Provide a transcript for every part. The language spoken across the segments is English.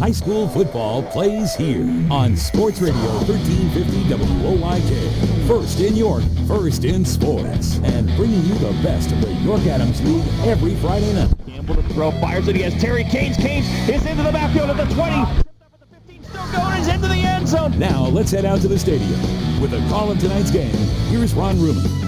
high school football plays here on Sports Radio 1350 WOIK. First in York, first in sports, and bringing you the best of the York Adams League every Friday night. Campbell to throw, fires it. He has Terry Canes. Canes is into the backfield at the 20. Still going, he's into the end zone. Now let's head out to the stadium. With a call of tonight's game, here's Ron Ruman.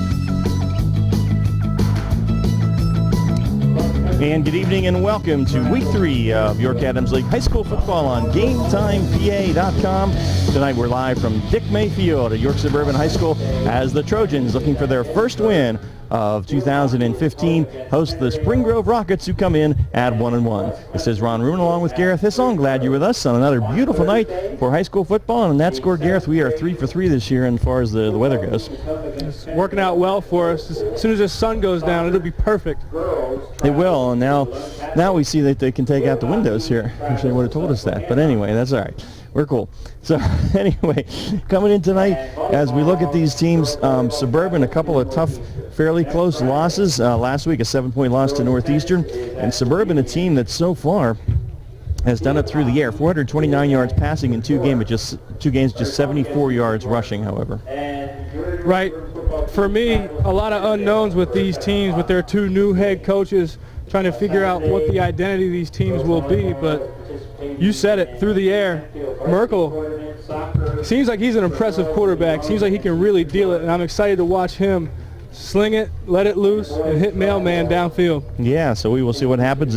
And good evening and welcome to Week 3 of York Adams League High School Football on GameTimePA.com. Tonight we're live from Dick Mayfield at York Suburban High School as the Trojans, looking for their first win of 2015, host the Spring Grove Rockets, who come in at 1-1. This is Ron Ruman along with Gareth Hissel. Glad you're with us on another beautiful night for high school football. And on that score, Gareth, we are 3 for 3 this year as far as the weather goes. It's working out well for us. As soon as the sun goes down, it'll be perfect. It will, and now we see that they can take out the windows here. Wish they would have told us that, but anyway, that's all right. We're cool. So anyway, coming in tonight, as we look at these teams, Suburban, a couple of tough, fairly close losses. Last week, a 7-point loss to Northeastern, and Suburban, a team that so far has done it through the air. 429 yards passing in two games, just 74 yards rushing, however. Right. For me, a lot of unknowns with these teams, with their two new head coaches, trying to figure out what the identity of these teams will be. But you said it, through the air. Merkel seems like he's an impressive quarterback. Seems like he can really deal it, and I'm excited to watch him sling it, let it loose, and hit mailman downfield. Yeah, so we will see what happens.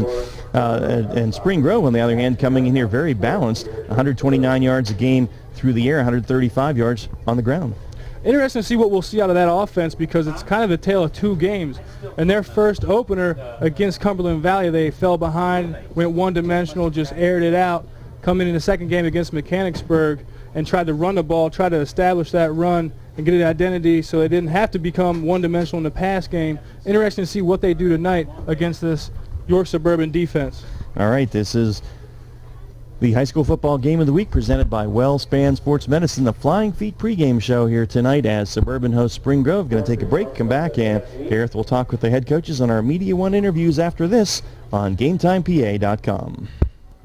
And Spring Grove, on the other hand, coming in here very balanced, 129 yards a game through the air, 135 yards on the ground. Interesting to see what we'll see out of that offense, because it's kind of a tale of two games. In their first opener against Cumberland Valley, they fell behind, went one-dimensional, just aired it out. Coming in the second game against Mechanicsburg and tried to run the ball, try to establish that run and get an identity so they didn't have to become one-dimensional in the pass game. Interesting to see what they do tonight against this York Suburban defense. All right, this is the high school football game of the week presented by WellSpan Sports Medicine, the Flying Feet pregame show here tonight as Suburban hosts Spring Grove. Going to take a break, come back, and Gareth will talk with the head coaches on our Media One interviews after this on GameTimePA.com.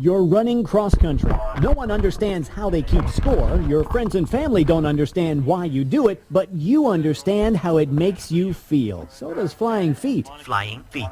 You're running cross country. No one understands how they keep score. Your friends and family don't understand why you do it, but you understand how it makes you feel. So does Flying Feet. Flying Feet.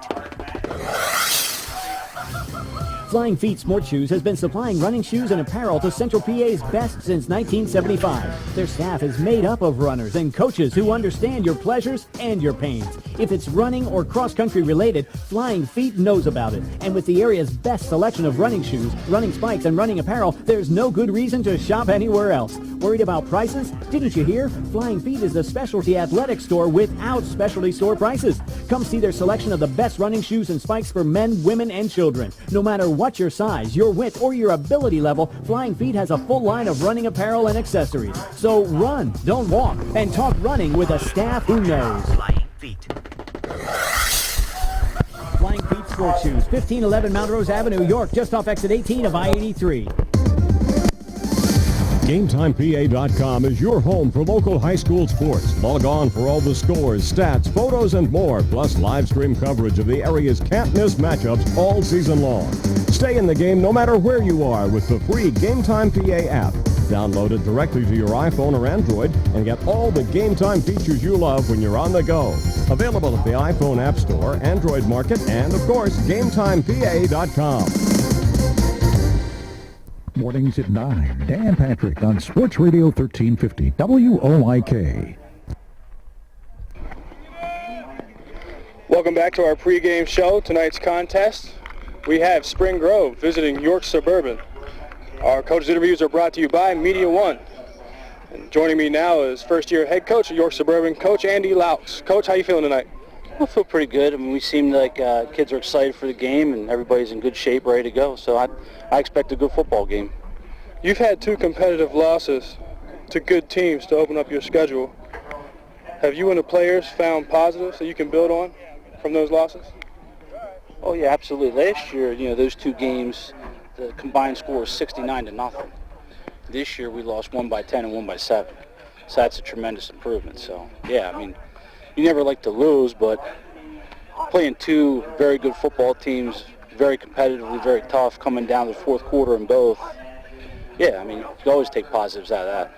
Flying Feet Sports Shoes has been supplying running shoes and apparel to Central PA's best since 1975. Their staff is made up of runners and coaches who understand your pleasures and your pains. If it's running or cross-country related, Flying Feet knows about it. And with the area's best selection of running shoes, running spikes, and running apparel, there's no good reason to shop anywhere else. Worried about prices? Didn't you hear? Flying Feet is a specialty athletic store without specialty store prices. Come see their selection of the best running shoes and spikes for men, women, and children. No matter what your size, your width, or your ability level, Flying Feet has a full line of running apparel and accessories. So run, don't walk, and talk running with a staff who knows. Flying Feet. Flying Feet Sports Shoes, 1511 Mount Rose Avenue, York, just off exit 18 of I-83. GameTimePA.com is your home for local high school sports. Log on for all the scores, stats, photos, and more, plus live stream coverage of the area's can't-miss matchups all season long. Stay in the game no matter where you are with the free GameTime PA app. Download it directly to your iPhone or Android and get all the GameTime features you love when you're on the go. Available at the iPhone App Store, Android Market, and, of course, GameTimePA.com. Mornings at 9. Dan Patrick on Sports Radio 1350 WOIK. Welcome back to our pregame show. Tonight's contest, we have Spring Grove visiting York Suburban. Our coaches' interviews are brought to you by Media One. And joining me now is first-year head coach at York Suburban, Coach Andy Laux. Coach, how you feeling tonight? I feel pretty good. I mean, we seem like kids are excited for the game, and everybody's in good shape, ready to go. So I expect a good football game. You've had two competitive losses to good teams to open up your schedule. Have you and the players found positives that you can build on from those losses? Oh, yeah, absolutely. Last year, those two games, the combined score was 69-0. This year, we lost 1 by 10 and 1 by 7. So that's a tremendous improvement. So, yeah, I mean, you never like to lose, but playing two very good football teams very competitively, very tough, coming down to the fourth quarter in both. Yeah, I mean, you can always take positives out of that.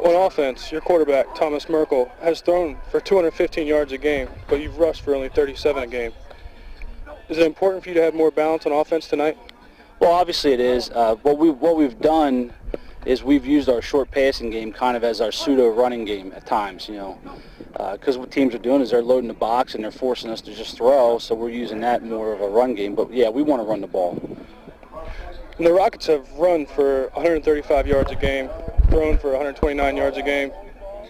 On offense, your quarterback, Thomas Merkel, has thrown for 215 yards a game, but you've rushed for only 37 a game. Is it important for you to have more balance on offense tonight? Well, obviously it is. What we've done is we've used our short passing game kind of as our pseudo running game at times, you know, because what teams are doing is they're loading the box and they're forcing us to just throw, so we're using that more of a run game. But yeah, we want to run the ball. And the Rockets have run for 135 yards a game, thrown for 129 yards a game,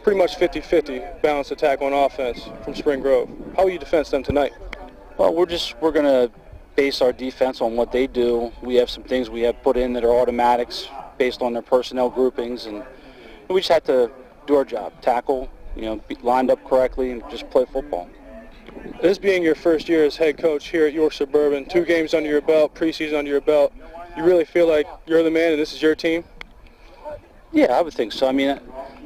pretty much 50-50 balanced attack on offense from Spring Grove. How will you defend them tonight? Well, we're going to base our defense on what they do. We have some things we have put in that are automatics based on their personnel groupings, and we just have to do our job, tackle, you know, be lined up correctly, and just play football. This being your first year as head coach here at York Suburban, 2 games under your belt, preseason under your belt, you really feel like you're the man and this is your team? Yeah, I would think so. I mean,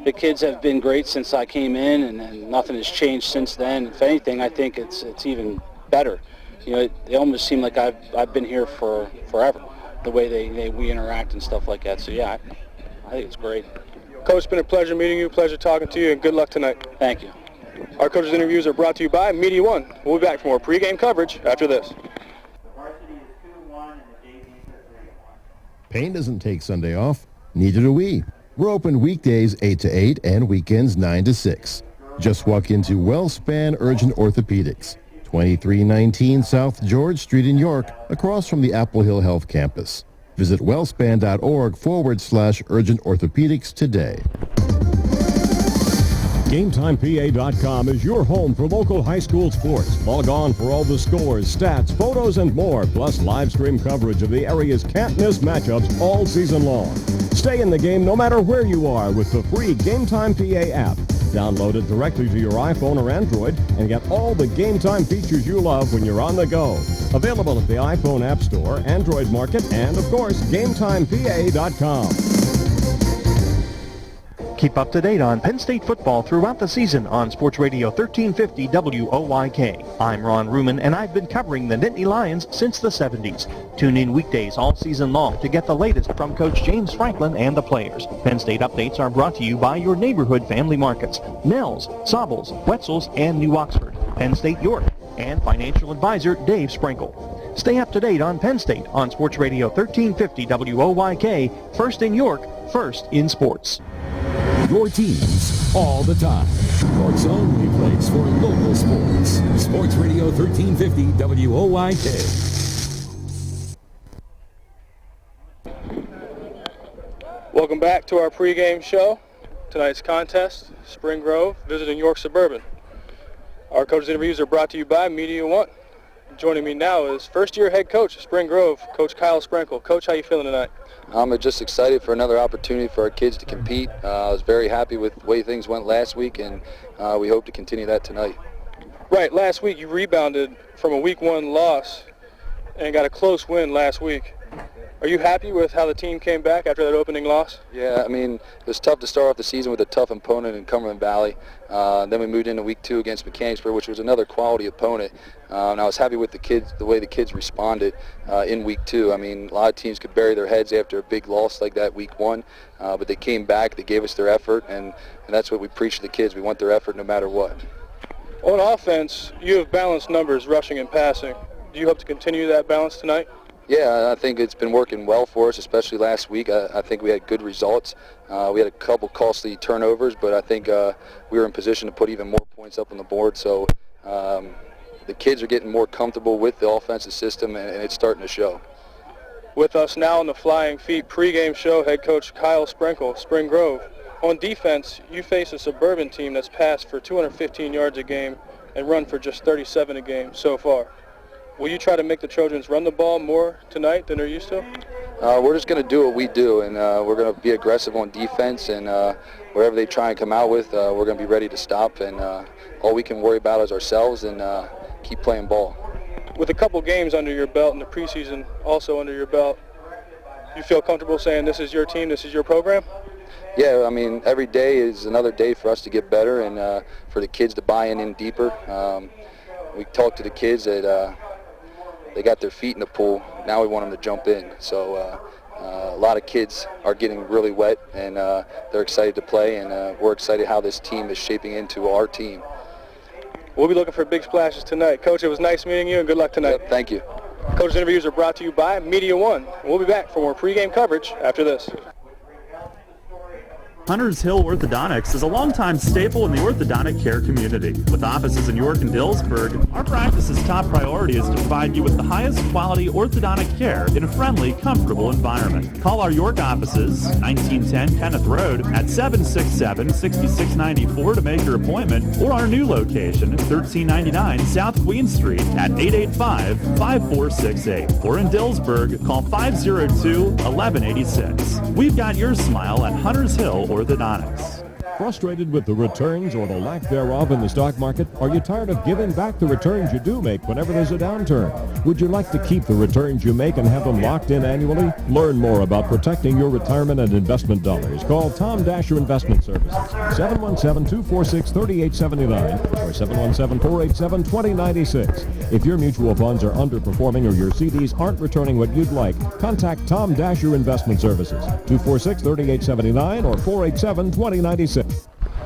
the kids have been great since I came in, and nothing has changed since then. If anything, I think it's even better. You know, they almost seem like I've been here for forever, the way we interact and stuff like that. So yeah, I think it's great. Coach, it's been a pleasure meeting you, pleasure talking to you, and good luck tonight. Thank you. Our coaches' interviews are brought to you by Media One. We'll be back for more pregame coverage after this. Payne doesn't take Sunday off. Neither do we. We're open weekdays 8 to 8 and weekends 9 to 6. Just walk into WellSpan Urgent Orthopedics, 2319 South George Street in York, across from the Apple Hill Health Campus. Visit wellspan.org/urgent orthopedics today. GameTimePA.com is your home for local high school sports. Log on for all the scores, stats, photos, and more, plus live stream coverage of the area's can't-miss matchups all season long. Stay in the game no matter where you are with the free GameTime PA app. Download it directly to your iPhone or Android and get all the GameTime features you love when you're on the go. Available at the iPhone App Store, Android Market, and, of course, GameTimePA.com. Keep up to date on Penn State football throughout the season on Sports Radio 1350 WOYK. I'm Ron Ruman, and I've been covering the Nittany Lions since the 70s. Tune in weekdays all season long to get the latest from Coach James Franklin and the players. Penn State updates are brought to you by your neighborhood family markets, Nels, Sobels, Wetzel's, and New Oxford, Penn State York, and financial advisor Dave Sprinkle. Stay up to date on Penn State on Sports Radio 1350 WOYK, first in York, first in sports. Your teams all the time. York's only place for local sports. Sports Radio 1350 WOYK. Welcome back to our pregame show. Tonight's contest, Spring Grove visiting York Suburban. Our coaches' interviews are brought to you by Media One. Joining me now is first-year head coach of Spring Grove, Coach Kyle Sprinkle. Coach, how you feeling tonight? I'm just excited for another opportunity for our kids to compete. I was very happy with the way things went last week, and we hope to continue that tonight. Right, last week you rebounded from a week 1 loss and got a close win last week. Are you happy with how the team came back after that opening loss? Yeah, I mean, it was tough to start off the season with a tough opponent in Cumberland Valley. Then we moved into week 2 against Mechanicsburg, which was another quality opponent. And I was happy with the kids, the way the kids responded in week 2. I mean, a lot of teams could bury their heads after a big loss like that week 1, but they came back, they gave us their effort, and that's what we preach to the kids. We want their effort no matter what. On offense, you have balanced numbers, rushing and passing. Do you hope to continue that balance tonight? Yeah, I think it's been working well for us, especially last week. I think we had good results. We had a couple costly turnovers, but I think we were in position to put even more points up on the board. So the kids are getting more comfortable with the offensive system, and it's starting to show. With us now on the Flying Feet pregame show, head coach Kyle Sprinkle, Spring Grove. On defense, you face a Suburban team that's passed for 215 yards a game and run for just 37 a game so far. Will you try to make the Trojans run the ball more tonight than they're used to? We're just going to do what we do, and we're going to be aggressive on defense, and whatever they try and come out with, we're going to be ready to stop, and all we can worry about is ourselves and keep playing ball. With a couple games under your belt and the preseason also under your belt, you feel comfortable saying this is your team, this is your program? Yeah, I mean, every day is another day for us to get better and for the kids to buy in deeper. We talk to the kids that they got their feet in the pool. Now we want them to jump in. So a lot of kids are getting really wet, and they're excited to play, and we're excited how this team is shaping into our team. We'll be looking for big splashes tonight. Coach, it was nice meeting you, and good luck tonight. Yep, thank you. Coach's interviews are brought to you by Media One. We'll be back for more pregame coverage after this. Hunters Hill Orthodontics is a longtime staple in the orthodontic care community. With offices in York and Dillsburg, our practice's top priority is to provide you with the highest quality orthodontic care in a friendly, comfortable environment. Call our York offices, 1910 Kenneth Road, at 767-6694 to make your appointment, or our new location, 1399 South Queen Street at 885-5468. Or in Dillsburg, call 502-1186. We've got your smile at Hunters Hill Orthodontics. Frustrated with the returns or the lack thereof in the stock market? Are you tired of giving back the returns you do make whenever there's a downturn? Would you like to keep the returns you make and have them locked in annually? Learn more about protecting your retirement and investment dollars. Call Tom Dasher Investment Services, 717-246-3879 or 717-487-2096. If your mutual funds are underperforming or your CDs aren't returning what you'd like, contact Tom Dasher Investment Services, 246-3879 or 487-2096.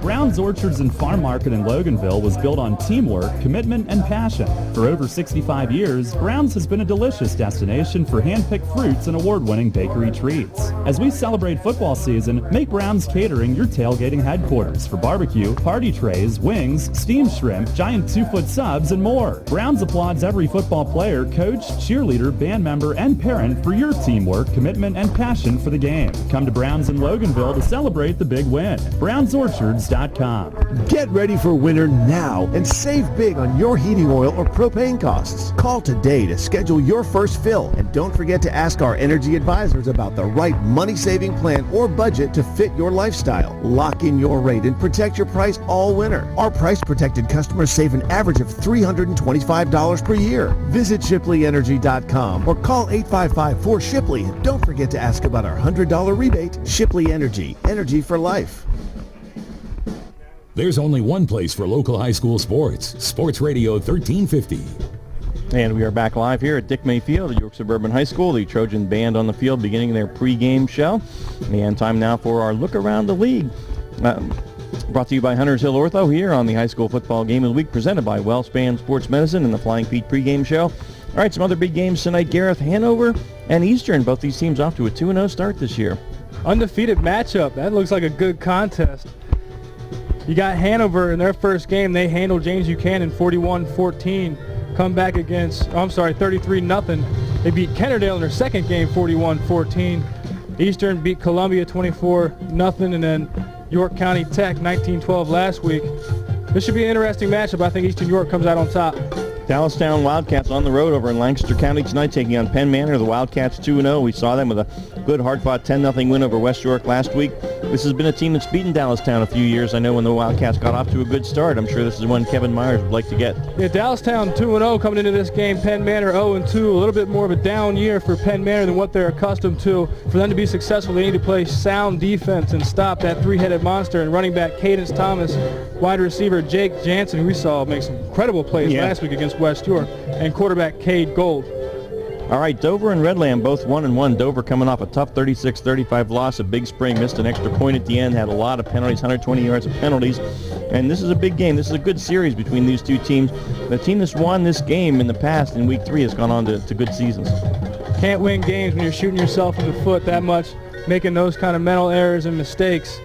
Brown's Orchards and Farm Market in Loganville was built on teamwork, commitment, and passion. For over 65 years, Brown's has been a delicious destination for hand-picked fruits and award-winning bakery treats. As we celebrate football season, make Brown's Catering your tailgating headquarters for barbecue, party trays, wings, steamed shrimp, giant 2-foot subs, and more. Brown's applauds every football player, coach, cheerleader, band member, and parent for your teamwork, commitment, and passion for the game. Come to Brown's in Loganville to celebrate the big win. Brown'sOrchards.com. Get ready for winter now and save big on your heating oil or propane costs. Call today to schedule your first fill, and don't forget to ask our energy advisors about the right money-saving plan or budget to fit your lifestyle. Lock in your rate and protect your price all winter. Our price-protected customers save an average of $325 per year. Visit ShipleyEnergy.com or call 855-4SHIPLEY, and don't forget to ask about our $100 rebate. Shipley Energy, energy for life. There's only one place for local high school sports. Sports Radio 1350. And we are back live here at Dick May Field at York Suburban High School. The Trojan Band on the field beginning their pregame show. And time now for our look around the league. Brought to you by Hunters Hill Ortho here on the High School Football Game of the Week, presented by WellSpan Sports Medicine and the Flying Feet pregame show. All right, some other big games tonight. Gareth, Hanover, and Eastern. Both these teams off to a 2-0 start this year. Undefeated matchup. That looks like a good contest. You got Hanover in their first game. They handled James Buchanan 41-14. Come back against, 33-0. They beat Kennerdale in their second game 41-14. Eastern beat Columbia 24-0, and then York County Tech 19-12 last week. This should be an interesting matchup. I think Eastern York comes out on top. Dallastown Wildcats on the road over in Lancaster County tonight, taking on Penn Manor. The Wildcats 2-0. We saw them with a good hard-fought 10-0 win over West York last week. This has been a team that's beaten Dallastown a few years. I know when the Wildcats got off to a good start, I'm sure this is one Kevin Myers would like to get. Yeah, Dallastown 2-0 coming into this game. Penn Manor 0-2. A little bit more of a down year for Penn Manor than what they're accustomed to. For them to be successful, they need to play sound defense and stop that three-headed monster. And running back Cadence Thomas, wide receiver Jake Jansen, who we saw make some incredible plays last week against West York, and quarterback Cade Gold. All right, Dover and Redland both 1-1. Dover coming off a tough 36-35 loss at Big Spring. Missed an extra point at the end, had a lot of penalties, 120 yards of penalties. And this is a big game. This is a good series between these two teams. The team that's won this game in the past in Week 3 has gone on to good seasons. Can't win games when you're shooting yourself in the foot that much, making those kind of mental errors and mistakes.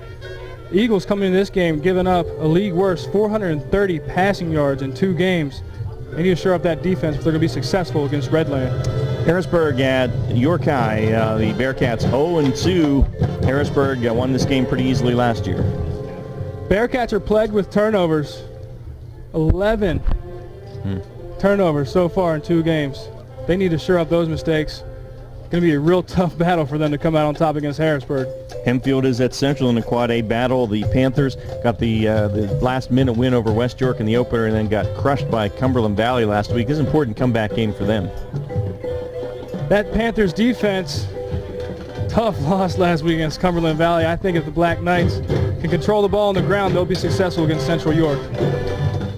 Eagles coming into this game giving up a league worst 430 passing yards in 2 games. They need to shore up that defense if they're going to be successful against Redland. Harrisburg at York High. The Bearcats 0-2. Harrisburg won this game pretty easily last year. Bearcats are plagued with turnovers. 11 turnovers so far in 2 games. They need to shore up those mistakes. It's going to be a real tough battle for them to come out on top against Harrisburg. Hempfield is at Central in the Quad A battle. The Panthers got the last-minute win over West York in the opener and then got crushed by Cumberland Valley last week. This is an important comeback game for them. That Panthers defense, tough loss last week against Cumberland Valley. I think if the Black Knights can control the ball on the ground, they'll be successful against Central York.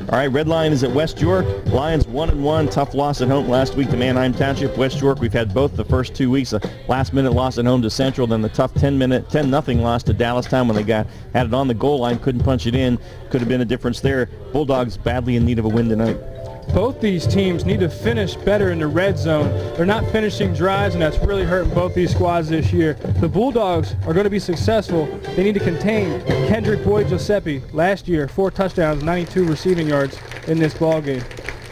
All right, red line is at West York. Lions 1-1, tough loss at home last week to Manheim Township. West York, we've had both the first 2 weeks, a last-minute loss at home to Central, then the tough 10-0 loss to Dallastown when they had it on the goal line, couldn't punch it in. Could have been a difference there. Bulldogs badly in need of a win tonight. Both these teams need to finish better in the red zone. They're not finishing drives, and that's really hurting both these squads this year. The Bulldogs are going to be successful. They need to contain Kendrick Boyd-Giuseppe. Last year, 4 touchdowns, 92 receiving yards in this ballgame.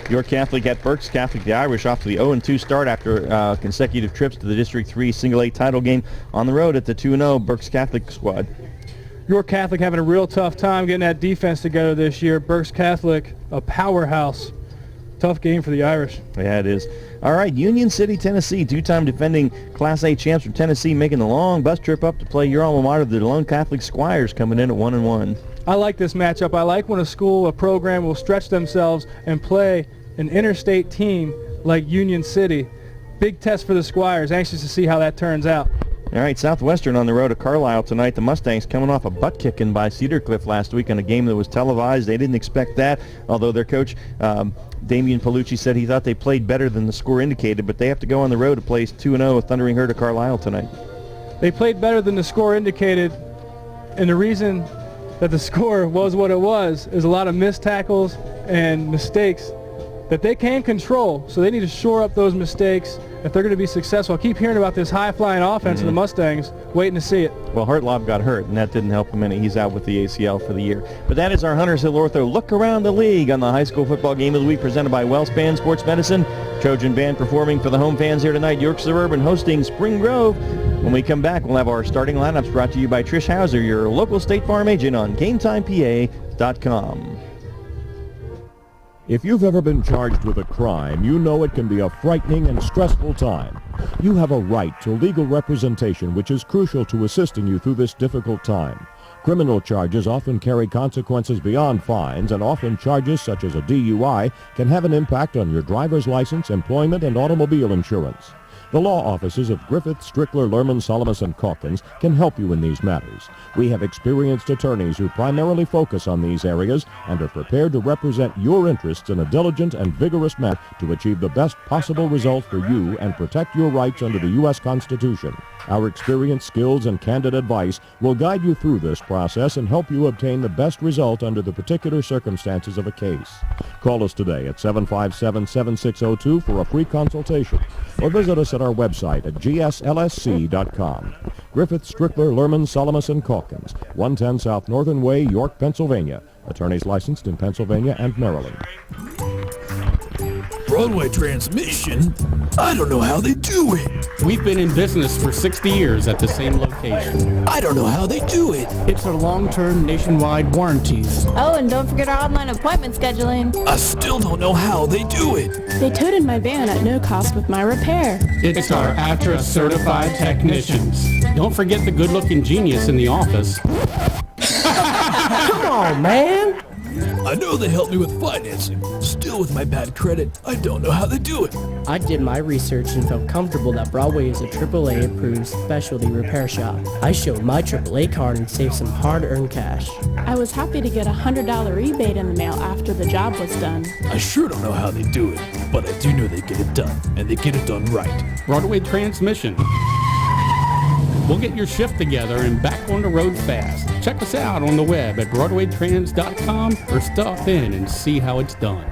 York Catholic at Berks Catholic. The Irish off to the 0-2 start after consecutive trips to the District 3 Single A title game on the road at the 2-0 Berks Catholic squad. York Catholic having a real tough time getting that defense together this year. Berks Catholic, a powerhouse. Tough game for the Irish. Yeah, it is. All right, Union City, Tennessee, 2-time defending Class A champs from Tennessee, making the long bus trip up to play your alma mater, the DeLone Catholic Squires, coming in at 1-1. I like this matchup. I like when a school, a program will stretch themselves and play an interstate team like Union City. Big test for the Squires. Anxious to see how that turns out. All right, Southwestern on the road to Carlisle tonight. The Mustangs coming off a butt kicking by Cedar Cliff last week in a game that was televised. They didn't expect that, although their coach, Damian Palucci, said he thought they played better than the score indicated, but they have to go on the road to play 2-0 with Thundering Herd of Carlisle tonight. They played better than the score indicated, and the reason that the score was what it was is a lot of missed tackles and mistakes that they can control, so they need to shore up those mistakes if they're going to be successful. I keep hearing about this high-flying offense of the Mustangs, waiting to see it. Well, Hartlob got hurt, and that didn't help him any. He's out with the ACL for the year. But that is our Hunters Hill Ortho Look Around the League on the high school football game of the week, presented by WellSpan Sports Medicine. Trojan Band performing for the home fans here tonight. York Suburban hosting Spring Grove. When we come back, we'll have our starting lineups brought to you by Trish Hauser, your local State Farm agent on GameTimePA.com. If you've ever been charged with a crime, you know it can be a frightening and stressful time. You have a right to legal representation, which is crucial to assisting you through this difficult time. Criminal charges often carry consequences beyond fines, and often charges such as a DUI can have an impact on your driver's license, employment, and automobile insurance. The law offices of Griffith, Strickler, Lerman, Salamis, and Calkins can help you in these matters. We have experienced attorneys who primarily focus on these areas and are prepared to represent your interests in a diligent and vigorous manner to achieve the best possible result for you and protect your rights under the U.S. Constitution. Our experience, skills, and candid advice will guide you through this process and help you obtain the best result under the particular circumstances of a case. Call us today at 757-7602 for a free consultation, or visit us at our website at gslsc.com. Griffith, Strickler, Lerman, Salamis, and Calkins, 110 South Northern Way, York, Pennsylvania. Attorneys licensed in Pennsylvania and Maryland. Broadway Transmission? I don't know how they do it. We've been in business for 60 years at the same location. I don't know how they do it. It's our long-term nationwide warranties. Oh, and don't forget our online appointment scheduling. I still don't know how they do it. They toted my van at no cost with my repair. It's our ATRA certified technicians. Don't forget the good-looking genius in the office. Come on, man. I know they helped me with financing. Still, with my bad credit, I don't know how they do it. I did my research and felt comfortable that Broadway is a AAA approved specialty repair shop. I showed my AAA card and saved some hard-earned cash. I was happy to get a $100 rebate in the mail after the job was done. I sure don't know how they do it, but I do know they get it done, and they get it done right. Broadway Transmission. We'll get your shift together and back on the road fast. Check us out on the web at BroadwayTrans.com or stop in and see how it's done.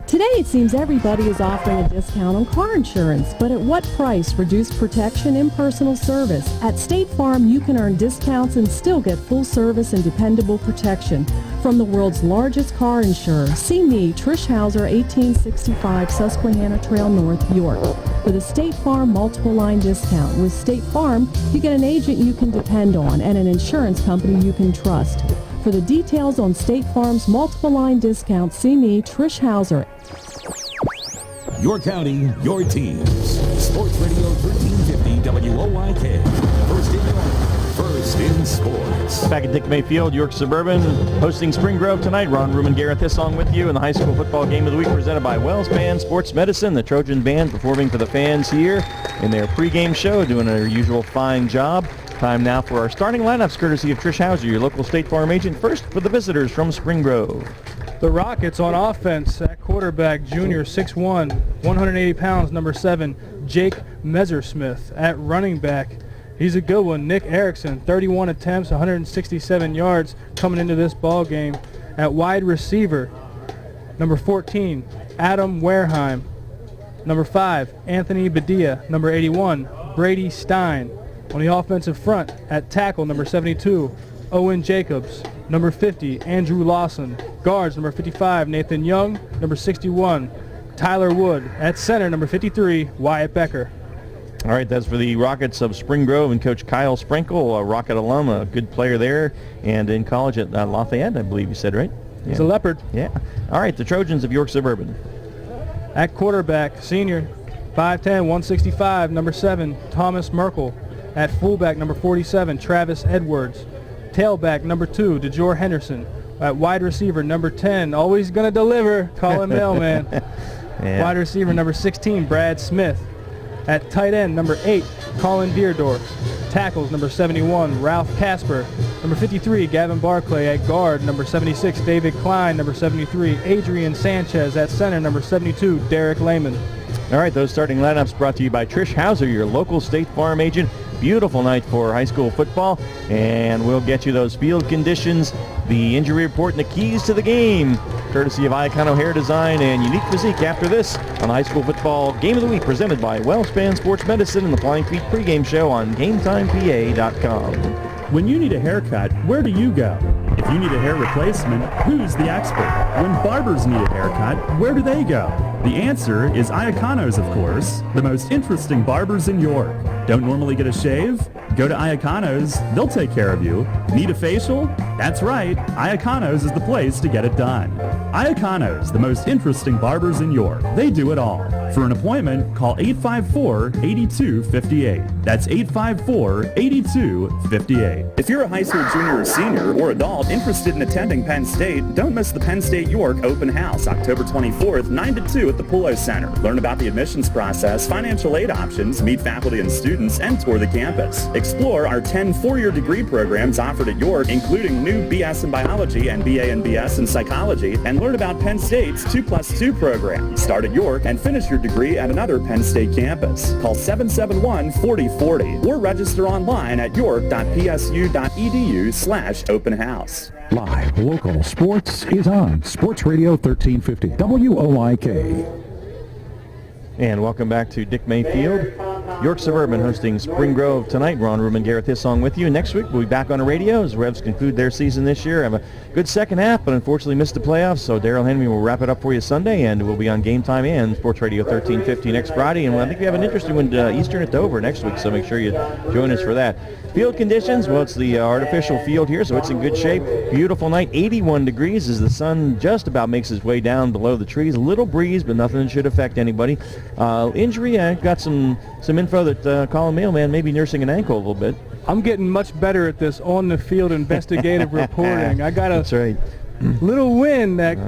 Today it seems everybody is offering a discount on car insurance, but at what price? Reduced protection, impersonal service. At State Farm, you can earn discounts and still get full service and dependable protection. From the world's largest car insurer, see me, Trish Hauser, 1865 Susquehanna Trail North, York, with a State Farm multiple line discount. With State Farm, you get an agent you can depend on and an insurance company you can trust. For the details on State Farm's multiple line discount, see me, Trish Hauser. Your county, your teams. Sports Radio 1350 WOYK. First in York, first in sports. Back at Dick May Field, York Suburban hosting Spring Grove tonight. Ron Ruben, Garrett Hissong with you in the high school football game of the week presented by WellSpan Sports Medicine. The Trojan Band performing for the fans here in their pregame show, doing their usual fine job. Time now for our starting lineups, courtesy of Trish Hauser, your local State Farm agent. First for the visitors from Spring Grove. The Rockets on offense at quarterback, junior, 6'1", 180 pounds, number 7, Jake Messersmith. At running back, he's a good one, Nick Erickson, 31 attempts, 167 yards coming into this ball game. At wide receiver, number 14, Adam Wareheim. Number 5, Anthony Badia. Number 81, Brady Stein. On the offensive front, at tackle, number 72, Owen Jacobs. Number 50, Andrew Lawson. Guards, number 55, Nathan Young. Number 61, Tyler Wood. At center, number 53, Wyatt Becker. All right, that's for the Rockets of Spring Grove and Coach Kyle Sprinkle, a Rocket alum, a good player there, and in college at Lafayette, I believe you said, right? Yeah. He's a Leopard. Yeah. All right, the Trojans of York Suburban. At quarterback, senior, 5'10", 165, number 7, Thomas Merkel. At fullback, number 47, Travis Edwards. Tailback, number 2, DeJor Henderson. At wide receiver, number 10, always going to deliver, Colin Mailman. Yeah. Wide receiver, number 16, Brad Smith. At tight end, number 8, Colin Deerdorf. Tackles, number 71, Ralph Casper. Number 53, Gavin Barclay. At guard, number 76, David Klein. Number 73, Adrian Sanchez. At center, number 72, Derek Lehman. All right, those starting lineups brought to you by Trish Hauser, your local State Farm agent. Beautiful night for high school football, and we'll get you those field conditions, the injury report, and the keys to the game, courtesy of Iacono Hair Design and Unique Physique after this on the High School Football Game of the Week, presented by Wellspan Sports Medicine and the Flying Feet pregame show on GameTimePA.com. When you need a haircut, where do you go? If you need a hair replacement, who's the expert? When barbers need a haircut, where do they go? The answer is Iacono's, of course, the most interesting barbers in York. Don't normally get a shave? Go to Iacono's. They'll take care of you. Need a facial? That's right. Iacono's is the place to get it done. Iacono's, the most interesting barbers in York. They do it all. For an appointment, call 854-8258. That's 854-8258. If you're a high school junior or senior or adult interested in attending Penn State, don't miss the Penn State York Open House, October 24th, 9 to 2 at the Pullo Center. Learn about the admissions process, financial aid options, meet faculty and students, and tour the campus. Explore our 10 four-year degree programs offered at York, including new BS in Biology and BA and BS in Psychology, and learn about Penn State's 2+2 program. Start at York and finish your degree at another Penn State campus. Call 771-4040 or register online at york.psu.edu/open house. Live local sports is on Sports Radio 1350 WOIK. And welcome back to Dick May Field. York Suburban hosting Spring Grove tonight. Ron Ruben, Garrett Hissong with you. Next week we'll be back on the radio as Revs conclude their season this year. Have a good second half, but unfortunately missed the playoffs. So Daryl Henry will wrap it up for you Sunday, and we'll be on Game Time and Sports Radio 1350 next Friday. And I think we have an interesting one, Eastern at Dover next week, so make sure you join us for that. Field conditions, well, it's the artificial field here, so it's in good shape. Beautiful night, 81 degrees as the sun just about makes its way down below the trees. A little breeze, but nothing that should affect anybody. Injury, I got some info that Colin Mailman may be nursing an ankle a little bit. I'm getting much better at this on-the-field investigative reporting. I got a little win that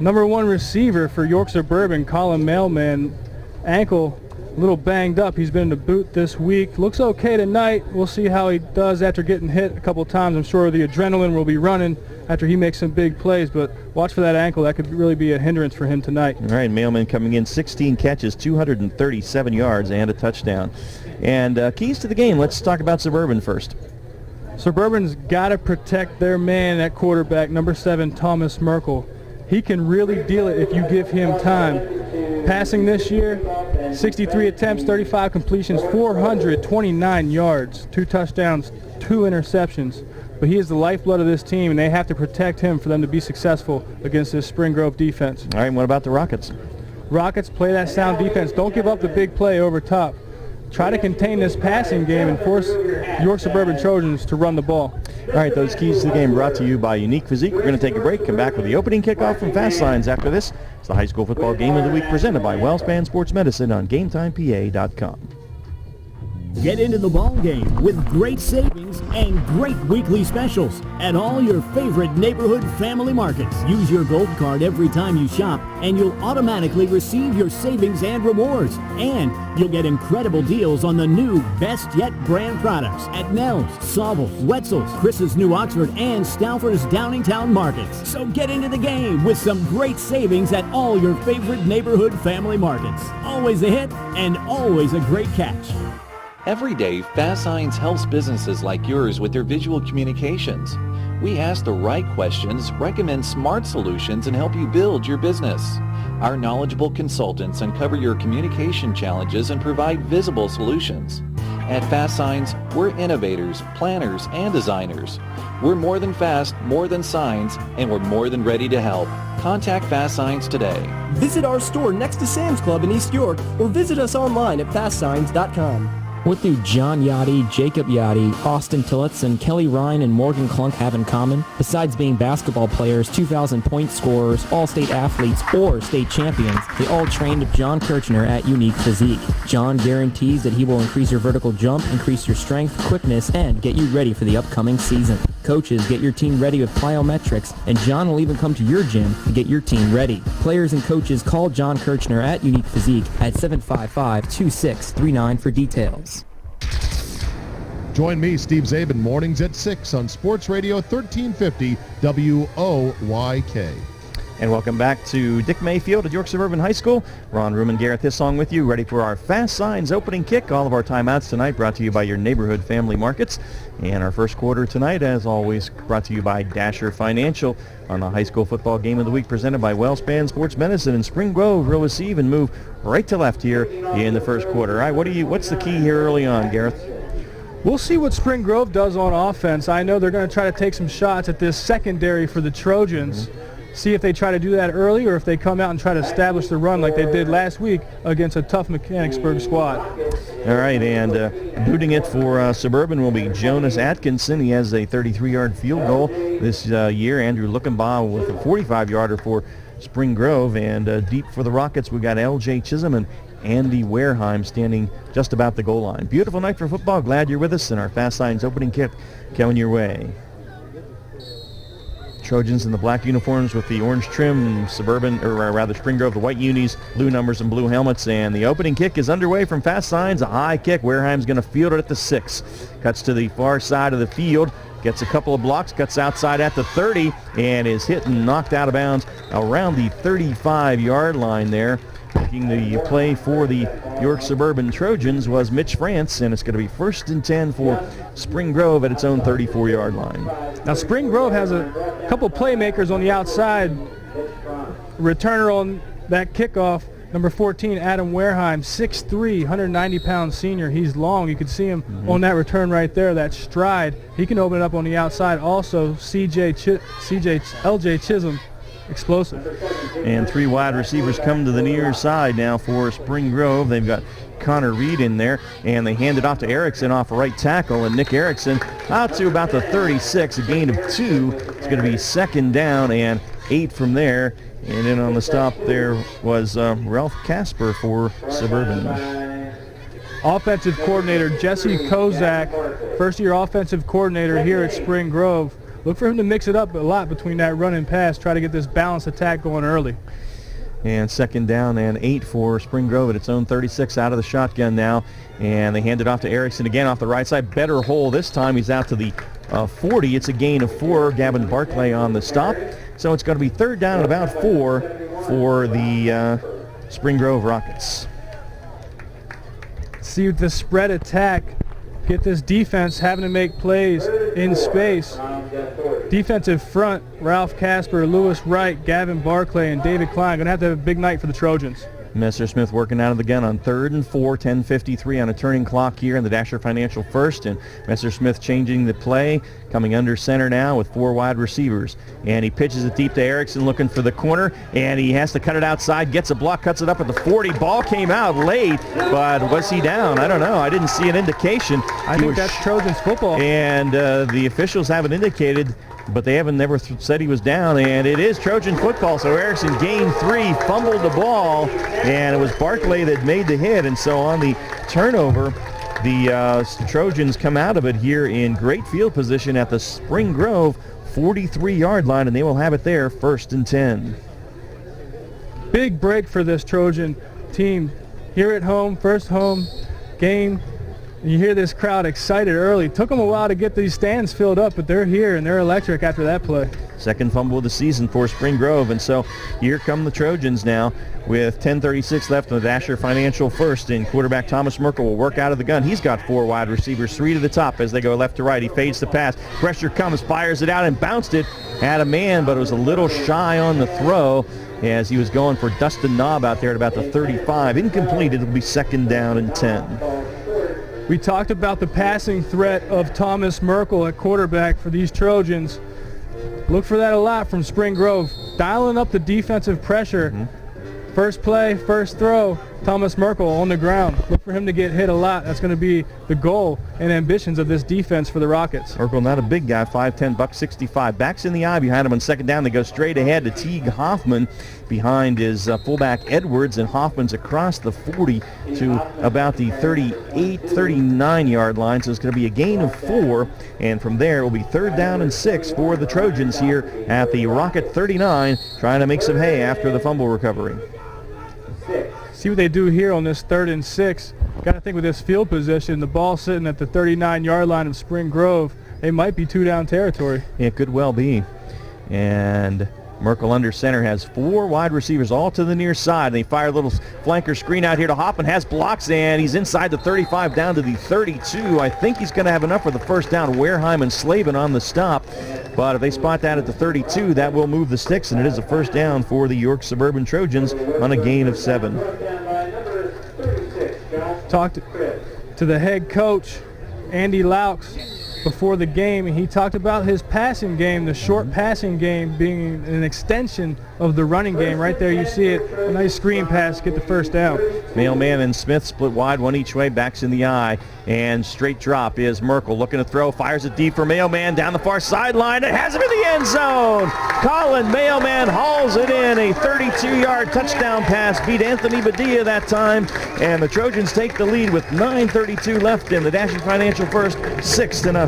number 1 receiver for York Suburban, Colin Mailman, ankle a little banged up. He's been in the boot this week. Looks okay tonight. We'll see how he does after getting hit a couple times. I'm sure the adrenaline will be running after he makes some big plays, but watch for that ankle. That could really be a hindrance for him tonight. All right, Mailman coming in, 16 catches, 237 yards, and a touchdown. And keys to the game, let's talk about Suburban first. Suburban's got to protect their man at quarterback, number 7, Thomas Merkel. He can really deal it if you give him time. Passing this year, 63 attempts, 35 completions, 429 yards, 2 touchdowns, 2 interceptions. But he is the lifeblood of this team, and they have to protect him for them to be successful against this Spring Grove defense. All right, and what about the Rockets? Rockets, play that sound defense. Don't give up the big play over top. Try to contain this passing game and force York Suburban Trojans to run the ball. All right, those keys to the game brought to you by Unique Physique. We're going to take a break, come back with the opening kickoff from Fast Signs after this. It's the High School Football Game of the Week presented by Wellspan Sports Medicine on GameTimePA.com. Get into the ball game with great savings and great weekly specials at all your favorite neighborhood family markets. Use your gold card every time you shop and you'll automatically receive your savings and rewards. And you'll get incredible deals on the new Best Yet brand products at Nell's, Sauble, Wetzel's, Chris's New Oxford, and Stauffer's Downingtown markets. So get into the game with some great savings at all your favorite neighborhood family markets. Always a hit and always a great catch. Every day, Fast Signs helps businesses like yours with their visual communications. We ask the right questions, recommend smart solutions, and help you build your business. Our knowledgeable consultants uncover your communication challenges and provide visible solutions. At Fast Signs, we're innovators, planners, and designers. We're more than fast, more than signs, and we're more than ready to help. Contact Fast Signs today. Visit our store next to Sam's Club in East York or visit us online at fastsigns.com. What do John Yachty, Jacob Yachty, Austin Tillotz, and Kelly Ryan and Morgan Klunk have in common? Besides being basketball players, 2,000-point scorers, all-state athletes, or state champions, they all trained with John Kirchner at Unique Physique. John guarantees that he will increase your vertical jump, increase your strength, quickness, and get you ready for the upcoming season. Coaches, get your team ready with plyometrics, and John will even come to your gym to get your team ready. Players and coaches, call John Kirchner at Unique Physique at 755-2639 for details. Join me, Steve Zabin, mornings at 6 on Sports Radio 1350 WOYK. And welcome back to Dick Mayfield at York Suburban High School. Ron Room and Garrett Hissong with you, ready for our Fast Signs opening kick. All of our timeouts tonight brought to you by your neighborhood family markets. And our first quarter tonight, as always, brought to you by Dasher Financial on the high school football game of the week presented by Wellspan Sports Medicine. And Spring Grove will receive and move right to left here in the first quarter. All right, what's the key here early on, Gareth? We'll see what Spring Grove does on offense. I know they're going to try to take some shots at this secondary for the Trojans. See if they try to do that early or if they come out and try to establish the run like they did last week against a tough Mechanicsburg squad. All right, and booting it for Suburban will be Jonas Atkinson. He has a 33-yard field goal this year. Andrew Lookenbaugh with a 45-yarder for Spring Grove. And deep for the Rockets, we got L.J. Chisholm and Andy Wareheim standing just about the goal line. Beautiful night for football. Glad you're with us in our Fast Signs opening kick coming your way. Trojans in the black uniforms with the orange trim, Suburban, or rather Spring Grove, the white unis, blue numbers and blue helmets. And the opening kick is underway from Fast Signs. A high kick. Wareheim's going to field it at the 6. Cuts to the far side of the field. Gets a couple of blocks. Cuts outside at the 30 and is hit and knocked out of bounds around the 35-yard line there. Making the play for the York Suburban Trojans was Mitch France, and it's going to be 1st and 10 for Spring Grove at its own 34-yard line. Now Spring Grove has a couple playmakers on the outside. Returner on that kickoff, number 14, Adam Wareheim, 6'3", 190-pound senior. He's long. You can see him on that return right there, that stride. He can open it up on the outside. Also, L.J. Chisholm, explosive. And 3 wide receivers come to the near side now for Spring Grove. They've got Connor Reed in there, and they hand it off to Erickson off right tackle, and Nick Erickson out to about the 36, a gain of 2. It's going to be 2nd down and 8 from there. And then on the stop there was Ralph Casper for Suburban. Offensive coordinator Jesse Kozak, first-year offensive coordinator here at Spring Grove. Look for him to mix it up a lot between that run and pass, try to get this balanced attack going early. And 2nd down and 8 for Spring Grove at its own 36 out of the shotgun now. And they hand it off to Erickson again off the right side. Better hole this time. He's out to the 40. It's a gain of 4. Gavin Barclay on the stop. So it's going to be 3rd down and about 4 for the Spring Grove Rockets. See the spread attack. Get this defense having to make plays in space. Defensive front, Ralph Casper, Lewis Wright, Gavin Barclay, and David Klein. Going to have a big night for the Trojans. Messersmith working out of the gun on 3rd and 4, 10:53 on a turning clock here in the Dasher Financial first, and Messersmith changing the play, coming under center now with 4 wide receivers. And he pitches it deep to Erickson looking for the corner, and he has to cut it outside, gets a block, cuts it up at the 40. Ball came out late, but was he down? I don't know. I didn't see an indication. I think that's Trojans football. And the officials haven't indicated, but they haven't never said he was down, and it is Trojan football. So Erickson gained 3, fumbled the ball, and it was Barclay that made the hit. And so on the turnover, the Trojans come out of it here in great field position at the Spring Grove 43-yard line, and they will have it there, 1st and 10. Big break for this Trojan team. Here at home, first home game. And you hear this crowd excited early. Took them a while to get these stands filled up, but they're here and they're electric after that play. Second fumble of the season for Spring Grove, and so here come the Trojans now with 10:36 left in the Dasher Financial First, and quarterback Thomas Merkel will work out of the gun. He's got 4 wide receivers, 3 to the top as they go left to right. He fades the pass. Pressure comes, fires it out, and bounced it. Had a man, but it was a little shy on the throw as he was going for Dustin Knobb out there at about the 35. Incomplete. It'll be 2nd down and 10. We talked about the passing threat of Thomas Merkel at quarterback for these Trojans. Look for that a lot from Spring Grove. Dialing up the defensive pressure. First play, first throw, Thomas Merkel on the ground. Look for him to get hit a lot. That's going to be the goal and ambitions of this defense for the Rockets. Merkel, not a big guy, 5'10", buck 65. Backs in the eye behind him on 2nd down. They go straight ahead to Teague Hoffman behind his fullback Edwards, and Hoffman's across the 40 to about the 38, 39-yard line. So it's going to be a gain of 4, and from there it will be 3rd down and 6 for the Trojans here at the Rocket 39, trying to make some hay after the fumble recovery. See what they do here on this 3rd and 6. Got to think with this field position, the ball sitting at the 39-yard line of Spring Grove, they might be 2-down territory. It could well be. And Merkel under center has 4 wide receivers all to the near side. They fire a little flanker screen out here to Hoffman, has blocks, and he's inside the 35 down to the 32. I think he's going to have enough for the 1st down. Wareheim and Slavin on the stop. But if they spot that at the 32, that will move the sticks, and it is a 1st down for the York Suburban Trojans on a gain of 7. Talked to the head coach, Andy Laux, before the game, and he talked about his passing game, the short passing game being an extension of the running game. Right there you see it, a nice screen pass, get the 1st down. Mailman and Smith split wide, one each way, backs in the eye, and straight drop is Merkel looking to throw, fires it deep for Mailman down the far sideline, and has him in the end zone. Colin Mailman hauls it in, a 32-yard touchdown pass, beat Anthony Badilla that time, and the Trojans take the lead with 9:32 left in the Dasher Financial First, 6-0.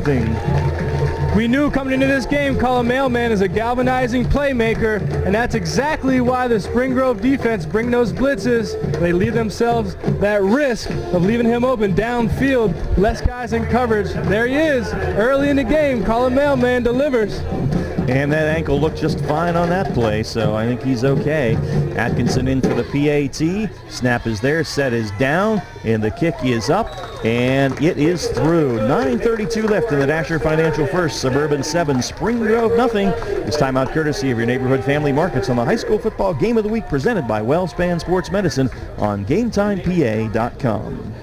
We knew coming into this game, Colin Mailman is a galvanizing playmaker, and that's exactly why the Spring Grove defense bring those blitzes. They leave themselves that risk of leaving him open downfield, less guys in coverage. There he is, early in the game. Colin Mailman delivers. And that ankle looked just fine on that play, so I think he's okay. Atkinson into the PAT. Snap is there, set is down, and the kick is up, and it is through. 9:32 left in the Dasher Financial First. Suburban 7, Spring Grove nothing. This timeout courtesy of your neighborhood family markets on the High School Football Game of the Week presented by WellSpan Sports Medicine on GameTimePA.com.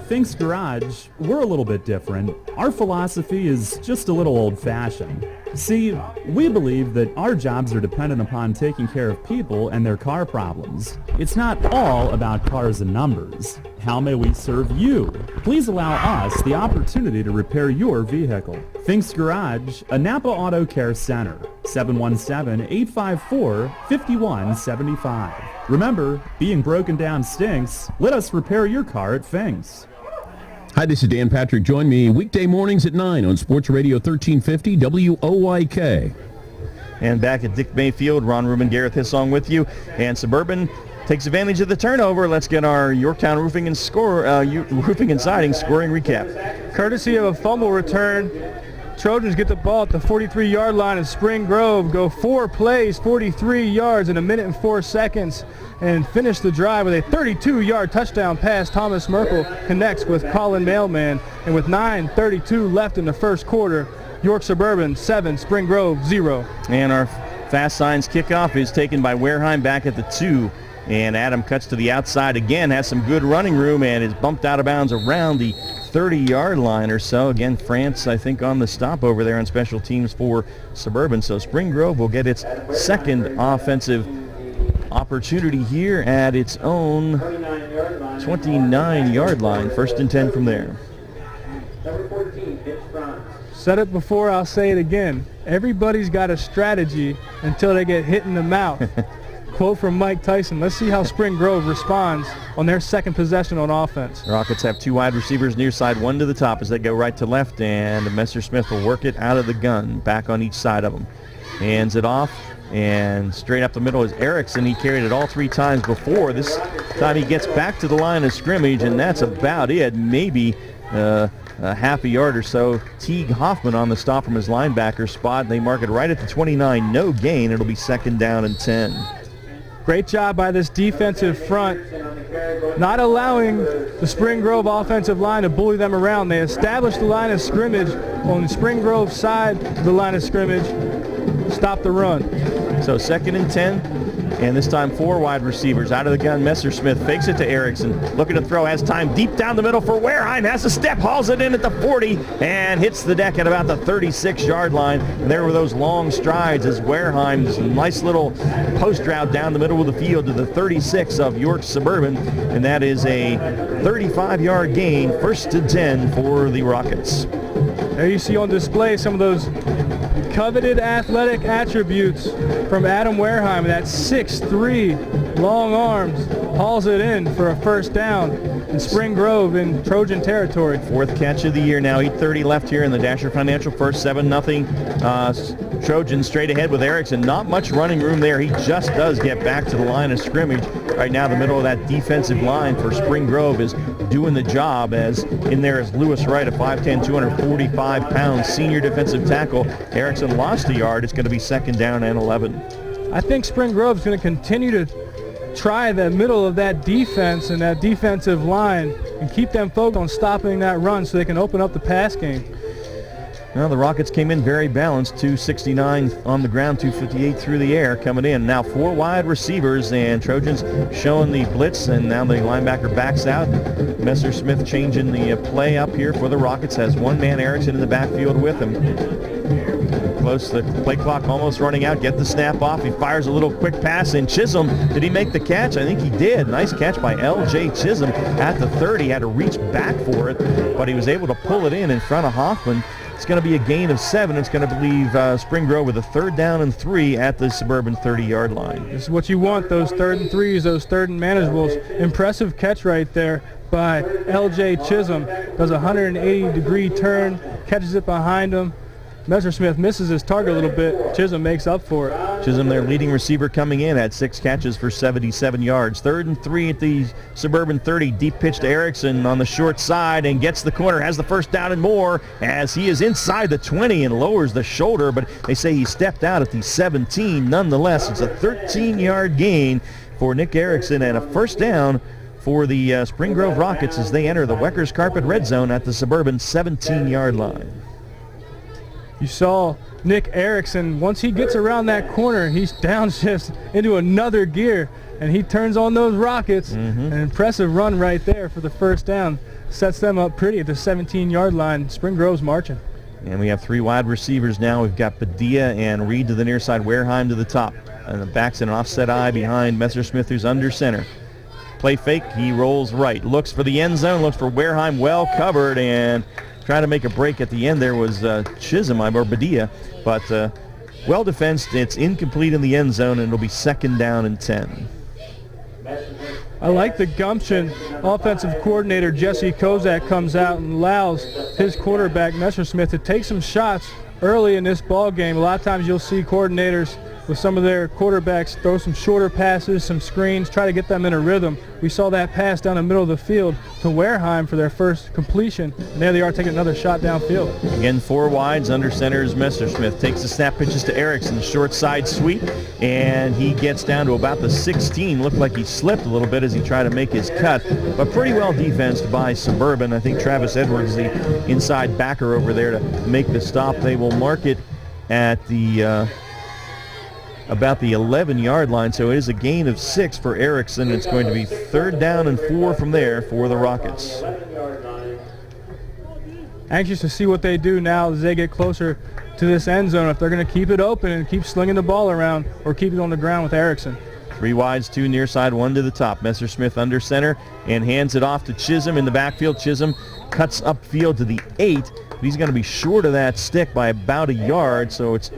Finks Garage, we're a little bit different. Our philosophy is just a little old-fashioned. See, we believe that our jobs are dependent upon taking care of people and their car problems. It's not all about cars and numbers. How may we serve you? Please allow us the opportunity to repair your vehicle. Finks Garage, a Napa Auto Care Center, 717-854-5175. Remember, being broken down stinks. Let us repair your car at Finks. Hi, this is Dan Patrick. Join me weekday mornings at 9 on Sports Radio 1350 WOYK. And back at Dick Mayfield, Ron Rubin, Gareth Hissong with you. And Suburban takes advantage of the turnover. Let's get our Yorktown Roofing and Roofing and Siding scoring recap. Courtesy of a fumble return, Trojans get the ball at the 43-yard line of Spring Grove, go 4 plays, 43 yards in 1 minute and 4 seconds, and finish the drive with a 32-yard touchdown pass. Thomas Merkel connects with Colin Mailman, and with 9:32 left in the first quarter, York Suburban 7, Spring Grove 0. And our Fast Signs kickoff is taken by Wareheim back at the 2. And Adam cuts to the outside again, has some good running room, and is bumped out of bounds around the 30-yard line or so. Again, France, I think, on the stop over there on special teams for Suburban. So Spring Grove will get its second offensive opportunity here at its own 29-yard line. 1st and 10 from there. Said it before, I'll say it again. Everybody's got a strategy until they get hit in the mouth. quote from Mike Tyson. Let's see how Spring Grove responds on their second possession on offense. The Rockets have 2 wide receivers near side, 1 to the top as they go right to left, and Messersmith will work it out of the gun, back on each side of them. Hands it off, and straight up the middle is Erickson. He carried it all 3 times before. This time he gets back to the line of scrimmage, and that's about it. Maybe a half a yard or so. Teague Hoffman on the stop from his linebacker spot. They mark it right at the 29. No gain. It'll be 2nd down and 10. Great job by this defensive front, not allowing the Spring Grove offensive line to bully them around. They established the line of scrimmage on the Spring Grove side of the line of scrimmage. Stop the run. So 2nd and 10, and this time 4 wide receivers. Out of the gun, Messersmith fakes it to Erickson. Looking to throw, has time deep down the middle for Wareheim. Has a step, hauls it in at the 40, and hits the deck at about the 36-yard line. And there were those long strides as Wareheim's nice little post route down the middle of the field to the 36 of York Suburban. And that is a 35-yard gain, 1st and 10 for the Rockets. There you see on display some of those coveted athletic attributes from Adam Wareheim. That 6'3", long arms, hauls it in for a 1st down in Spring Grove in Trojan territory. 4th catch of the year now. 8:30 left here in the Dasher Financial first. 7-0 Trojans straight ahead with Erickson. Not much running room there. He just does get back to the line of scrimmage. Right now the middle of that defensive line for Spring Grove is doing the job, as in there is Lewis Wright, a 5'10", 245-pound senior defensive tackle. Erickson lost a yard. It's going to be 2nd down and 11. I think Spring Grove's going to continue to try the middle of that defense and that defensive line and keep them focused on stopping that run so they can open up the pass game. Well, the Rockets came in very balanced, 269 on the ground, 258 through the air coming in. Now 4 wide receivers, and Trojans showing the blitz, and now the linebacker backs out. Messersmith changing the play up here for the Rockets, has 1 man, Erickson, in the backfield with him. Close, the play clock almost running out. Get the snap off. He fires a little quick pass, and Chisholm, did he make the catch? I think he did. Nice catch by L.J. Chisholm at the 30. Had to reach back for it, but he was able to pull it in front of Hoffman. It's going to be a gain of 7. It's going to leave Spring Grove with a 3rd down and 3 at the Suburban 30-yard line. This is what you want, those 3rd and 3s, those 3rd and manageables. Impressive catch right there by L.J. Chisholm. Does a 180-degree turn, catches it behind him. Messersmith misses his target a little bit. Chisholm makes up for it. Chisholm, their leading receiver, coming in, had 6 catches for 77 yards. 3rd and 3 at the Suburban 30. Deep pitch to Erickson on the short side and gets the corner. Has the 1st down and more as he is inside the 20 and lowers the shoulder, but they say he stepped out at the 17. Nonetheless, it's a 13-yard gain for Nick Erickson and a 1st down for the Spring Grove Rockets as they enter the Weckers Carpet red zone at the Suburban 17-yard line. You saw Nick Erickson, once he gets around that corner, he's downshifts into another gear, and he turns on those Rockets. An impressive run right there for the 1st down. Sets them up pretty at the 17-yard line. Spring Grove's marching. And we have 3 wide receivers now. We've got Padilla and Reed to the near side, Wareheim to the top. And the back's an offset eye behind Messersmith, who's under center. Play fake, he rolls right. Looks for the end zone, looks for Wareheim, well covered, and trying to make a break at the end there was Chisholm, or Padilla, but well defensed. It's incomplete in the end zone, and it'll be 2nd down and 10. I like the gumption. Offensive coordinator Jesse Kozak comes out and allows his quarterback, Messersmith, to take some shots early in this ball game. A lot of times you'll see coordinators with some of their quarterbacks throw some shorter passes, some screens, try to get them in a rhythm. We saw that pass down the middle of the field to Wareheim for their first completion, and there they are taking another shot downfield. Again, 4 wides, under center is Messersmith. Takes the snap, pitches to Erickson, short side sweep, and he gets down to about the 16. Looked like he slipped a little bit as he tried to make his cut, but pretty well defensed by Suburban. I think Travis Edwards, the inside backer over there, to make the stop. They will mark it at the about the 11-yard line, so it is a gain of 6 for Erickson. It's going to be 3rd down and 4 from there for the Rockets. Anxious to see what they do now as they get closer to this end zone, if they're going to keep it open and keep slinging the ball around or keep it on the ground with Erickson. 3 wides, 2 near side, 1 to the top. Messersmith under center and hands it off to Chisholm in the backfield. Chisholm cuts upfield to the 8, but he's going to be short of that stick by about a yard, so it's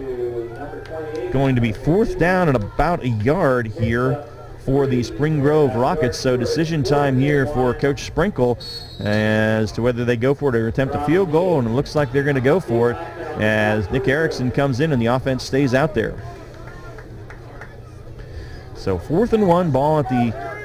going to be 4th down and about a yard here for the Spring Grove Rockets. So decision time here for Coach Sprinkle as to whether they go for it or attempt a field goal, and it looks like they're going to go for it as Nick Erickson comes in and the offense stays out there. So 4th and 1, ball at the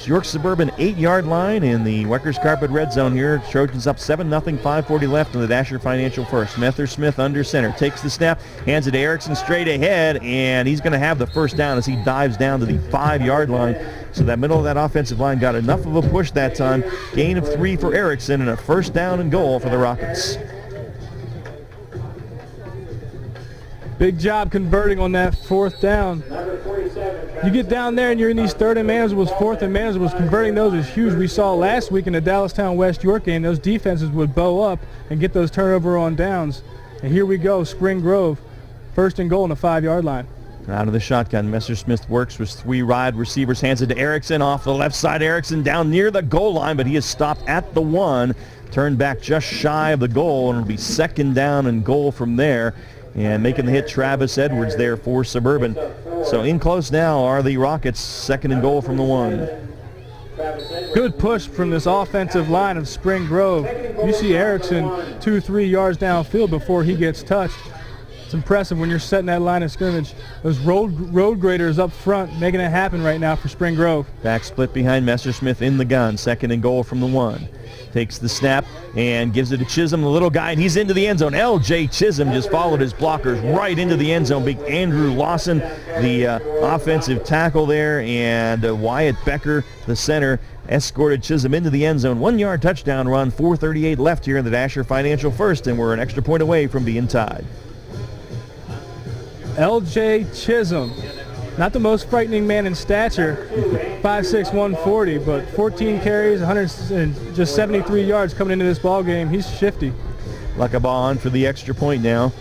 York Suburban 8-yard line in the Weckers Carpet red zone here. Trojans up 7-0, 5:40 left in the Dasher Financial First. Smith under center, takes the snap, hands it to Erickson straight ahead, and he's going to have the first down as he dives down to the 5-yard line. So that middle of that offensive line got enough of a push that time. Gain of 3 for Erickson and a first down and goal for the Rockets. Big job converting on that 4th down. You get down there and you're in these 3rd and manageables, 4th and manageables, converting those is huge. We saw last week in the Dallastown West York game, those defenses would bow up and get those turnover on downs. And here we go, Spring Grove, 1st and goal on the 5-yard line. Out of the shotgun, Messersmith works with 3 wide receivers, hands it to Erickson off the left side. Erickson down near the goal line, but he is stopped at the 1, turned back just shy of the goal, and it'll be 2nd down and goal from there. And making the hit, Travis Edwards there for Suburban. So in close now are the Rockets, 2nd and goal from the 1. Good push from this offensive line of Spring Grove. You see Erickson 2-3 yards downfield before he gets touched. It's impressive when you're setting that line of scrimmage. Those road graders up front making it happen right now for Spring Grove. Back split behind Messersmith in the gun, 2nd and goal from the 1. Takes the snap and gives it to Chisholm, the little guy, and he's into the end zone. L.J. Chisholm just followed his blockers right into the end zone. Big Andrew Lawson, the offensive tackle there, and Wyatt Becker, the center, escorted Chisholm into the end zone. 1-yard touchdown run, 4:38 left here in the Dasher Financial First, and we're an extra point away from being tied. L.J. Chisholm, not the most frightening man in stature, 5'6", 140, but 14 carries, 173 yards coming into this ball game. He's shifty. Luckaball on for the extra point now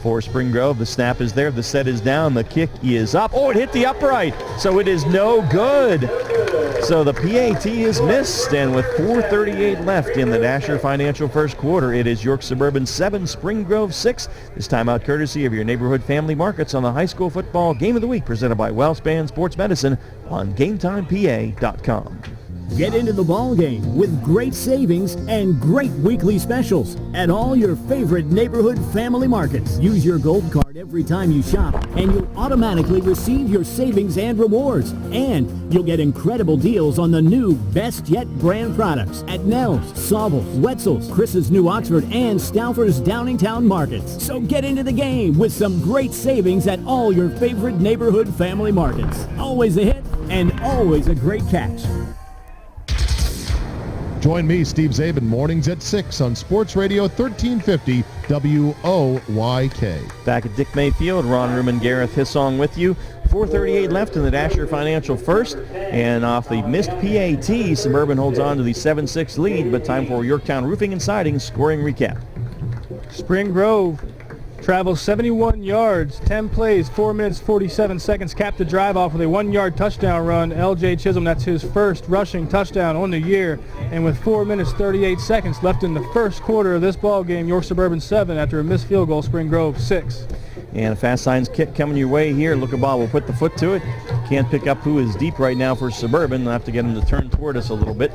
for Spring Grove. The snap is there. The set is down. The kick is up. Oh, it hit the upright. So it is no good. So the PAT is missed, and with 4:38 left in the Dasher Financial First Quarter, it is York Suburban 7, Spring Grove 6. This timeout courtesy of your neighborhood family markets on the high school football game of the week, presented by Wellspan Sports Medicine on GameTimePA.com. Get into the ball game with great savings and great weekly specials at all your favorite neighborhood family markets. Use your gold card every time you shop, and you'll automatically receive your savings and rewards. And you'll get incredible deals on the new Best Yet brand products at Nell's, Saubles, Wetzel's, Chris's New Oxford, and Stauffer's Downingtown markets. So get into the game with some great savings at all your favorite neighborhood family markets. Always a hit and always a great catch. Join me, Steve Zabin, mornings at 6 on Sports Radio 1350 WOYK. Back at Dick Mayfield, Ron Room and Gareth Hissong with you. 4:38 left in the Dasher Financial First, and off the missed PAT, Suburban holds on to the 7-6 lead, but time for Yorktown Roofing and Siding scoring recap. Spring Grove travels 71 yards, 10 plays, 4 minutes, 47 seconds, capped the drive off with a 1-yard touchdown run. L.J. Chisholm, that's his first rushing touchdown on the year. And with 4 minutes, 38 seconds left in the first quarter of this ball game, York Suburban 7 after a missed field goal, Spring Grove 6. And a fast signs kick coming your way here. Luckaball will put the foot to it. Can't pick up who is deep right now for Suburban. We'll have to get him to turn toward us a little bit.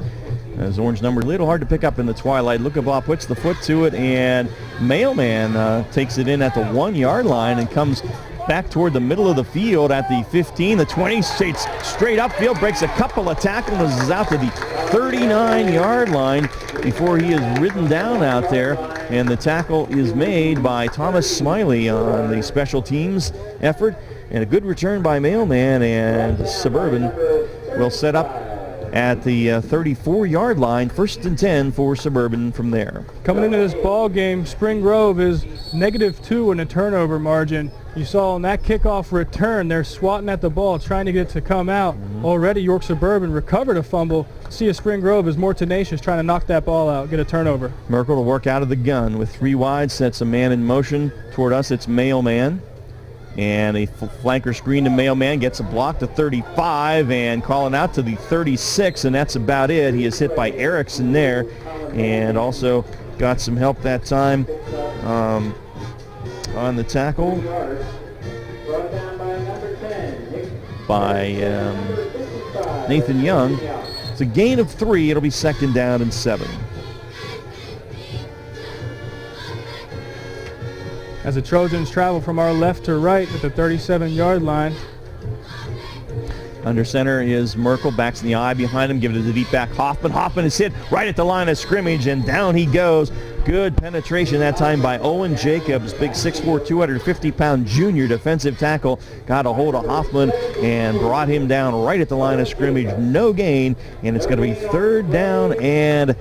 As orange number, a little hard to pick up in the twilight. Luckaball puts the foot to it, and Mailman takes it in at the 1-yard line and comes back toward the middle of the field at the 15, the 20, straight upfield, breaks a couple of tackles, is out to the 39-yard line before he is ridden down out there. And the tackle is made by Thomas Smiley on the special teams effort. And a good return by Mailman, and Suburban will set up at the 34-yard line, 1st and 10 for Suburban from there. Coming into this ball game, Spring Grove is -2 in a turnover margin. You saw on that kickoff return, they're swatting at the ball, trying to get it to come out. Already York Suburban recovered a fumble. See if Spring Grove is more tenacious, trying to knock that ball out, get a turnover. Merkel to work out of the gun with 3 wide, sets a man in motion toward us. It's Mailman. And a flanker screen to Mailman, gets a block to 35 and calling out to the 36, and that's about it. He is hit by Erickson there, and also got some help that time on the tackle. by Nathan Young. It's a gain of 3. It'll be 2nd down and 7. As the Trojans travel from our left to right at the 37-yard line. Under center is Merkel, backs in the eye behind him, giving it to the deep back Hoffman. Hoffman is hit right at the line of scrimmage, and down he goes. Good penetration that time by Owen Jacobs, big 6'4", 250-pound junior defensive tackle. Got a hold of Hoffman and brought him down right at the line of scrimmage. No gain, and it's going to be 3rd down and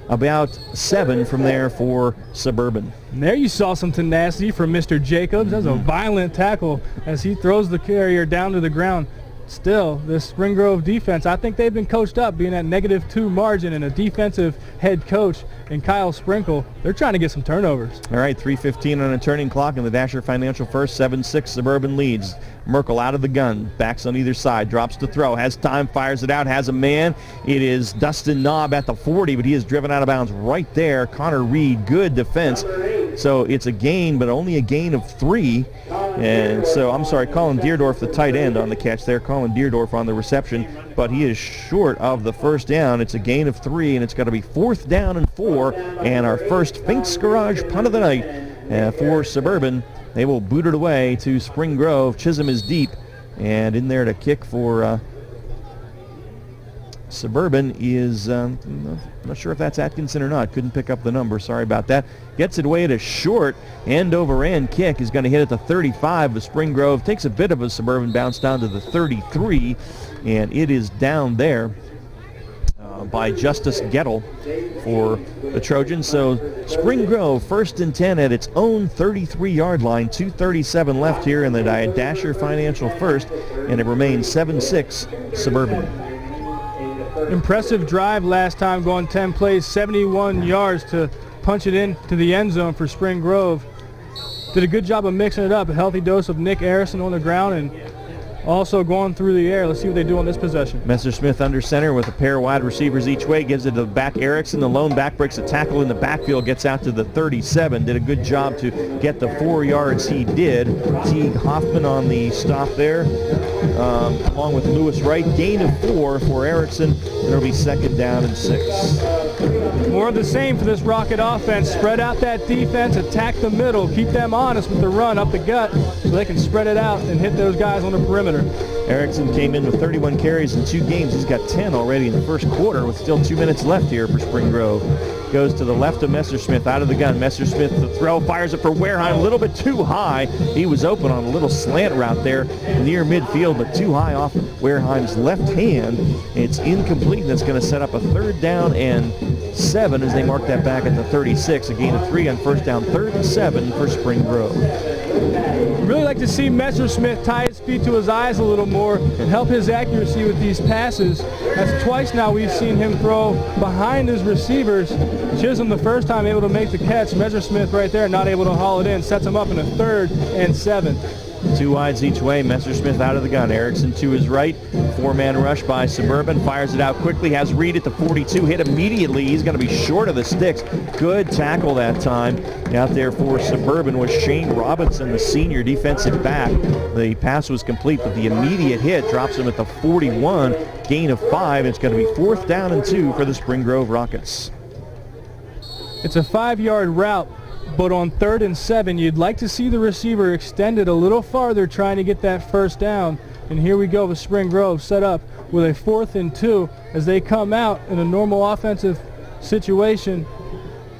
about 7 from there for Suburban. And there you saw some tenacity from Mr. Jacobs. That's a violent tackle as he throws the carrier down to the ground. Still, this Spring Grove defense, I think they've been coached up being at -2 margin and a defensive head coach in Kyle Sprinkle. They're trying to get some turnovers. All right, 3:15 on a turning clock, and the Dasher Financial first, 7-6 Suburban leads. Merkel out of the gun, backs on either side, drops to throw, has time, fires it out, has a man. It is Dustin Knobb at the 40, but he is driven out of bounds right there. Connor Reed, good defense. So it's a gain, but only a gain of 3. And so, I'm sorry, Colin Deerdorf, the tight end on the catch there. Colin Deerdorf on the reception, but he is short of the first down. It's a gain of 3, and it's going to be 4th down and 4, and our first Finks Garage punt of the night for Suburban. They will boot it away to Spring Grove. Chisholm is deep, and in there to kick for Suburban is, I'm not sure if that's Atkinson or not. Couldn't pick up the number. Sorry about that. Gets it away at a short end-over-end kick. Is going to hit at the 35 of Spring Grove. Takes a bit of a Suburban bounce down to the 33, and it is down there by Justice Gettle for the Trojans. So Spring Grove 1st and 10 at its own 33-yard line. 2:37 left here in the Dasher Financial first, and it remains 7-6 Suburban. Impressive drive last time, going 10 plays, 71 yards to punch it into the end zone for Spring Grove. Did a good job of mixing it up. A healthy dose of Nick Harrison on the ground and also going through the air. Let's see what they do on this possession. Messersmith under center with a pair of wide receivers each way. Gives it to the back Erickson. The lone back breaks a tackle in the backfield. Gets out to the 37. Did a good job to get the 4 yards he did. Teague Hoffman on the stop there, along with Lewis Wright. Gain of 4 for Erickson. It'll be 2nd down and 6. More of the same for this Rocket offense. Spread out that defense, attack the middle, keep them honest with the run up the gut so they can spread it out and hit those guys on the perimeter. Erickson came in with 31 carries in 2 games. He's got 10 already in the first quarter with still 2 minutes left here for Spring Grove. Goes to the left of Messersmith out of the gun. Messersmith the throw, fires it for Wareheim, a little bit too high. He was open on a little slant route there near midfield, but too high off Wareheim's left hand. It's incomplete, and it's going to set up a 3rd down and 7 as they mark that back at the 36. A gain of 3 on 1st down, 3rd and 7 for Spring Grove. Really like to see Messersmith tie his feet to his eyes a little more and help his accuracy with these passes. That's twice now we've seen him throw behind his receivers. Chisholm the first time able to make the catch. Messersmith right there not able to haul it in. Sets him up in a 3rd and 7. 2 wides each way. Messersmith out of the gun. Erickson to his right. 4-man rush by Suburban. Fires it out quickly. Has Reed at the 42. Hit immediately. He's going to be short of the sticks. Good tackle that time. Out there for Suburban was Shane Robinson, the senior defensive back. The pass was complete, but the immediate hit drops him at the 41. Gain of 5. It's going to be 4th down and 2 for the Spring Grove Rockets. It's a 5-yard route, but on 3rd and 7, you'd like to see the receiver extended a little farther trying to get that 1st down. And here we go with Spring Grove set up with a 4th and 2 as they come out in a normal offensive situation.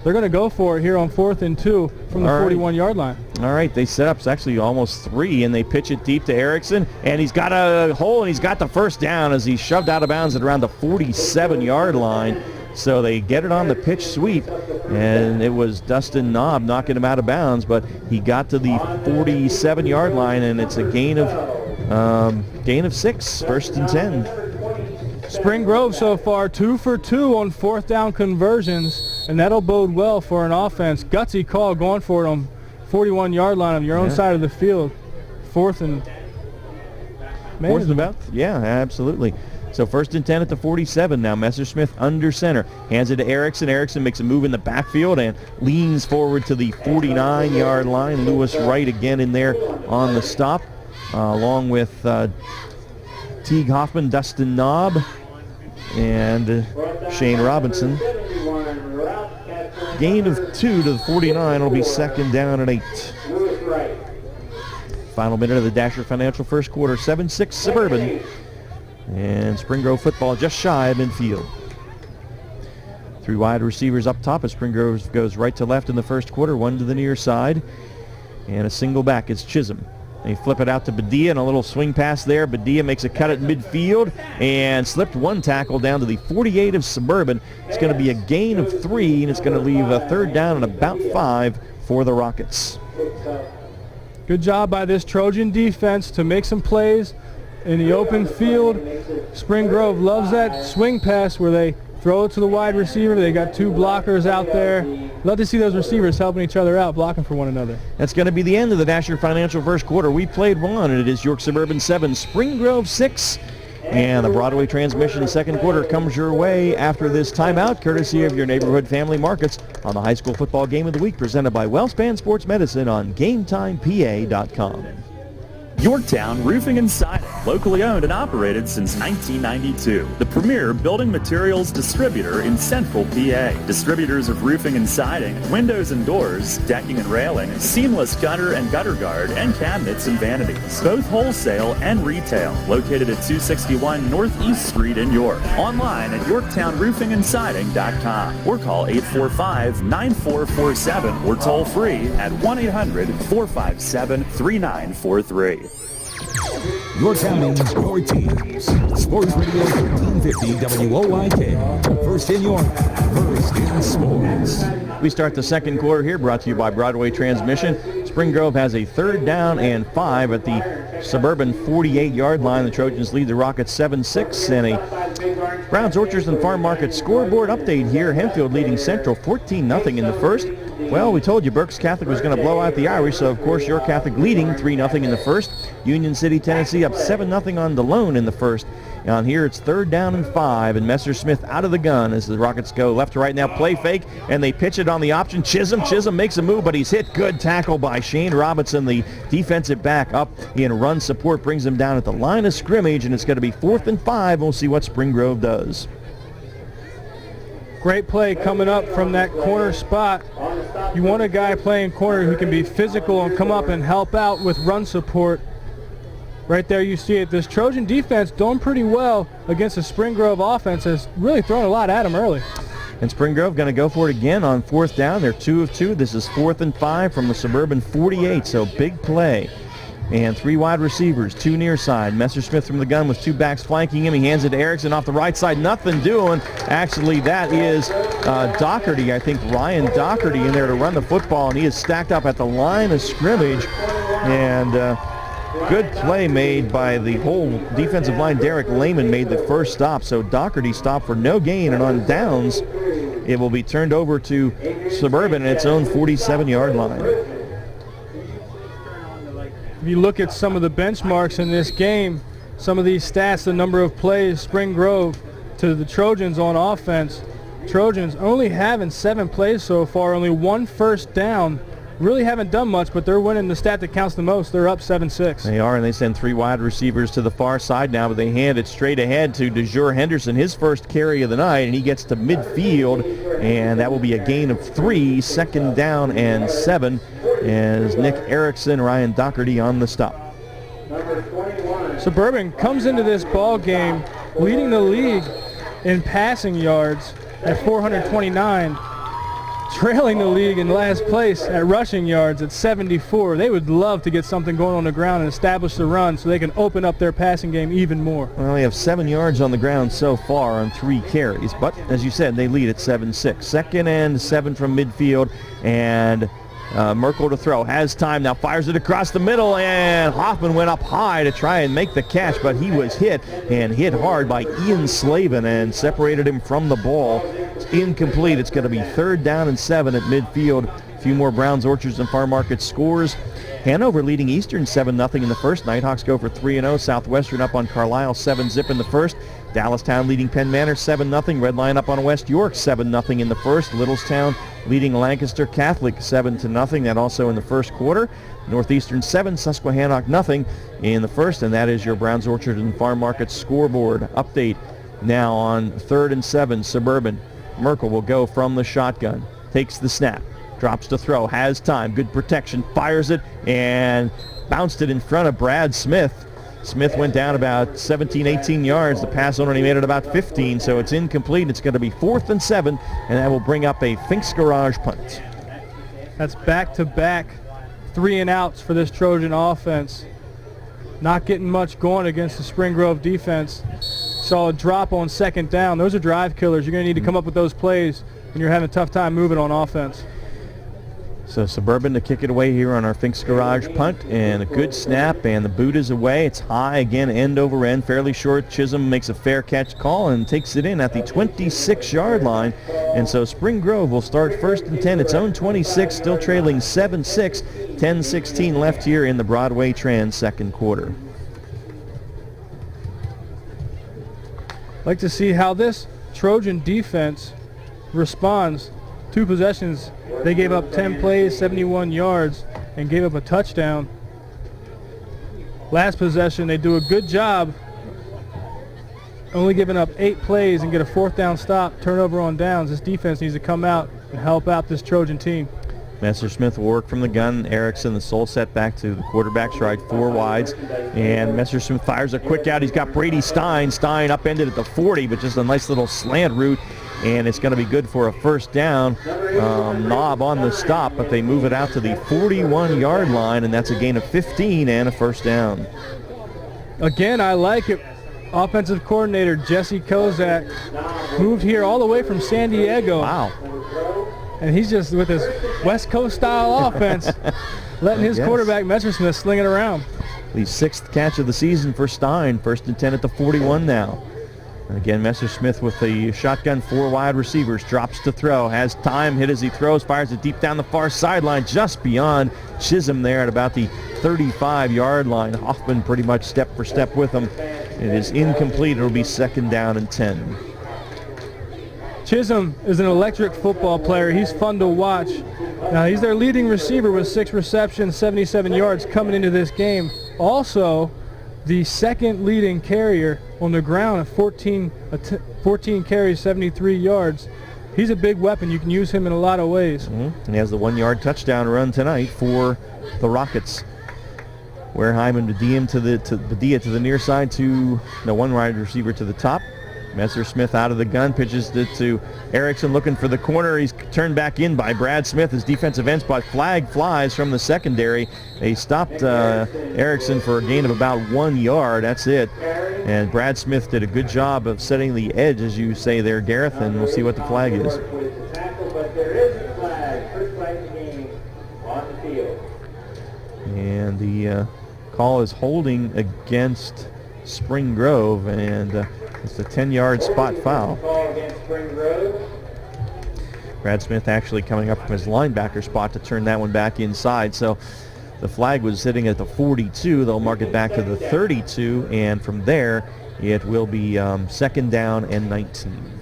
They're going to go for it here on 4th and 2 from the 41-yard line. All right, they set up. It's actually almost 3, and they pitch it deep to Erickson, and he's got a hole, and he's got the 1st down as he's shoved out of bounds at around the 47-yard line. So they get it on the pitch sweep, and it was Dustin Knobb knocking him out of bounds, but he got to the 47-yard line, and it's a gain of 6, 1st and 10. Spring Grove so far 2 for 2 on 4th down conversions, and that'll bode well for an offense. Gutsy call going for it on 41-yard line on your own side of the field. 4th and about? Yeah, absolutely. So 1st and 10 at the 47 now. Messersmith under center. Hands it to Erickson. Erickson makes a move in the backfield and leans forward to the 49-yard line. Lewis Wright again in there on the stop, along with Teague Hoffman, Dustin Knobb, and Shane Robinson. Gain of 2 to the 49 will be second down and 8. Final minute of the Dasher Financial first quarter, 7-6 Suburban. And Spring Grove football just shy of midfield. 3 wide receivers up top as Spring Grove goes right to left in the first quarter, 1 to the near side. And a single back is Chisholm. They flip it out to Badia and a little swing pass there. Badia makes a cut at midfield and slipped 1 tackle down to the 48 of Suburban. It's going to be a gain of 3, and it's going to leave a third down and about 5 for the Rockets. Good job by this Trojan defense to make some plays in the open field. Spring Grove loves that swing pass where they throw it to the wide receiver. They got 2 blockers out there. Love to see those receivers helping each other out, blocking for one another. That's going to be the end of the Dasher Financial first quarter. We played 1, and it is York Suburban 7, Spring Grove 6. And the Broadway transmission second quarter comes your way after this timeout, courtesy of your neighborhood family markets on the high school football game of the week, presented by Wellspan Sports Medicine on GameTimePA.com. Yorktown Roofing and Siding, locally owned and operated since 1992. The premier building materials distributor in Central PA. Distributors of roofing and siding, windows and doors, decking and railing, seamless gutter and gutter guard, and cabinets and vanities. Both wholesale and retail. Located at 261 Northeast Street in York. Online at YorktownRoofingandSiding.com or call 845-9447 or toll free at 1-800-457-3943. Your towns, your teams. Sports Radio 1350 WOIK. First in York, first in sports. We start the second quarter here, brought to you by Broadway Transmission. Spring Grove has a third down and 5 at the Suburban 48-yard line. The Trojans lead the Rockets 7-6. And a Browns Orchards and Farm Market scoreboard update here. Hempfield leading Central 14-0 in the first. Well, we told you Berks Catholic was going to blow out the Irish, so of course York Catholic leading 3-0 in the first. Union City, Tennessee up 7-0 on DeLone in the first. On here it's third down and 5, and Messersmith out of the gun as the Rockets go left to right now. Play fake, and they pitch it on the option. Chisholm makes a move, but he's hit. Good tackle by Shane Robinson, the defensive back, up in run support, brings him down at the line of scrimmage, and it's going to be 4th and 5. We'll see what Spring Grove does. Great play coming up from that corner spot. You want a guy playing corner who can be physical and come up and help out with run support. Right there you see it. This Trojan defense doing pretty well against the Spring Grove offense, has really thrown a lot at them early. And Spring Grove going to go for it again on 4th down. They're 2 of 2. This is 4th and 5 from the Suburban 48, so big play. And 3 wide receivers, 2 near side. Messersmith from the gun with 2 backs flanking him. He hands it to Erickson off the right side. Nothing doing. Actually, that is Doherty, I think Ryan Doherty in there to run the football, and he is stacked up at the line of scrimmage. And good play made by the whole defensive line. Derek Lehman made the first stop, so Doherty stopped for no gain, and on downs, it will be turned over to Suburban at its own 47-yard line. If you look at some of the benchmarks in this game, some of these stats, the number of plays Spring Grove to the Trojans on offense, Trojans only having 7 plays so far, only 1 first down. Really haven't done much, but they're winning the stat that counts the most. They're up 7-6. They are, and they send 3 wide receivers to the far side now, but they hand it straight ahead to DeJure Henderson, his first carry of the night, and he gets to midfield, and that will be a gain of 3, second down and 7, as Nick Erickson, Ryan Doherty on the stop. Suburban comes into this ball game leading the league in passing yards at 429, trailing the league in last place at rushing yards at 74. They would love to get something going on the ground and establish the run so they can open up their passing game even more. Well, they have 7 yards on the ground so far on 3 carries, but as you said, they lead at 7-6. Second and 7 from midfield, and Merkel to throw, has time now, fires it across the middle, and Hoffman went up high to try and make the catch, but he was hit, and hit hard by Ian Slavin and separated him from the ball. It's incomplete. It's going to be third down and 7 at midfield. A few more Browns, Orchards, and Farm Market scores. Hanover leading Eastern 7-0 in the first. Nighthawks go for 3-0. Southwestern up on Carlisle 7-zip in the first. Dallastown leading Penn Manor 7-0. Red Lion up on West York 7-0 in the first. Littlestown leading Lancaster Catholic 7-0. That also in the first quarter. Northeastern 7, Susquehannock 0 in the first, and that is your Browns Orchard and Farm Market scoreboard update. Now on 3rd and 7, Suburban. Merkel will go from the shotgun. Takes the snap. Drops to throw. Has time. Good protection. Fires it and bounced it in front of Brad Smith. Smith went down about 17, 18 yards. The pass only made it about 15, so it's incomplete. It's going to be 4th and 7, and that will bring up a Fink's Garage punt. That's back-to-back 3-and-outs for this Trojan offense. Not getting much going against the Spring Grove defense. Saw a drop on 2nd down. Those are drive killers. You're going to need to come up with those plays when you're having a tough time moving on offense. So Suburban to kick it away here on our Fink's Garage punt, and a good snap, and the boot is away. It's high again, end over end, fairly short. Chisholm makes a fair catch call and takes it in at the 26-yard line. And so Spring Grove will start 1st and 10, its own 26, still trailing 7-6, 10-16 left here in the Broadway Trans second quarter. I'd like to see how this Trojan defense responds. 2 possessions, they gave up 10 plays, 71 yards, and gave up a touchdown. Last possession, they do a good job only giving up 8 plays and get a 4th down stop, turnover on downs. This defense needs to come out and help out this Trojan team. Messersmith will work from the gun. Erickson, the sole set back to the quarterback's right, 4 wides. And Messersmith fires a quick out. He's got Brady Stein. Stein upended at the 40, but just a nice little slant route. And it's going to be good for a 1st down. Knob on the stop, but they move it out to the 41-yard line, and that's a gain of 15 and a 1st down. Again, I like it. Offensive coordinator Jesse Kozak moved here all the way from San Diego. Wow. And he's just with his West Coast style offense, letting his quarterback Messersmith sling it around. The 6th catch of the season for Stein. 1st and 10 at the 41 now. And again, Messersmith with the shotgun, 4 wide receivers, drops to throw, has time, hit as he throws, fires it deep down the far sideline, just beyond Chisholm there at about the 35-yard line. Hoffman pretty much step for step with him. It is incomplete. It'll be 2nd down and 10. Chisholm is an electric football player. He's fun to watch. Now, he's their leading receiver with 6 receptions, 77 yards coming into this game. Also, the 2nd leading carrier on the ground at 14 carries, 73 yards. He's a big weapon. You can use him in a lot of ways. And he has the 1-yard touchdown run tonight for the Rockets. Wareheim and Badia to the near side to the 1 wide receiver to the top. Messersmith out of the gun, pitches it to Erickson looking for the corner. He's turned back in by Brad Smith. His defensive end spot. Flag flies from the secondary. They stopped Erickson for a gain of about 1 yard. That's it. And Brad Smith did a good job of setting the edge, as you say there, Gareth, and we'll see what the flag is. And the call is holding against Spring Grove, and it's a 10-yard spot foul. Brad Smith actually coming up from his linebacker spot to turn that one back inside. So the flag was sitting at the 42. They'll mark it back to the 32, and from there it will be 2nd down and 19.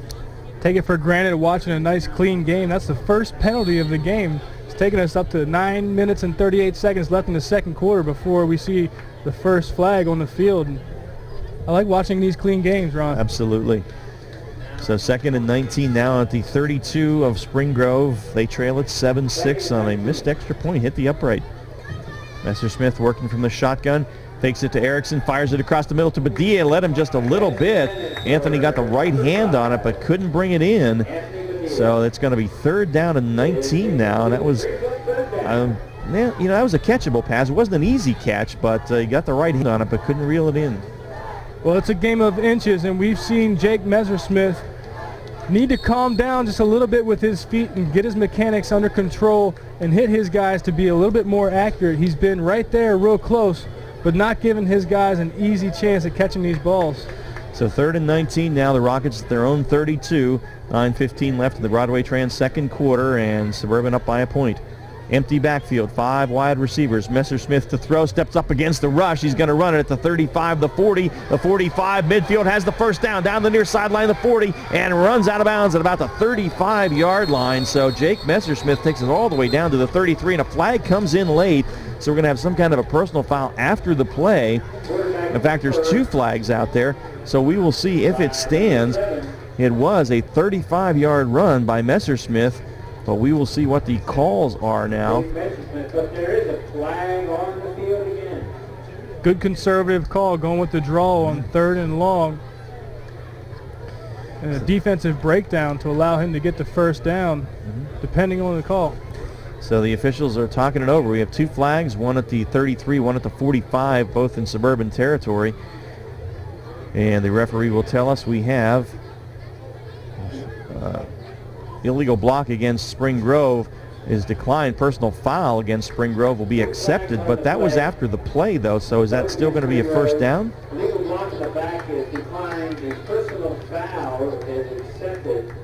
Take it for granted watching a nice clean game. That's the first penalty of the game. It's taken us up to 9 minutes and 38 seconds left in the second quarter before we see the first flag on the field. I like watching these clean games, Ron. Absolutely. So 2nd and 19 now at the 32 of Spring Grove. They trail it 7-6 on a missed extra point. Hit the upright. Messersmith working from the shotgun. Takes it to Erickson. Fires it across the middle to Badia. Let him just a little bit. Anthony got the right hand on it but couldn't bring it in. So it's going to be 3rd down and 19 now. And that was, that was a catchable pass. It wasn't an easy catch, but he got the right hand on it but couldn't reel it in. Well, it's a game of inches, and we've seen Jake Messersmith need to calm down just a little bit with his feet and get his mechanics under control and hit his guys to be a little bit more accurate. He's been right there real close, but not giving his guys an easy chance at catching these balls. So 3rd and 19 now. The Rockets at their own 32. 9:15 left in the Broadway Trans second quarter, and Suburban up by a point. Empty backfield, 5 wide receivers. Messersmith to throw, steps up against the rush. He's going to run it at the 35, the 40, the 45. Midfield has the first down the near sideline, the 40, and runs out of bounds at about the 35-yard line. So Jake Messersmith takes it all the way down to the 33, and a flag comes in late. So we're going to have some kind of a personal foul after the play. In fact, there's 2 flags out there, so we will see if it stands. It was a 35-yard run by Messersmith, but we will see what the calls are now. Good conservative call, going with the draw on 3rd and long. And a defensive breakdown to allow him to get the first down, depending on the call. So the officials are talking it over. We have 2 flags, one at the 33, one at the 45, both in Suburban territory. And the referee will tell us we have illegal block against Spring Grove is declined. Personal foul against Spring Grove will be accepted, but that was after the play, though, so is that still going to be a first down? Illegal block in the back is declined. The personal foul is accepted.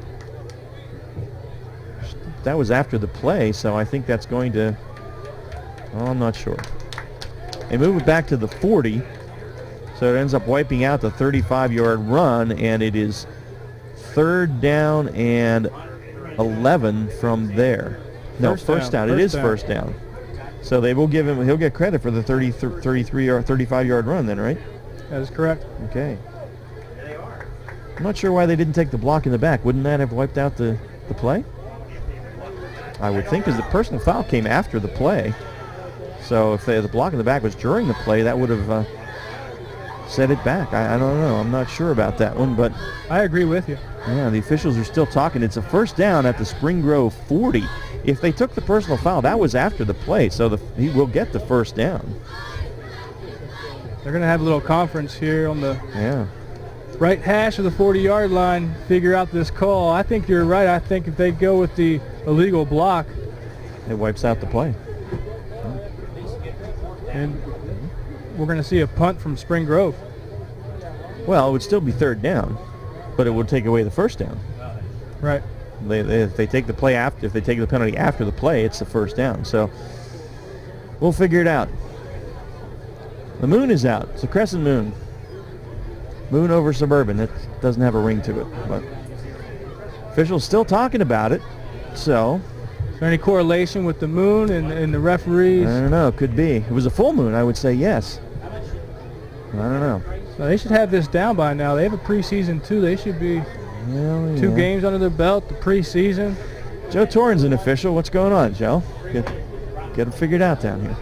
That was after the play, so I think that's going to, well, I'm not sure. They move it back to the 40, so it ends up wiping out the 35-yard run, and it is 3rd down and 11 from there. No, first down. It is first down. So they will give him, he'll get credit for the 33 or 35-yard run then, right? That is correct. Okay. I'm not sure why they didn't take the block in the back. Wouldn't that have wiped out the play? I would think, because the personal foul came after the play. So if the block in the back was during the play, that would have set it back. I don't know. I'm not sure about that one, but I agree with you. Yeah, the officials are still talking. It's a first down at the Spring Grove 40. If they took the personal foul, that was after the play, so he will get the first down. They're going to have a little conference here on the right hash of the 40-yard line, figure out this call. I think you're right. I think if they go with the illegal block, it wipes out the play. And we're going to see a punt from Spring Grove. Well, it would still be 3rd down, but it would take away the first down. Right. If they take the play after, if they take the penalty after the play, it's the first down. So we'll figure it out. The moon is out. It's a crescent moon. Moon over Suburban. It doesn't have a ring to it, but officials still talking about it. So, is there any correlation with the moon and the referees? I don't know. Could be. It was a full moon, I would say yes. I don't know. So they should have this down by now. They have a preseason too. They should be 2 games under their belt, the preseason. Joe Torren's an official. What's going on, Joe? Get it figured out down here.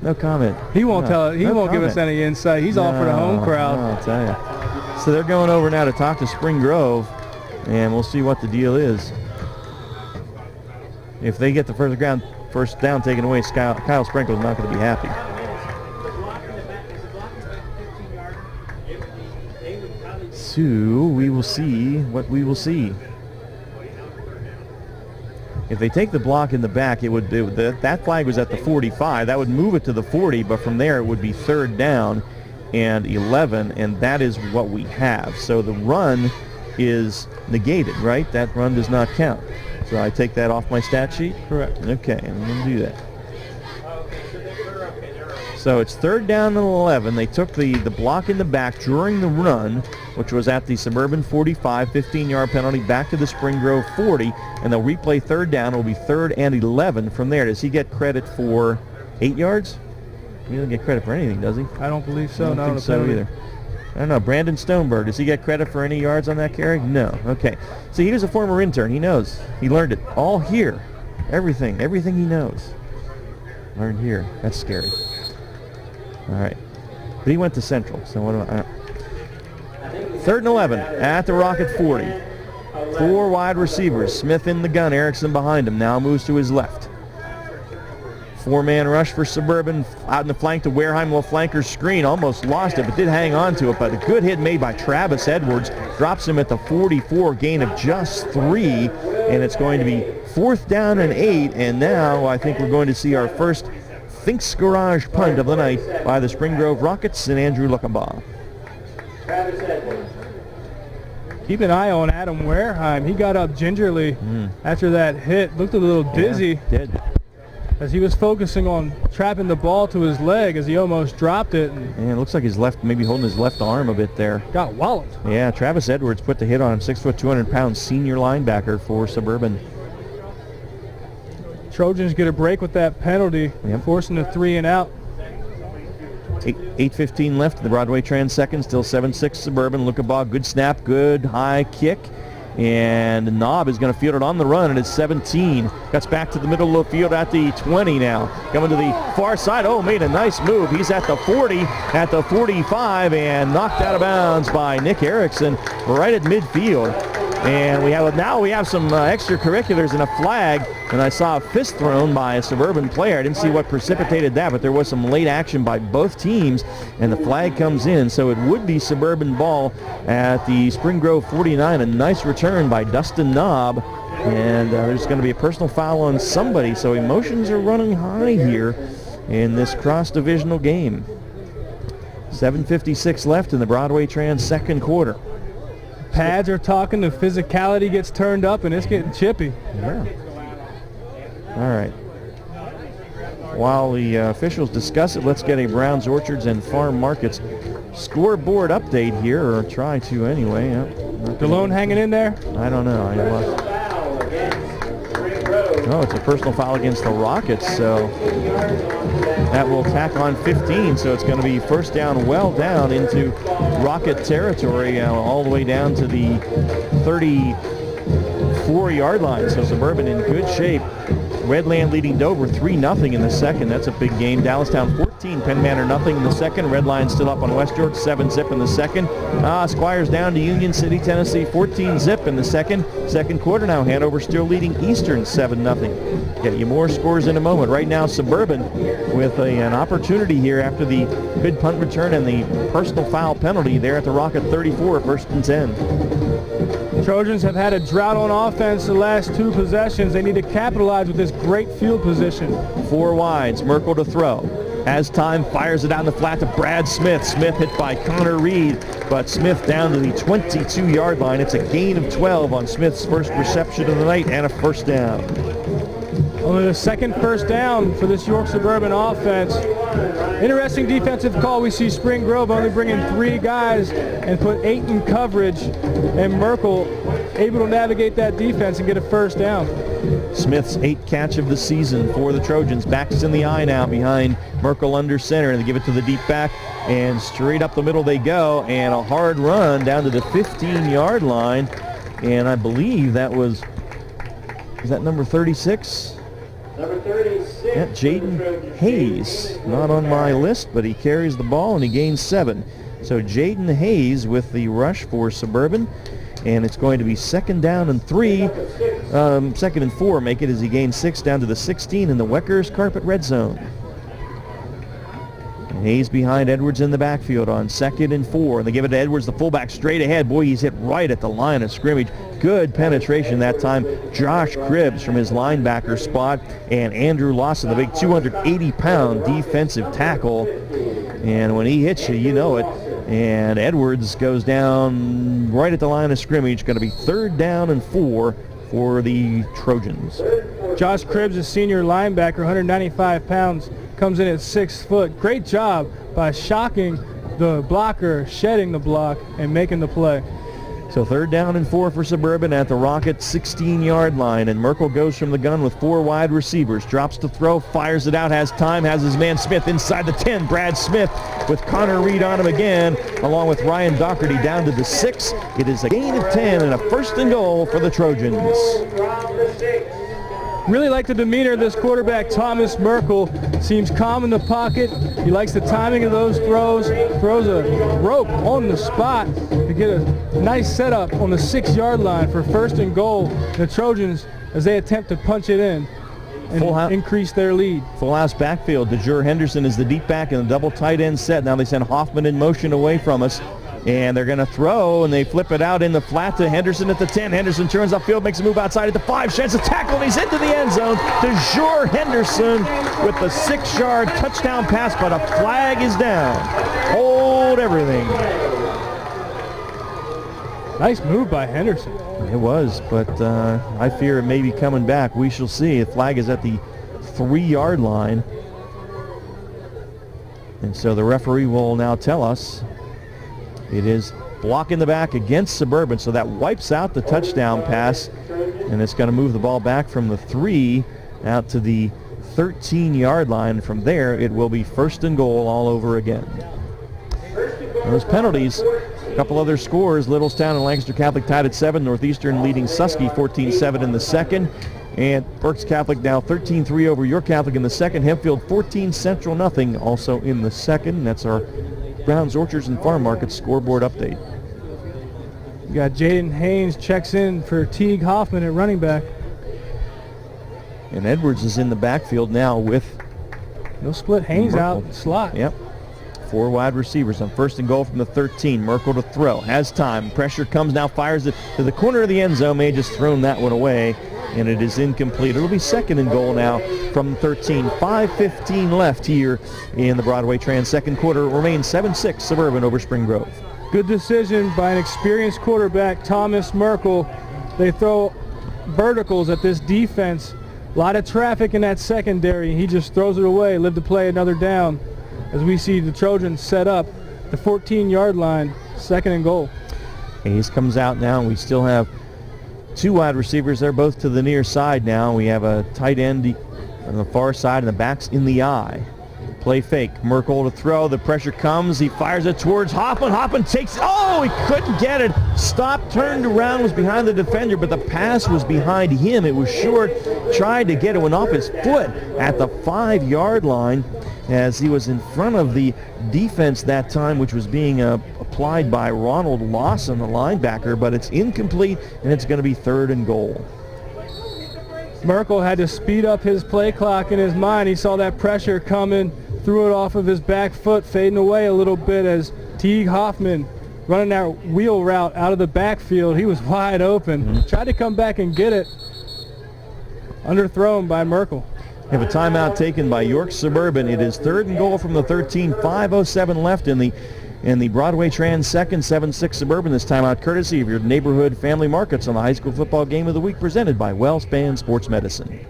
No comment. He won't tell. He won't give us any insight. He's all for the home crowd. I'll tell you. So they're going over now to talk to Spring Grove, and we'll see what the deal is. If they get the first down taken away, Kyle Sprinkle's not going to be happy. So we will see what we will see. If they take the block in the back, that flag was at the 45. That would move it to the 40, but from there it would be 3rd down and 11, and that is what we have. So the run is negated, right? That run does not count. So I take that off my stat sheet? Correct. Okay, I'm going to do that. So it's 3rd down and 11. They took the block in the back during the run, which was at the Suburban 45, 15-yard penalty, back to the Spring Grove 40, and they'll replay 3rd down. It'll be 3rd and 11 from there. Does he get credit for 8 yards? He doesn't get credit for anything, does he? I don't believe so. I don't think so either. I don't know. Brandon Stoneberg, does he get credit for any yards on that carry? No. Okay. See, he was a former intern. He knows. He learned it all here. Everything he knows. Learned here. That's scary. All right. But he went to Central, so what do I... 3rd and 11 at the Rocket 40. 4 wide receivers. Smith in the gun. Erickson behind him. Now moves to his left. 4-man rush for Suburban. Out in the flank to Wareheim. Little flanker screen. Almost lost it, but did hang on to it. But a good hit made by Travis Edwards. Drops him at the 44. Gain of just 3. And it's going to be 4th down and 8. And now I think we're going to see our first Fink's Garage punt of the night by the Spring Grove Rockets and Andrew Luckenbaugh. Keep an eye on Adam Wareheim. He got up gingerly after that hit. Looked a little dizzy. Yeah, did. As he was focusing on trapping the ball to his leg as he almost dropped it. And it looks like he's maybe holding his left arm a bit there. Got walloped. Yeah, Travis Edwards put the hit on him. 6 foot, 200 pound senior linebacker for Suburban. Trojans get a break with that penalty, forcing a 3 and out. 8:15 left in the Broadway Trans second. Still 7-6 Suburban. Lukabaugh, good snap, good high kick. And Knob is going to field it on the run, and it's 17. Cuts back to the middle of the field at the 20 now. Coming to the far side. Oh, made a nice move. He's at the 40, at the 45, and knocked out of bounds by Nick Erickson right at midfield. And we have some extracurriculars and a flag, and I saw a fist thrown by a Suburban player. I didn't see what precipitated that, but there was some late action by both teams, and the flag comes in. So it would be Suburban ball at the Spring Grove 49. A nice return by Dustin Knob, and there's going to be a personal foul on somebody. So emotions are running high here in this cross-divisional game. 7:56 left in the Broadway Trans second quarter. Pads are talking, the physicality gets turned up, and it's getting chippy. Yeah. All right. While the officials discuss it, let's get a Browns Orchards and Farm Markets scoreboard update here, or try to anyway. DeLone hanging in there? I don't know. Oh, it's a personal foul against the Rockets, so that will tack on 15, so it's going to be first down, well down into Rocket territory, all the way down to the 34-yard line. So Suburban in good shape. Redland leading Dover 3-0 in the second. That's a big game. Dallastown 14, Penn Manor nothing in the second. Redline still up on West York, 7-zip in the second. Squires down to Union City, Tennessee, 14-zip in the second. Second quarter now, Hanover still leading Eastern 7-0. Get you more scores in a moment. Right now, Suburban with an opportunity here after the good punt return and the personal foul penalty there at the Rocket 34, first and 10. Trojans have had a drought on offense the last 2 possessions. They need to capitalize with this great field position. 4 wides, Merkel to throw. As time fires it out in the flat to Brad Smith. Smith hit by Connor Reed, but Smith down to the 22-yard line. It's a gain of 12 on Smith's first reception of the night and a first down. Only the second first down for this York Suburban offense. Interesting defensive call. We see Spring Grove only bringing 3 guys and put 8 in coverage, and Merkel able to navigate that defense and get a first down. Smith's 8th catch of the season for the Trojans. Backs in the eye now behind Merkel under center, and they give it to the deep back, and straight up the middle they go, and a hard run down to the 15-yard line, and I believe that is that number 36? Number 36. Yeah, Jaden Hayes. Not on my list, but he carries the ball and he gains 7. So Jaden Hayes with the rush for Suburban. And it's going to be second down and 3. Second and 4 make it as he gains 6 down to the 16 in the Weckers Carpet red zone. And Hayes behind Edwards in the backfield on second and 4. And they give it to Edwards, the fullback, straight ahead. Boy, he's hit right at the line of scrimmage. Good penetration that time. Josh Cribbs from his linebacker spot, and Andrew Lawson, the big 280-pound defensive tackle. And when he hits you, you know it. And Edwards goes down right at the line of scrimmage. Going to be third down and 4 for the Trojans. Josh Cribbs, a senior linebacker, 195 pounds, comes in at 6 foot. Great job by shocking the blocker, shedding the block, and making the play. So third down and 4 for Suburban at the Rocket 16-yard line, and Merkel goes from the gun with 4 wide receivers, drops to throw, fires it out, has time, has his man Smith inside the 10. Brad Smith with Connor Reed on him again, along with Ryan Doherty down to the 6. It is a gain of 10 and a first and goal for the Trojans. Really like the demeanor of this quarterback, Thomas Merkel. Seems calm in the pocket. He likes the timing of those throws. Throws a rope on the spot to get a nice setup on the 6-yard line for first and goal. The Trojans, as they attempt to punch it in and increase their lead. Full house backfield. DeJure Henderson is the deep back in a double tight end set. Now they send Hoffman in motion away from us. And they're going to throw, and they flip it out in the flat to Henderson at the 10. Henderson turns upfield, makes a move outside at the 5, sheds a tackle, and he's into the end zone. DeJure Henderson with the 6-yard touchdown pass, but a flag is down. Hold everything. Nice move by Henderson. It was, but I fear it may be coming back. We shall see. The flag is at the 3-yard line. And so the referee will now tell us it is block in the back against Suburban. So that wipes out the touchdown pass, and it's going to move the ball back from the 3 out to the 13-yard line. From there, it will be first and goal all over again. Those penalties, a couple other scores. Littlestown and Lancaster Catholic tied at 7. Northeastern leading Susky 14-7 in the second. And Berks Catholic now 13-3 over York Catholic in the second. Hempfield 14, Central nothing also in the second. That's our Browns, Orchards, and Farm Market scoreboard update. You got Jaden Haynes checks in for Teague Hoffman at running back. And Edwards is in the backfield now with... No split. Haynes Merkel out slot. Yep. 4 wide receivers on first and goal from the 13. Merkel to throw. Has time. Pressure comes now. Fires it to the corner of the end zone. May have just thrown that one away. And it is incomplete. It'll be second and goal now from 13. 5:15 left here in the Broadway Trans second quarter. It remains 7-6 Suburban over Spring Grove. Good decision by an experienced quarterback, Thomas Merkel. They throw verticals at this defense. A lot of traffic in that secondary. He just throws it away. Live to play another down as we see the Trojans set up the 14-yard line, second and goal. Hayes comes out now, and we still have 2 wide receivers. They're both to the near side now. We have a tight end on the far side, and the back's in the eye. Play fake. Merkel to throw. The pressure comes. He fires it towards Hoffman. Hoffman takes it. Oh, he couldn't get it. Stopped, turned around, was behind the defender, but the pass was behind him. It was short. Tried to get it, went off his foot at the 5-yard line as he was in front of the defense that time, which was being applied by Ronald Lawson, the linebacker, but it's incomplete, and it's going to be third and goal. Merkel had to speed up his play clock in his mind. He saw that pressure coming, threw it off of his back foot, fading away a little bit as Teague Hoffman running that wheel route out of the backfield. He was wide open. Tried to come back and get it. Underthrown by Merkel. We have a timeout taken by York Suburban. It is third and goal from the 13. 5:07 left in the Broadway Trans second. 7-6 Suburban. This timeout courtesy of your neighborhood family markets on the high school football game of the week presented by WellSpan Sports Medicine.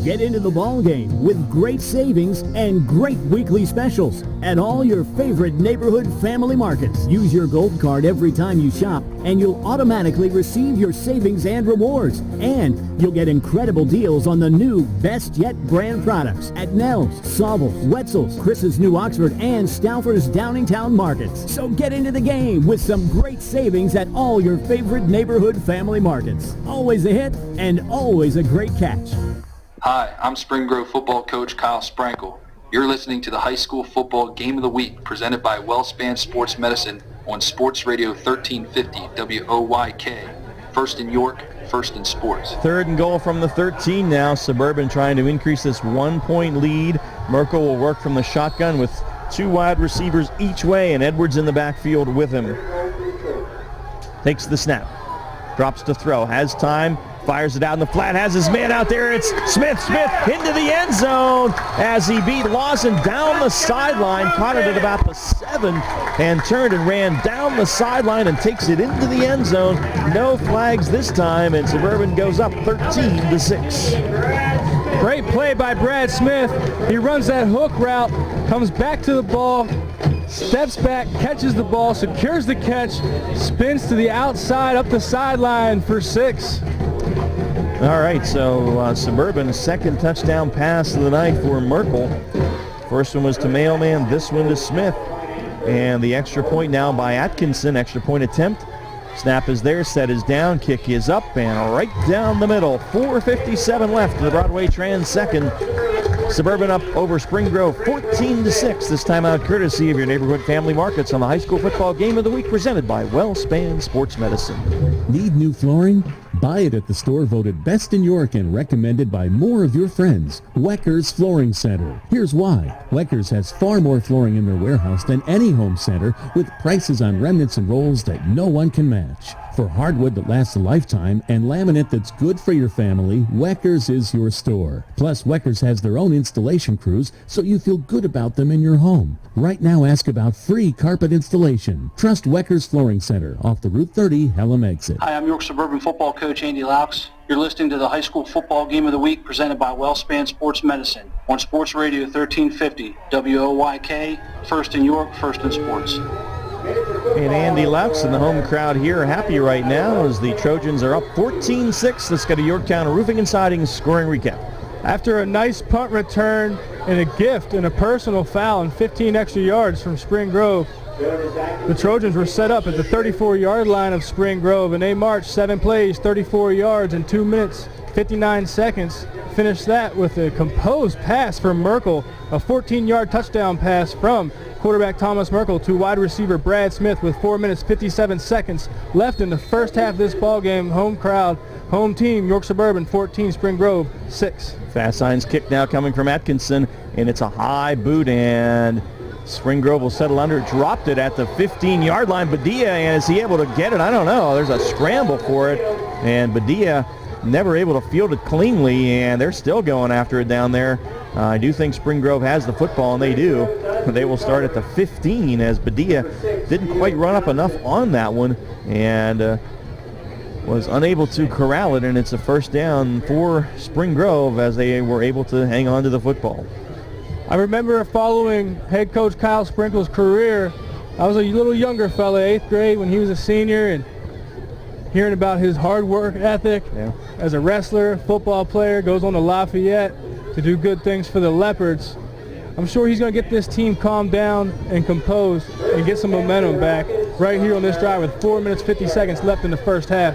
Get into the ball game with great savings and great weekly specials at all your favorite neighborhood family markets. Use your gold card every time you shop and you'll automatically receive your savings and rewards. And you'll get incredible deals on the new Best Yet brand products at Nell's, Sauble, Wetzel's, Chris's New Oxford, and Stauffer's Downingtown markets. So get into the game with some great savings at all your favorite neighborhood family markets. Always a hit and always a great catch. Hi, I'm Spring Grove football coach Kyle Sprankle. You're listening to the High School Football Game of the Week presented by WellSpan Sports Medicine on Sports Radio 1350 WOYK. First in York, first in sports. Third and goal from the 13 now. Suburban trying to increase this 1-point lead. Merkel will work from the shotgun with 2 wide receivers each way, and Edwards in the backfield with him. Takes the snap. Drops to throw. Has time. Fires it out in the flat, has his man out there. It's Smith into the end zone as he beat Lawson down the sideline, caught it at about the 7 and turned and ran down the sideline and takes it into the end zone. No flags this time, and Suburban goes up 13-6. Great play by Brad Smith. He runs that hook route, comes back to the ball, steps back, catches the ball, secures the catch, spins to the outside, up the sideline for 6. All right, so Suburban, second touchdown pass of the night for Merkel. First one was to Mailman, this one to Smith. And the extra point now by Atkinson, extra point attempt. Snap is there, set is down, kick is up, and right down the middle. 4:57 left in the Broadway Trans second. Suburban up over Spring Grove 14-6. This time out courtesy of your neighborhood family markets on the high school football game of the week presented by WellSpan Sports Medicine. Need new flooring? Buy it at the store voted best in York and recommended by more of your friends. Wecker's Flooring Center. Here's why. Wecker's has far more flooring in their warehouse than any home center, with prices on remnants and rolls that no one can match. For hardwood that lasts a lifetime and laminate that's good for your family, Wecker's is your store. Plus, Wecker's has their own installation crews, so you feel good about them in your home. Right now, ask about free carpet installation. Trust Wecker's Flooring Center off the Route 30 Hellam exit. Hi, I'm York Suburban football coach Andy Laux. You're listening to the High School Football Game of the Week presented by WellSpan Sports Medicine on Sports Radio 1350 WOYK, first in York, first in sports. And Andy Laux and the home crowd here are happy right now as the Trojans are up 14-6. Let's get a Yorktown Roofing and Siding scoring recap. After a nice punt return and a gift and a personal foul and 15 extra yards from Spring Grove, the Trojans were set up at the 34-yard line of Spring Grove, and they marched 7 plays, 34 yards in 2 minutes, 59 seconds. Finished that with a composed pass from Merkel, a 14-yard touchdown pass from quarterback Thomas Merkel to wide receiver Brad Smith with 4 minutes, 57 seconds left in the first half of this ball game. Home crowd, home team, York Suburban 14, Spring Grove 6. Fast signs kick now coming from Atkinson, and it's a high boot, and Spring Grove will settle under. Dropped it at the 15-yard line. Badia, and is he able to get it? I don't know. There's a scramble for it, and Badia never able to field it cleanly, and they're still going after it down there. I do think Spring Grove has the football, and they do. They will start at the 15 as Badia didn't quite run up enough on that one and was unable to corral it, and it's a first down for Spring Grove as they were able to hang on to the football. I remember following head coach Kyle Sprinkle's career. I was a little younger fella, 8th grade, when he was a senior, and hearing about his hard work ethic as a wrestler, football player, goes on to Lafayette to do good things for the Leopards. I'm sure he's going to get this team calmed down and composed and get some momentum back right here on this drive with 4 minutes, 50 seconds left in the first half.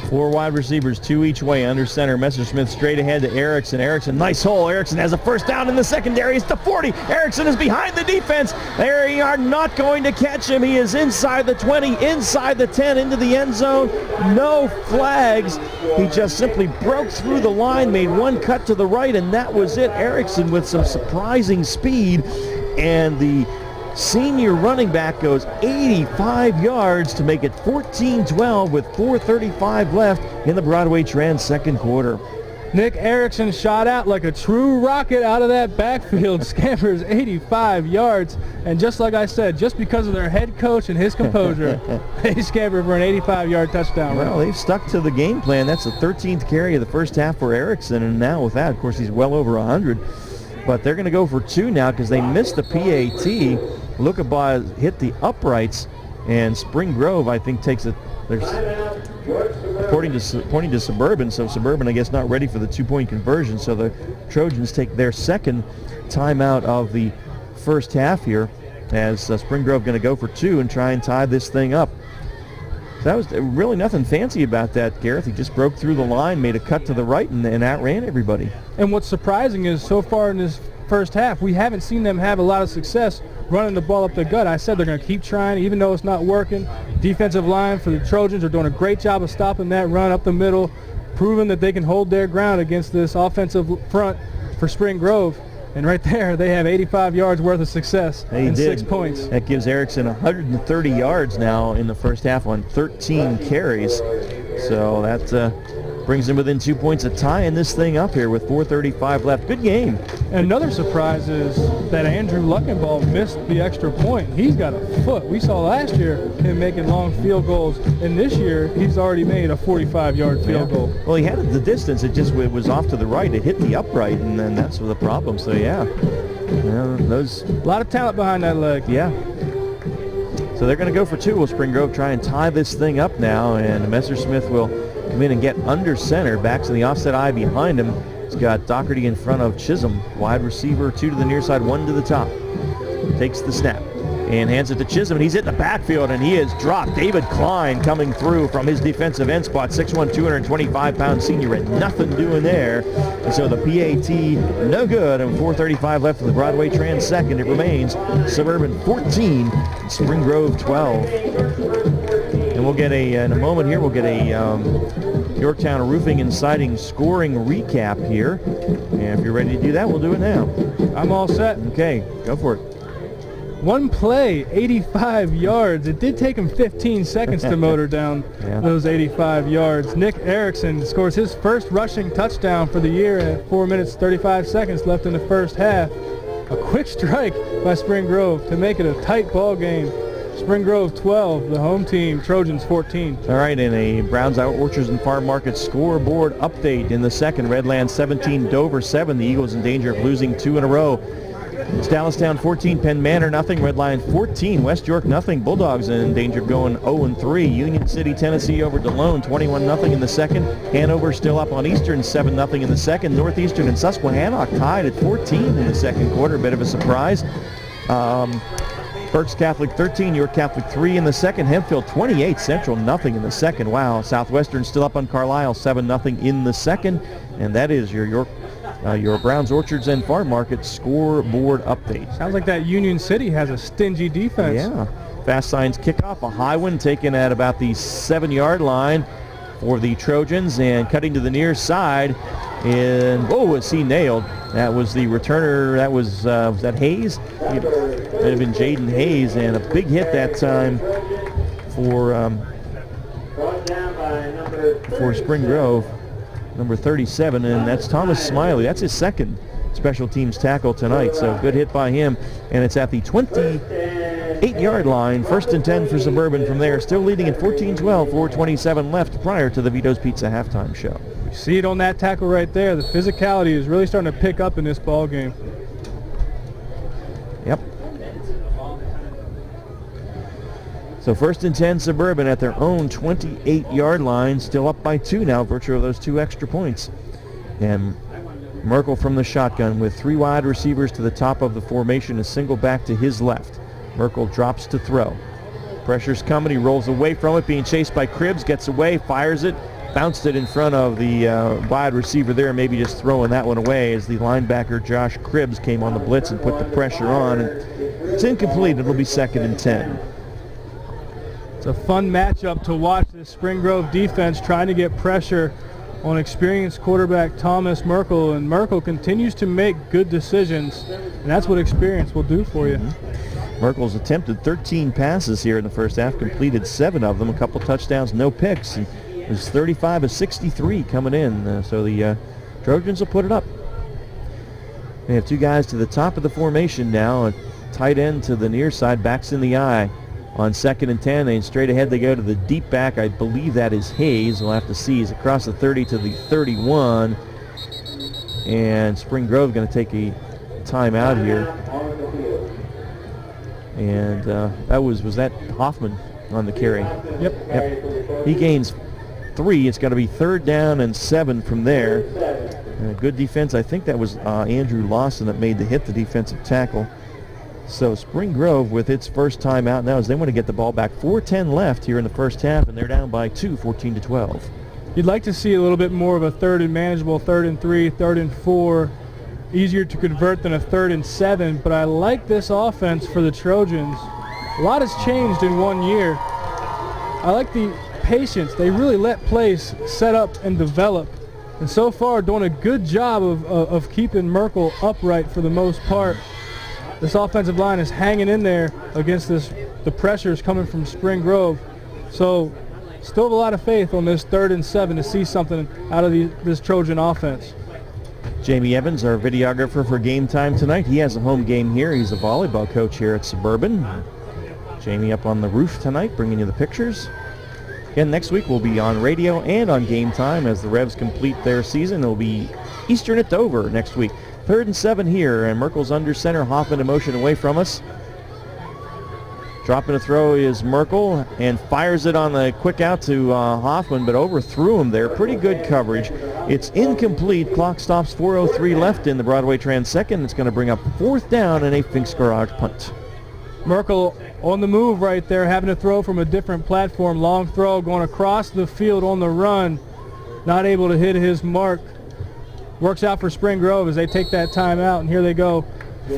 4 wide receivers, 2 each way under center. Messerschmidt straight ahead to Erickson. Erickson, nice hole. Erickson has a first down in the secondary. It's the 40. Erickson is behind the defense. They are not going to catch him. He is inside the 20, inside the 10, into the end zone. No flags. He just simply broke through the line, made one cut to the right, and that was it. Erickson with some surprising speed, and the senior running back goes 85 yards to make it 14-12 with 4:35 left in the Broadway Trans second quarter. Nick Erickson shot out like a true rocket out of that backfield, scampers 85 yards, and just like I said, just because of their head coach and his composure, they scampered for an 85-yard touchdown. Well, they've stuck to the game plan. That's the 13th carry of the first half for Erickson, and now with that, of course, he's well over 100. But they're going to go for 2 now because they missed the PAT. Lukabaugh hit the uprights, and Spring Grove, I think, takes it. There's pointing to Suburban, so Suburban, I guess, not ready for the 2-point conversion. So the Trojans take their second timeout of the first half here, as Spring Grove going to go for 2 and try and tie this thing up. So that was really nothing fancy about that, Gareth. He just broke through the line, made a cut to the right, and outran everybody. And what's surprising is so far in this first half, we haven't seen them have a lot of success running the ball up the gut. I said they're going to keep trying, even though it's not working. Defensive line for the Trojans are doing a great job of stopping that run up the middle, proving that they can hold their ground against this offensive front for Spring Grove. And right there, they have 85 yards worth of success and 6 points. That gives Erickson 130 yards now in the first half on 13 carries. So that brings him within 2 points of tying this thing up here with 4:35 left. Good game. And another surprise is that Andrew Luckenball missed the extra point. He's got a foot. We saw last year him making long field goals, and this year he's already made a 45-yard field goal. Well, he had the distance. It was off to the right. It hit the upright, and then that's the problem. So, yeah. Those a lot of talent behind that leg. Yeah. So they're going to go for 2. Will Spring Grove try and tie this thing up now, and Messerschmidt will come in and get under center. Back to the offset eye behind him. He's got Doherty in front of Chisholm. Wide receiver, 2 to the near side, 1 to the top. Takes the snap and hands it to Chisholm, and he's in the backfield, and he is dropped. David Klein coming through from his defensive end spot. 6'1", 225-pound senior, and nothing doing there. And so the PAT no good, and 4:35 left in the Broadway Trans second. It remains Suburban 14, Spring Grove 12. And we'll get in a moment here, we'll get a Yorktown Roofing and Siding scoring recap here. And if you're ready to do that, we'll do it now. I'm all set. Okay, go for it. One play, 85 yards. It did take him 15 seconds to motor down those 85 yards. Nick Erickson scores his first rushing touchdown for the year at 4 minutes 35 seconds left in the first half. A quick strike by Spring Grove to make it a tight ball game. Spring Grove 12, the home team, Trojans 14. All right, in a Browns Orchards and Farm Market scoreboard update in the second, Redlands 17, Dover 7. The Eagles in danger of losing 2 in a row. It's Dallastown 14, Penn Manor nothing, Red Lion 14, West York nothing. Bulldogs in danger of going 0-3. Union City, Tennessee over DeLone 21-0 in the second. Hanover still up on Eastern 7-0 in the second. Northeastern and Susquehannock tied at 14 in the second quarter. A bit of a surprise. Berks Catholic 13, York Catholic 3 in the second. Hempfield 28, Central nothing in the second. Wow. Southwestern still up on Carlisle 7-0 in the second. And that is your Browns Orchards and Farm Market scoreboard update. Sounds like that Union City has a stingy defense. Yeah. Fast Signs kickoff, a high one taken at about the 7-yard line for the Trojans, and cutting to the near side. And was he nailed? That was the returner. That was that Hayes? It might have been Jaden Hayes, and a big hit that time for Spring Grove. Number 37, and that's Thomas Smiley. That's his second special teams tackle tonight, so good hit by him. And it's at the 28-yard line, 1st and 10 for Suburban from there. Still leading at 14-12, 4:27 left prior to the Vito's Pizza halftime show. You see it on that tackle right there. The physicality is really starting to pick up in this ball game. Yep. So 1st and 10 Suburban at their own 28-yard line, still up by 2 now, virtue of those 2 extra points. And Merkel from the shotgun with 3 wide receivers to the top of the formation, a single back to his left. Merkel drops to throw. Pressure's coming, he rolls away from it, being chased by Cribbs, gets away, fires it, bounced it in front of the wide receiver there, maybe just throwing that one away as the linebacker Josh Cribbs came on the blitz and put the pressure on. And it's incomplete, it'll be 2nd and 10. It's a fun matchup to watch this Spring Grove defense trying to get pressure on experienced quarterback Thomas Merkel, and Merkel continues to make good decisions, and that's what experience will do for you. Merkel's attempted 13 passes here in the first half, completed 7 of them, a couple touchdowns, no picks. And it was 35 of 63 coming in, so the Trojans will put it up. They have 2 guys to the top of the formation now, a tight end to the near side, backs in the eye. On 2nd and 10, and straight ahead they go to the deep back. I believe that is Hayes. We'll have to see. He's across the 30 to the 31. And Spring Grove going to take a timeout here. And that was that Hoffman on the carry? Yep. He gains 3. It's going to be 3rd down and 7 from there. And a good defense. I think that was Andrew Lawson that made the hit, the defensive tackle. So Spring Grove with its first time out now as they want to get the ball back. 4:10 left here in the first half, and they're down by 2, 14-12. You'd like to see a little bit more of a 3rd and manageable, 3rd and 3, 3rd and 4. Easier to convert than a 3rd and 7, but I like this offense for the Trojans. A lot has changed in 1 year. I like the patience. They really let plays set up and develop, and so far doing a good job of keeping Merkel upright for the most part. This offensive line is hanging in there against the pressures coming from Spring Grove. So still have a lot of faith on this 3rd and 7 to see something out of this Trojan offense. Jamie Evans, our videographer for Game Time tonight. He has a home game here. He's a volleyball coach here at Suburban. Jamie up on the roof tonight bringing you the pictures. Again, next week we'll be on radio and on Game Time as the Revs complete their season. It'll be Eastern at Dover next week. 3rd and 7 here, and Merkel's under center. Hoffman in motion away from us. Dropping a throw is Merkel and fires it on the quick out to Hoffman, but overthrew him there. Pretty good coverage. It's incomplete. Clock stops, 4:03 left in the Broadway Trans second. It's going to bring up 4th down and a Finks Garage punt. Merkel on the move right there, having to throw from a different platform. Long throw going across the field on the run. Not able to hit his mark. Works out for Spring Grove as they take that timeout, and here they go,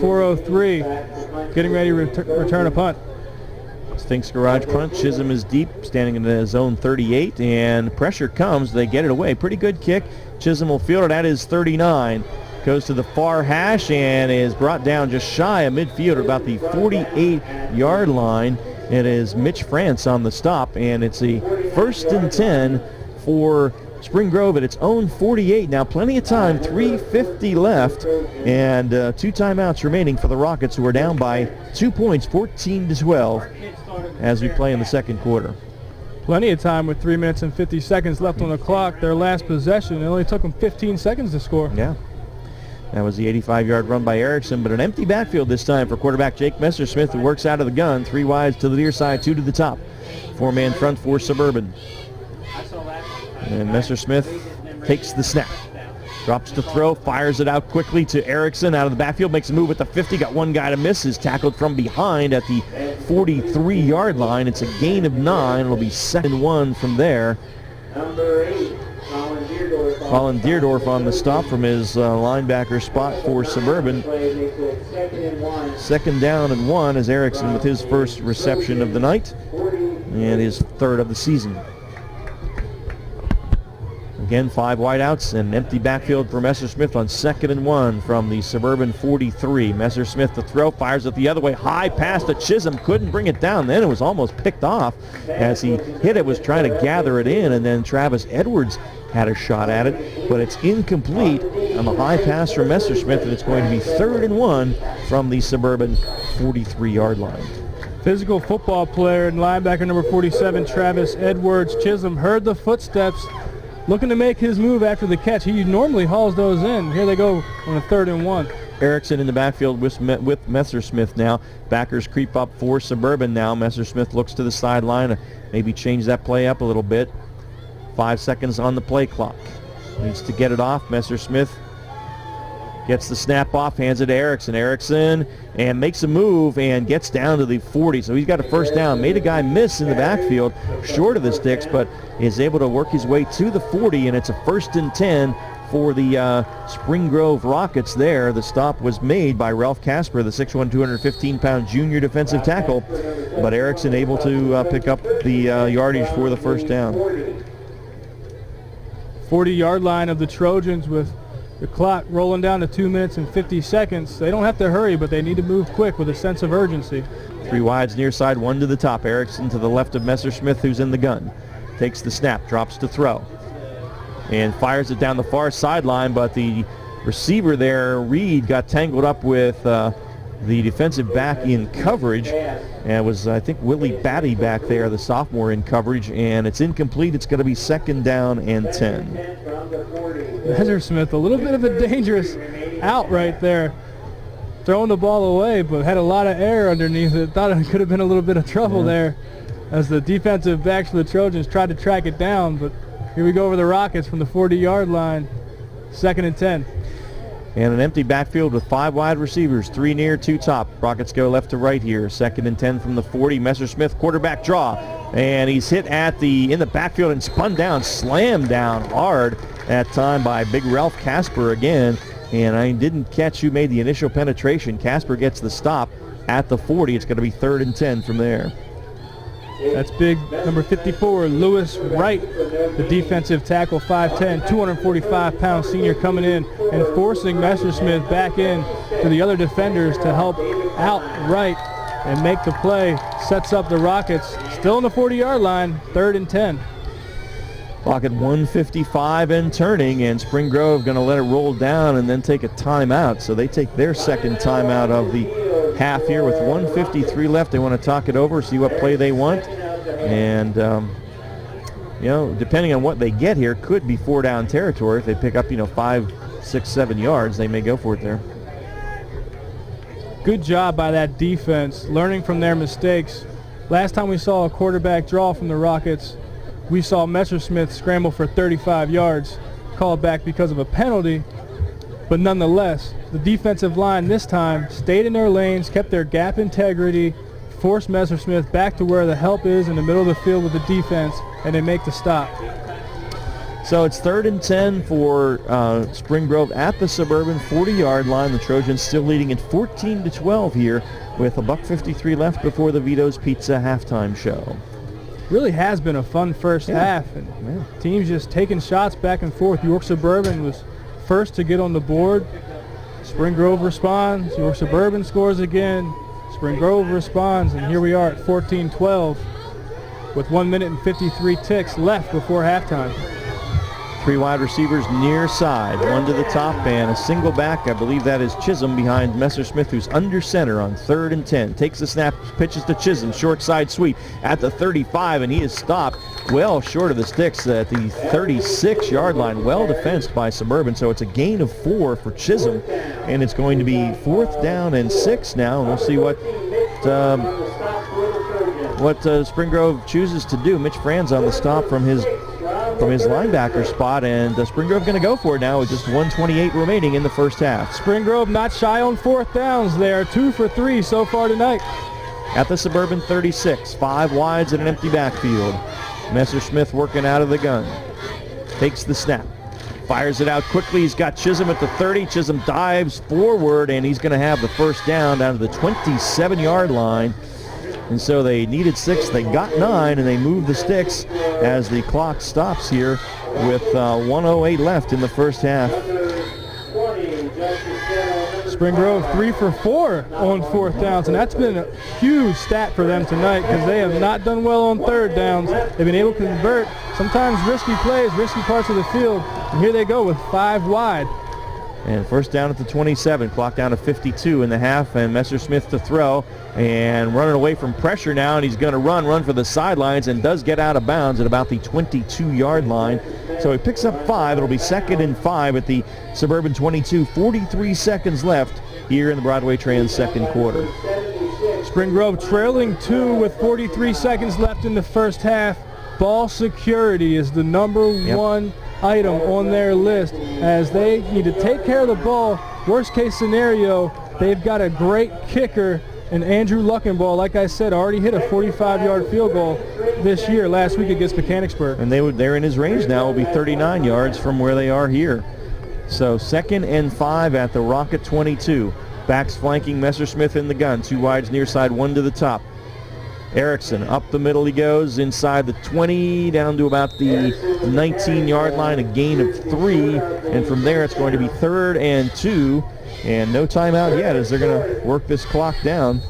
4:03, getting ready to return a punt. Sphinx garage punt. Chisholm is deep, standing in his own 38, and pressure comes. They get it away. Pretty good kick. Chisholm will field it at his 39. Goes to the far hash and is brought down just shy of midfield, about the 48-yard line. It is Mitch France on the stop, and it's a 1st and 10 for Spring Grove at its own 48. Now plenty of time, 3:50 left, and 2 timeouts remaining for the Rockets, who are down by 2 points, 14-12, as we play in the second quarter. Plenty of time with 3 minutes and 50 seconds left on the clock. Their last possession, it only took them 15 seconds to score. Yeah. That was the 85-yard run by Erickson, but an empty backfield this time for quarterback Jake Messersmith, who works out of the gun. 3 wides to the near side, 2 to the top. 4-man front for Suburban. And Messersmith takes the snap. Drops to throw, fires it out quickly to Erickson out of the backfield, makes a move at the 50, got one guy to miss, is tackled from behind at the 43-yard line. It's a gain of 9. It'll be 2nd and 1 from there. Number 8. Colin Deerdorf on the stop from his linebacker spot for Suburban. 2nd down and 1 as Erickson with his first reception of the night and his 3rd of the season. Again, 5 wideouts and an empty backfield for Messersmith on 2nd and 1 from the Suburban 43. Messersmith to throw, fires it the other way, high pass to Chisholm, couldn't bring it down. Then it was almost picked off as he hit it, was trying to gather it in, and then Travis Edwards had a shot at it, but it's incomplete on the high pass from Messersmith, and it's going to be 3rd and 1 from the Suburban 43-yard line. Physical football player and linebacker number 47, Travis Edwards. Chisholm heard the footsteps, looking to make his move after the catch. He normally hauls those in. Here they go on a 3rd and 1. Erickson in the backfield with Messersmith now. Backers creep up for Suburban now. Messersmith looks to the sideline, maybe change that play up a little bit. 5 seconds on the play clock. Needs to get it off. Messersmith gets the snap off, hands it to Erickson. Erickson and makes a move and gets down to the 40. So he's got a 1st down. Made a guy miss in the backfield, short of the sticks, but is able to work his way to the 40, and it's a 1st and 10 for the Spring Grove Rockets there. The stop was made by Ralph Casper, the 6'1", 215-pound junior defensive tackle, but Erickson able to pick up the yardage for the 1st down. 40-yard line of the Trojans with the clock rolling down to 2 minutes and 50 seconds. They don't have to hurry, but they need to move quick with a sense of urgency. 3 wides near side, 1 to the top. Erickson to the left of Messersmith, who's in the gun. Takes the snap, drops to throw, and fires it down the far sideline, but the receiver there, Reed, got tangled up with the defensive back in coverage, and it was, I think, Willie Batty back there, the sophomore, in coverage, and it's incomplete. It's going to be 2nd down and 10. Messersmith, a little bit of a dangerous out right there, throwing the ball away, but had a lot of air underneath it. Thought it could have been a little bit of trouble there as the defensive backs for the Trojans tried to track it down, but here we go over the Rockets from the 40-yard line. 2nd and 10. And an empty backfield with 5 wide receivers, 3 near, 2 top. Rockets go left to right here. 2nd and 10 from the 40. Messersmith, quarterback draw. And he's hit in the backfield and spun down, slammed down hard that time by big Ralph Casper again. And I didn't catch who made the initial penetration. Casper gets the stop at the 40. It's going to be 3rd and 10 from there. That's big number 54, Lewis Wright, the defensive tackle, 5'10", 245-pound senior, coming in and forcing Messersmith back in to the other defenders to help out Wright and make the play. Sets up the Rockets still on the 40-yard line, 3rd and 10. Clock at 1:55 and turning, and Spring Grove going to let it roll down and then take a timeout. So they take their 2nd timeout of the half here with 1:53 left. They want to talk it over, see what play they want, and depending on what they get here, could be 4-down territory. If they pick up 5, 6, 7 yards, they may go for it there. Good job by that defense, learning from their mistakes. Last time we saw a quarterback draw from the Rockets, we saw Messersmith scramble for 35 yards, called back because of a penalty. But nonetheless, the defensive line this time stayed in their lanes, kept their gap integrity, forced Messersmith back to where the help is in the middle of the field with the defense, and they make the stop. So it's 3rd and 10 for Spring Grove at the Suburban 40-yard line. The Trojans still leading at 14-12 here with $1:53 left before the Vito's Pizza halftime show. Really has been a fun first half, and teams just taking shots back and forth. York Suburban was first to get on the board. Spring Grove responds. York Suburban scores again. Spring Grove responds, and here we are at 14-12 with 1 minute and 53 ticks left before halftime. 3 wide receivers near side, 1 to the top, and a single back. I believe that is Chisholm behind Messersmith, who's under center on 3rd and 10. Takes the snap, pitches to Chisholm, short side sweep at the 35, and he is stopped well short of the sticks at the 36-yard line. Well defensed by Suburban, so it's a gain of 4 for Chisholm, and it's going to be 4th down and 6 now, and we'll see what Spring Grove chooses to do. Mitch Franz on the stop from his linebacker spot, and Spring Grove going to go for it now with just 1:28 remaining in the first half. Spring Grove not shy on 4th downs there, 2 for 3 so far tonight. At the Suburban 36, 5 wides and an empty backfield. Messersmith working out of the gun. Takes the snap. Fires it out quickly. He's got Chisholm at the 30. Chisholm dives forward, and he's going to have the first down to the 27-yard line. And so they needed 6, they got 9, and they moved the sticks as the clock stops here with 1:08 left in the first half. Spring Grove 3 for 4 on 4th downs, and that's been a huge stat for them tonight because they have not done well on 3rd downs. They've been able to convert sometimes risky plays, risky parts of the field, and here they go with 5 wide. And first down at the 27, clock down to 52 in the half, and Messersmith to throw, and running away from pressure now, and he's going to run for the sidelines, and does get out of bounds at about the 22-yard line. So he picks up 5. It'll be 2nd and 5 at the Suburban 22. 43 seconds left here in the Broadway Trans second quarter. Spring Grove trailing 2 with 43 seconds left in the first half. Ball security is the number one item on their list as they need to take care of the ball. Worst case scenario, they've got a great kicker, and Andrew Luckenball, like I said, already hit a 45-yard field goal this year, last week against Mechanicsburg. And they're in his range now. Will be 39 yards from where they are here. So 2nd and 5 at the Rocket 22. Backs flanking Messersmith in the gun. 2 wides near side, 1 to the top. Erickson up the middle he goes, inside the 20, down to about the 19-yard line, a gain of 3. And from there it's going to be 3rd and 2. And no timeout yet as they're going to work this clock down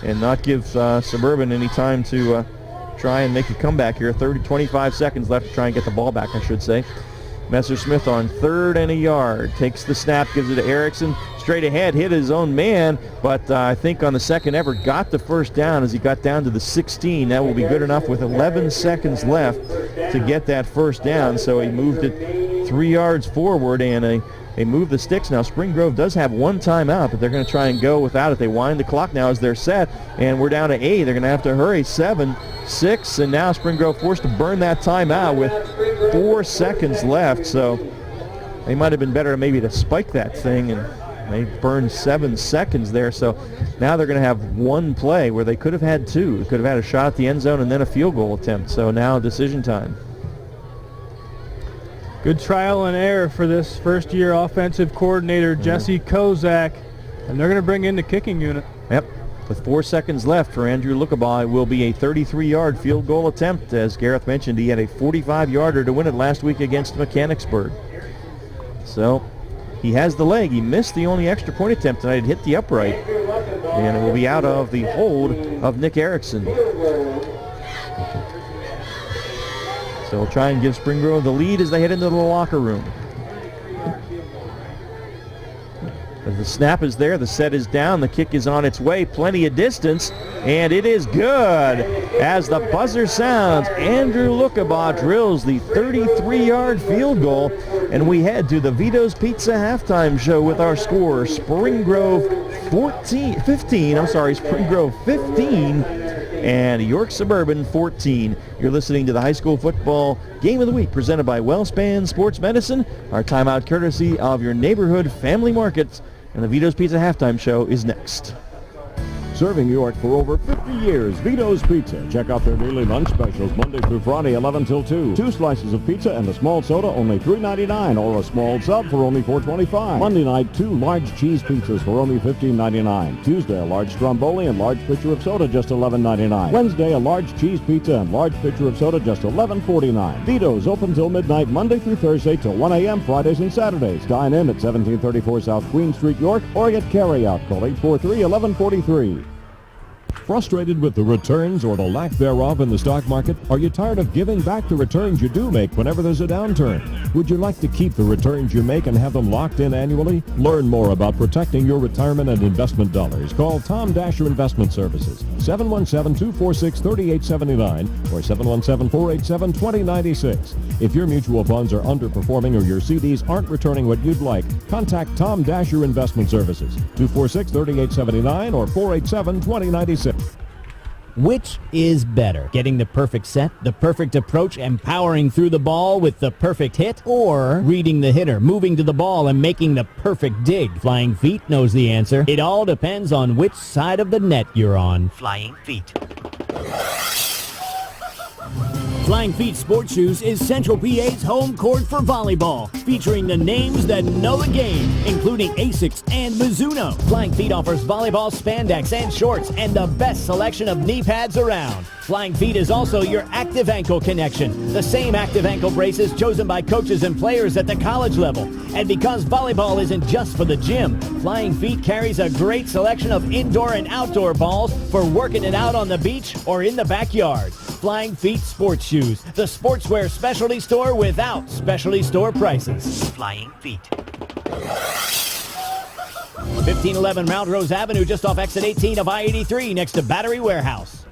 and not give Suburban any time to try and make a comeback here. 25 seconds left to try and get the ball back, I should say. Messersmith on 3rd and a yard. Takes the snap, gives it to Erickson. Straight ahead, hit his own man, but I think on the second effort got the first down as he got down to the 16. That will be good enough with 11 seconds left to get that first down. So he moved it 3 yards forward, and they move the sticks now. Spring Grove does have 1 timeout, but they're going to try and go without it. They wind the clock now as they're set, and we're down to 8. They're going to have to hurry. 7, 6, and now Spring Grove forced to burn that timeout with 4 seconds left. So they might have been better maybe to spike that thing, and they burned 7 seconds there. So now they're going to have 1 play where they could have had 2. They could have had a shot at the end zone and then a field goal attempt. So now decision time. Good trial and error for this first-year offensive coordinator, Jesse Kozak, and they're going to bring in the kicking unit. Yep. With 4 seconds left for Andrew Luckenball, it will be a 33-yard field goal attempt. As Gareth mentioned, he had a 45-yarder to win it last week against Mechanicsburg. So he has the leg. He missed the only extra point attempt tonight. It hit the upright, and it will be out of the hold of Nick Erickson. So we'll try and give Spring Grove the lead as they head into the locker room. As the snap is there, the set is down, the kick is on its way, plenty of distance, and it is good. As the buzzer sounds, Andrew Luckenball drills the 33-yard field goal, and we head to the Vito's Pizza halftime show with our score, Spring Grove 15, and York Suburban 14. You're listening to the high school football game of the week presented by WellSpan Sports Medicine. Our timeout courtesy of your neighborhood family markets, and the Vito's Pizza halftime show is next. Serving York for over 50 years, Vito's Pizza. Check out their daily lunch specials Monday through Friday, 11 till 2. 2 slices of pizza and a small soda, only $3.99, or a small sub for only $4.25. Monday night, 2 large cheese pizzas for only $15.99. Tuesday, a large stromboli and large pitcher of soda, just $11.99. Wednesday, a large cheese pizza and large pitcher of soda, just $11.49. Vito's open till midnight, Monday through Thursday till 1 a.m., Fridays and Saturdays. Dine in at 1734 South Queen Street, York, or get carry-out. Call 843-1143. Frustrated with the returns or the lack thereof in the stock market? Are you tired of giving back the returns you do make whenever there's a downturn? Would you like to keep the returns you make and have them locked in annually? Learn more about protecting your retirement and investment dollars. Call Tom Dasher Investment Services, 717-246-3879 or 717-487-2096. If your mutual funds are underperforming or your CDs aren't returning what you'd like, contact Tom Dasher Investment Services, 246-3879 or 487-2096. Which is better? Getting the perfect set, the perfect approach, and powering through the ball with the perfect hit? Or reading the hitter, moving to the ball, and making the perfect dig? Flying Feet knows the answer. It all depends on which side of the net you're on. Flying Feet. Flying Feet Sports Shoes is Central PA's home court for volleyball, featuring the names that know the game, including Asics and Mizuno. Flying Feet offers volleyball spandex and shorts and the best selection of knee pads around. Flying Feet is also your active ankle connection, the same active ankle braces chosen by coaches and players at the college level. And because volleyball isn't just for the gym, Flying Feet carries a great selection of indoor and outdoor balls for working it out on the beach or in the backyard. Flying Feet Sports Shoes, the sportswear specialty store without specialty store prices. Flying Feet. 1511 Mount Rose Avenue, just off exit 18 of I-83, next to Battery Warehouse.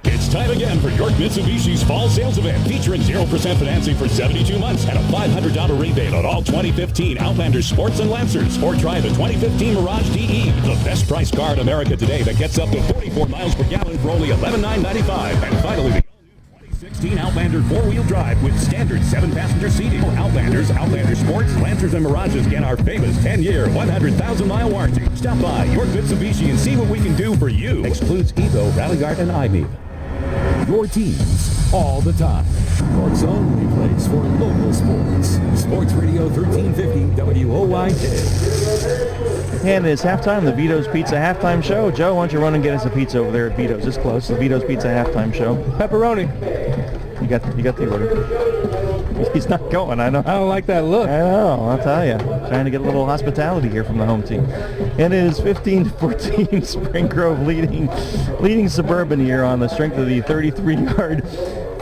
It's time again for York Mitsubishi's fall sales event, featuring 0% financing for 72 months and a $500 rebate on all 2015 Outlander Sports and Lancers. Or try the 2015 Mirage DE, the best price car in America today that gets up to 44 miles per gallon for only $11,995. And finally, the 2016 Outlander 4-wheel drive with standard 7-passenger seating. For Outlanders, Outlander Sports, Lancers, and Mirages get our famous 10-year, 100,000-mile warranty. Stop by York Mitsubishi and see what we can do for you. Excludes Evo, Rallyguard, and iMe. Your teams all the time. York's only place for local sports. Sports Radio 1350 WOIK. And it's halftime, the Vito's Pizza halftime show. Joe, why don't you run and get us a pizza over there at Vito's? It's close. The Vito's Pizza halftime show. Pepperoni. You got the order. He's not going. I don't like that look. I know. I'll tell you. Trying to get a little hospitality here from the home team. And it is 15-14. Spring Grove leading Suburban here on the strength of the 33-yard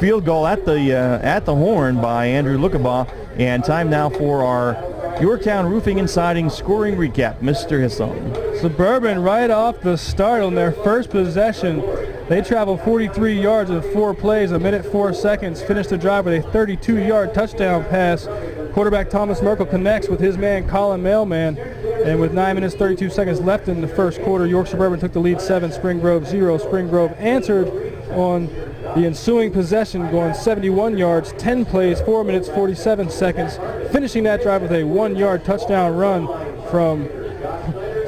field goal at the horn by Andrew Lookabaugh. And time now for our Yorktown Roofing and Siding scoring recap. Mr. Hisson. Suburban right off the start on their first possession. They traveled 43 yards in 4 plays, a minute 4 seconds, finished the drive with a 32-yard touchdown pass. Quarterback Thomas Merkel connects with his man Colin Mailman, and with 9 minutes 32 seconds left in the first quarter, York Suburban took the lead 7, Spring Grove 0. Spring Grove answered on the ensuing possession, going 71 yards, 10 plays, 4 minutes 47 seconds, finishing that drive with a 1-yard touchdown run from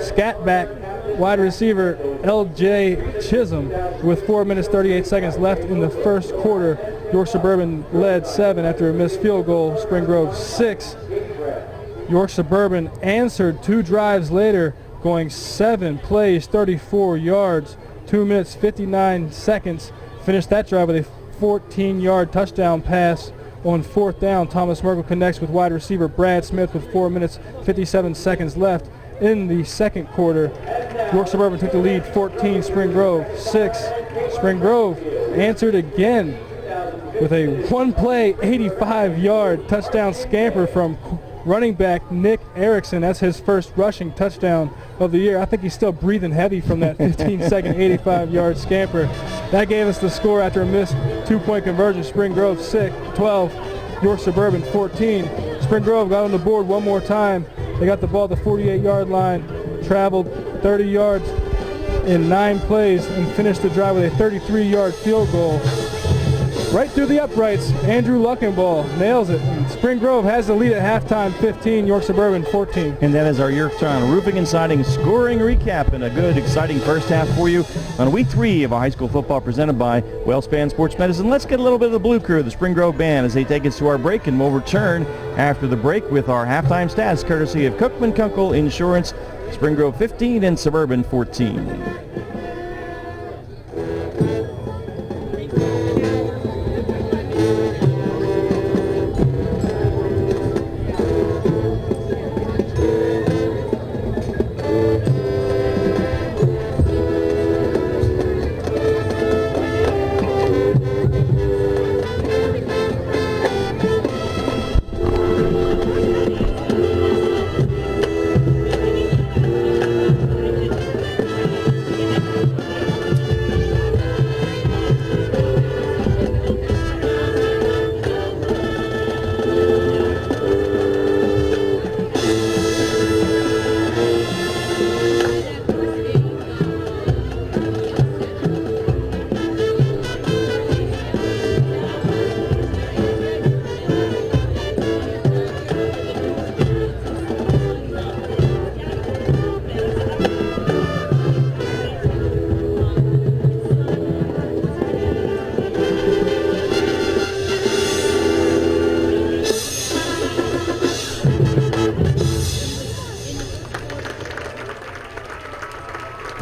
scatback wide receiver L.J. Chisholm. With 4 minutes 38 seconds left in the first quarter, York Suburban led 7 after a missed field goal. Spring Grove 6. York Suburban answered 2 drives later, going 7 plays, 34 yards, 2 minutes 59 seconds. Finished that drive with a 14-yard touchdown pass on 4th down. Thomas Merkel connects with wide receiver Brad Smith with 4 minutes 57 seconds left in the second quarter. York Suburban took the lead 14, Spring Grove 6. Spring Grove answered again with a 1-play, 85-yard touchdown scamper from running back Nick Erickson. That's his first rushing touchdown of the year. I think he's still breathing heavy from that 15-second, 85-yard scamper. That gave us the score after a missed 2-point conversion. Spring Grove 12, York Suburban 14. Spring Grove got on the board one more time. They got the ball at the 48-yard line, traveled 30 yards in 9 plays, and finished the drive with a 33-yard field goal. Right through the uprights. Andrew Luckenball nails it. And Spring Grove has the lead at halftime, 15, York Suburban 14. And that is our Yorktown Roofing and Siding scoring recap and a good, exciting first half for you on week 3 of our high school football presented by WellSpan Sports Medicine. Let's get a little bit of the Blue Crew, the Spring Grove Band, as they take us to our break, and we'll return after the break with our halftime stats courtesy of Cookman Kunkel Insurance. Spring Grove 15 and Suburban 14.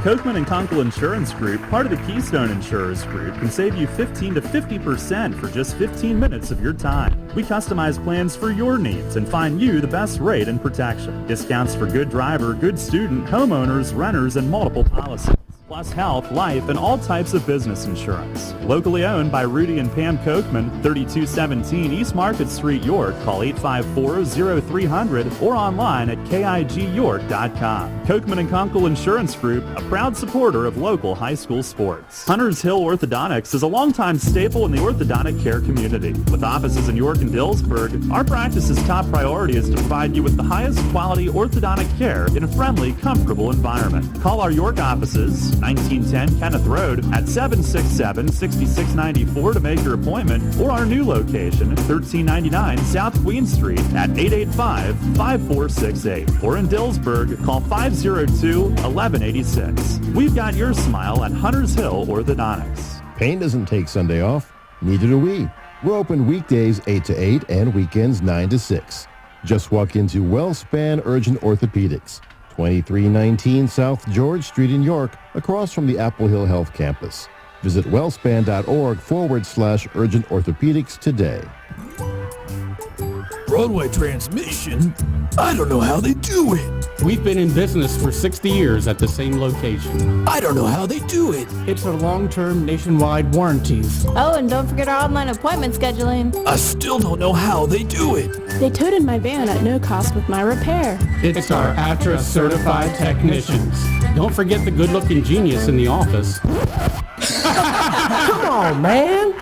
Cookman & Kunkel Insurance Group, part of the Keystone Insurers Group, can save you 15 to 50% for just 15 minutes of your time. We customize plans for your needs and find you the best rate and protection. Discounts for good driver, good student, homeowners, renters, and multiple policies. Plus health, life, and all types of business insurance. Locally owned by Rudy and Pam Kochman, 3217 East Market Street, York. Call 854-0300 or online at kigyork.com. Kochman & Kunkel Insurance Group, a proud supporter of local high school sports. Hunters Hill Orthodontics is a longtime staple in the orthodontic care community. With offices in York and Dillsburg, our practice's top priority is to provide you with the highest quality orthodontic care in a friendly, comfortable environment. Call our York offices, 1910 Kenneth Road at 767-6694 to make your appointment, or our new location, 1399 South Queen Street at 885-5468. Or in Dillsburg, call 502-1186. We've got your smile at Hunters Hill Orthodontics. Pain doesn't take Sunday off. Neither do we. We're open weekdays 8 to 8 and weekends 9 to 6. Just walk into WellSpan Urgent Orthopedics, 2319 South George Street in York, across from the Apple Hill Health Campus. Visit wellspan.org/urgent orthopedics today. Broadway transmission? I don't know how they do it. We've been in business for 60 years at the same location. I don't know how they do it. It's our long-term nationwide warranties. Oh, and don't forget our online appointment scheduling. I still don't know how they do it. They towed my van at no cost with my repair. It's our ATRA certified technicians. Don't forget the good-looking genius in the office. Come on, man.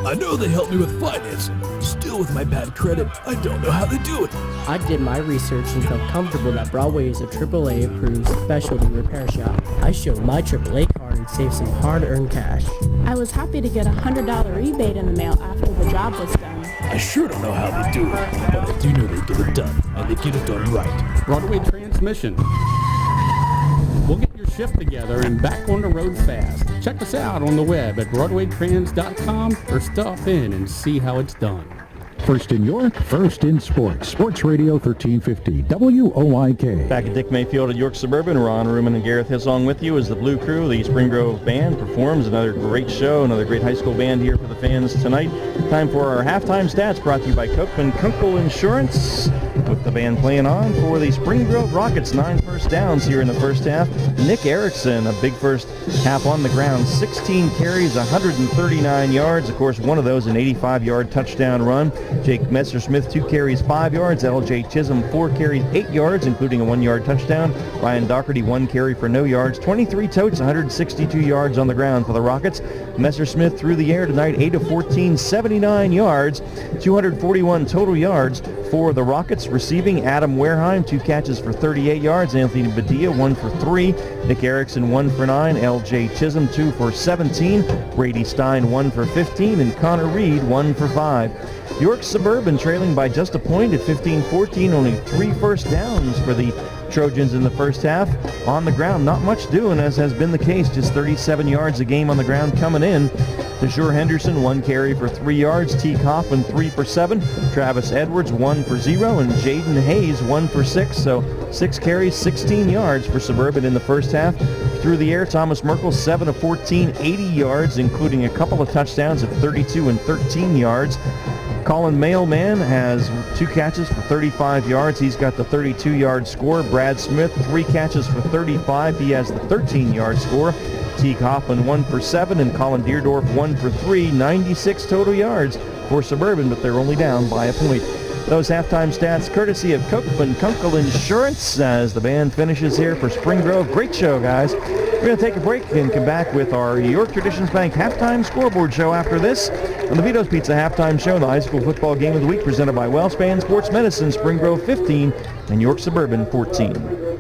I know they help me with financing. Still, with my bad credit, I don't know how they do it. I did my research and felt comfortable that Broadway is a AAA-approved specialty repair shop. I showed my AAA card and saved some hard-earned cash. I was happy to get a $100 rebate in the mail after the job was done. I sure don't know how they do it, but I do know they get it done, and they get it done right. Broadway transmission. We'll get your shift together and back on the road fast. Check us out on the web at BroadwayTrans.com or stop in and see how it's done. First in York, first in sports. Sports Radio 1350, WOIK. Back at Dick Mayfield at York Suburban, Ron Ruman and Gareth Hissong with you as the Blue Crew, the Spring Grove Band, performs another great show, another great high school band here for the fans tonight. Time for our halftime stats brought to you by Cookman Kunkel Insurance. With the band playing on for the Spring Grove Rockets, 9 first downs here in the first half. Nick Erickson, a big first half on the ground, 16 carries, 139 yards. Of course, one of those an 85-yard touchdown run. Jake Messersmith, 2 carries, 5 yards. L.J. Chisholm, 4 carries, 8 yards, including a 1-yard touchdown. Ryan Doherty, 1 carry for no yards. 23 totes, 162 yards on the ground for the Rockets. Messersmith through the air tonight, 8 of 14, 79 yards, 241 total yards for the Rockets. Receiving, Adam Wareheim, 2 catches for 38 yards. Anthony Badilla, 1 for 3. Nick Erickson, 1 for 9. L.J. Chisholm, 2 for 17. Brady Stein, 1 for 15. And Connor Reed, 1 for 5. York Suburban trailing by just a point at 15-14. Only 3 first downs for the Trojans in the first half. On the ground, not much doing, as has been the case. Just 37 yards a game on the ground coming in. DeJure Henderson, 1 carry for 3 yards. T. Kaufman, 3 for 7. Travis Edwards, 1 for 0. And Jaden Hayes, 1 for 6. So 6 carries, 16 yards for Suburban in the first half. Through the air, Thomas Merkel, 7 of 14, 80 yards, including a couple of touchdowns of 32 and 13 yards. Colin Mailman has 2 catches for 35 yards. He's got the 32-yard score. Brad Smith, 3 catches for 35. He has the 13-yard score. Teague Hoffman, 1 for 7, and Colin Deerdorf, 1 for 3. 96 total yards for Suburban, but they're only down by a point. Those halftime stats courtesy of Copeland Kunkel Insurance as the band finishes here for Spring Grove. Great show, guys. We're going to take a break and come back with our York Traditions Bank halftime scoreboard show after this on the Vito's Pizza halftime show, the high school football game of the week presented by Wellspan Sports Medicine. Spring Grove 15 and York Suburban 14.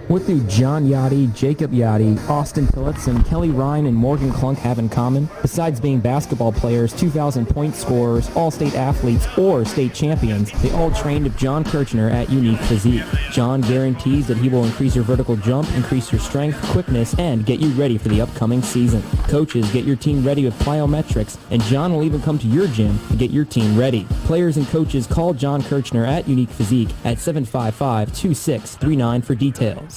What do John Yachty, Jacob Yachty, Austin Phillips, and Kelly Ryan and Morgan Klunk have in common? Besides being basketball players, 2,000-point scorers, all-state athletes, or state champions, they all trained with John Kirchner at Unique Physique. John guarantees that he will increase your vertical jump, increase your strength, quickness, and get you ready for the upcoming season. Coaches, get your team ready with plyometrics, and John will even come to your gym to get your team ready. Players and coaches, call John Kirchner at Unique Physique at 755-2639 for details.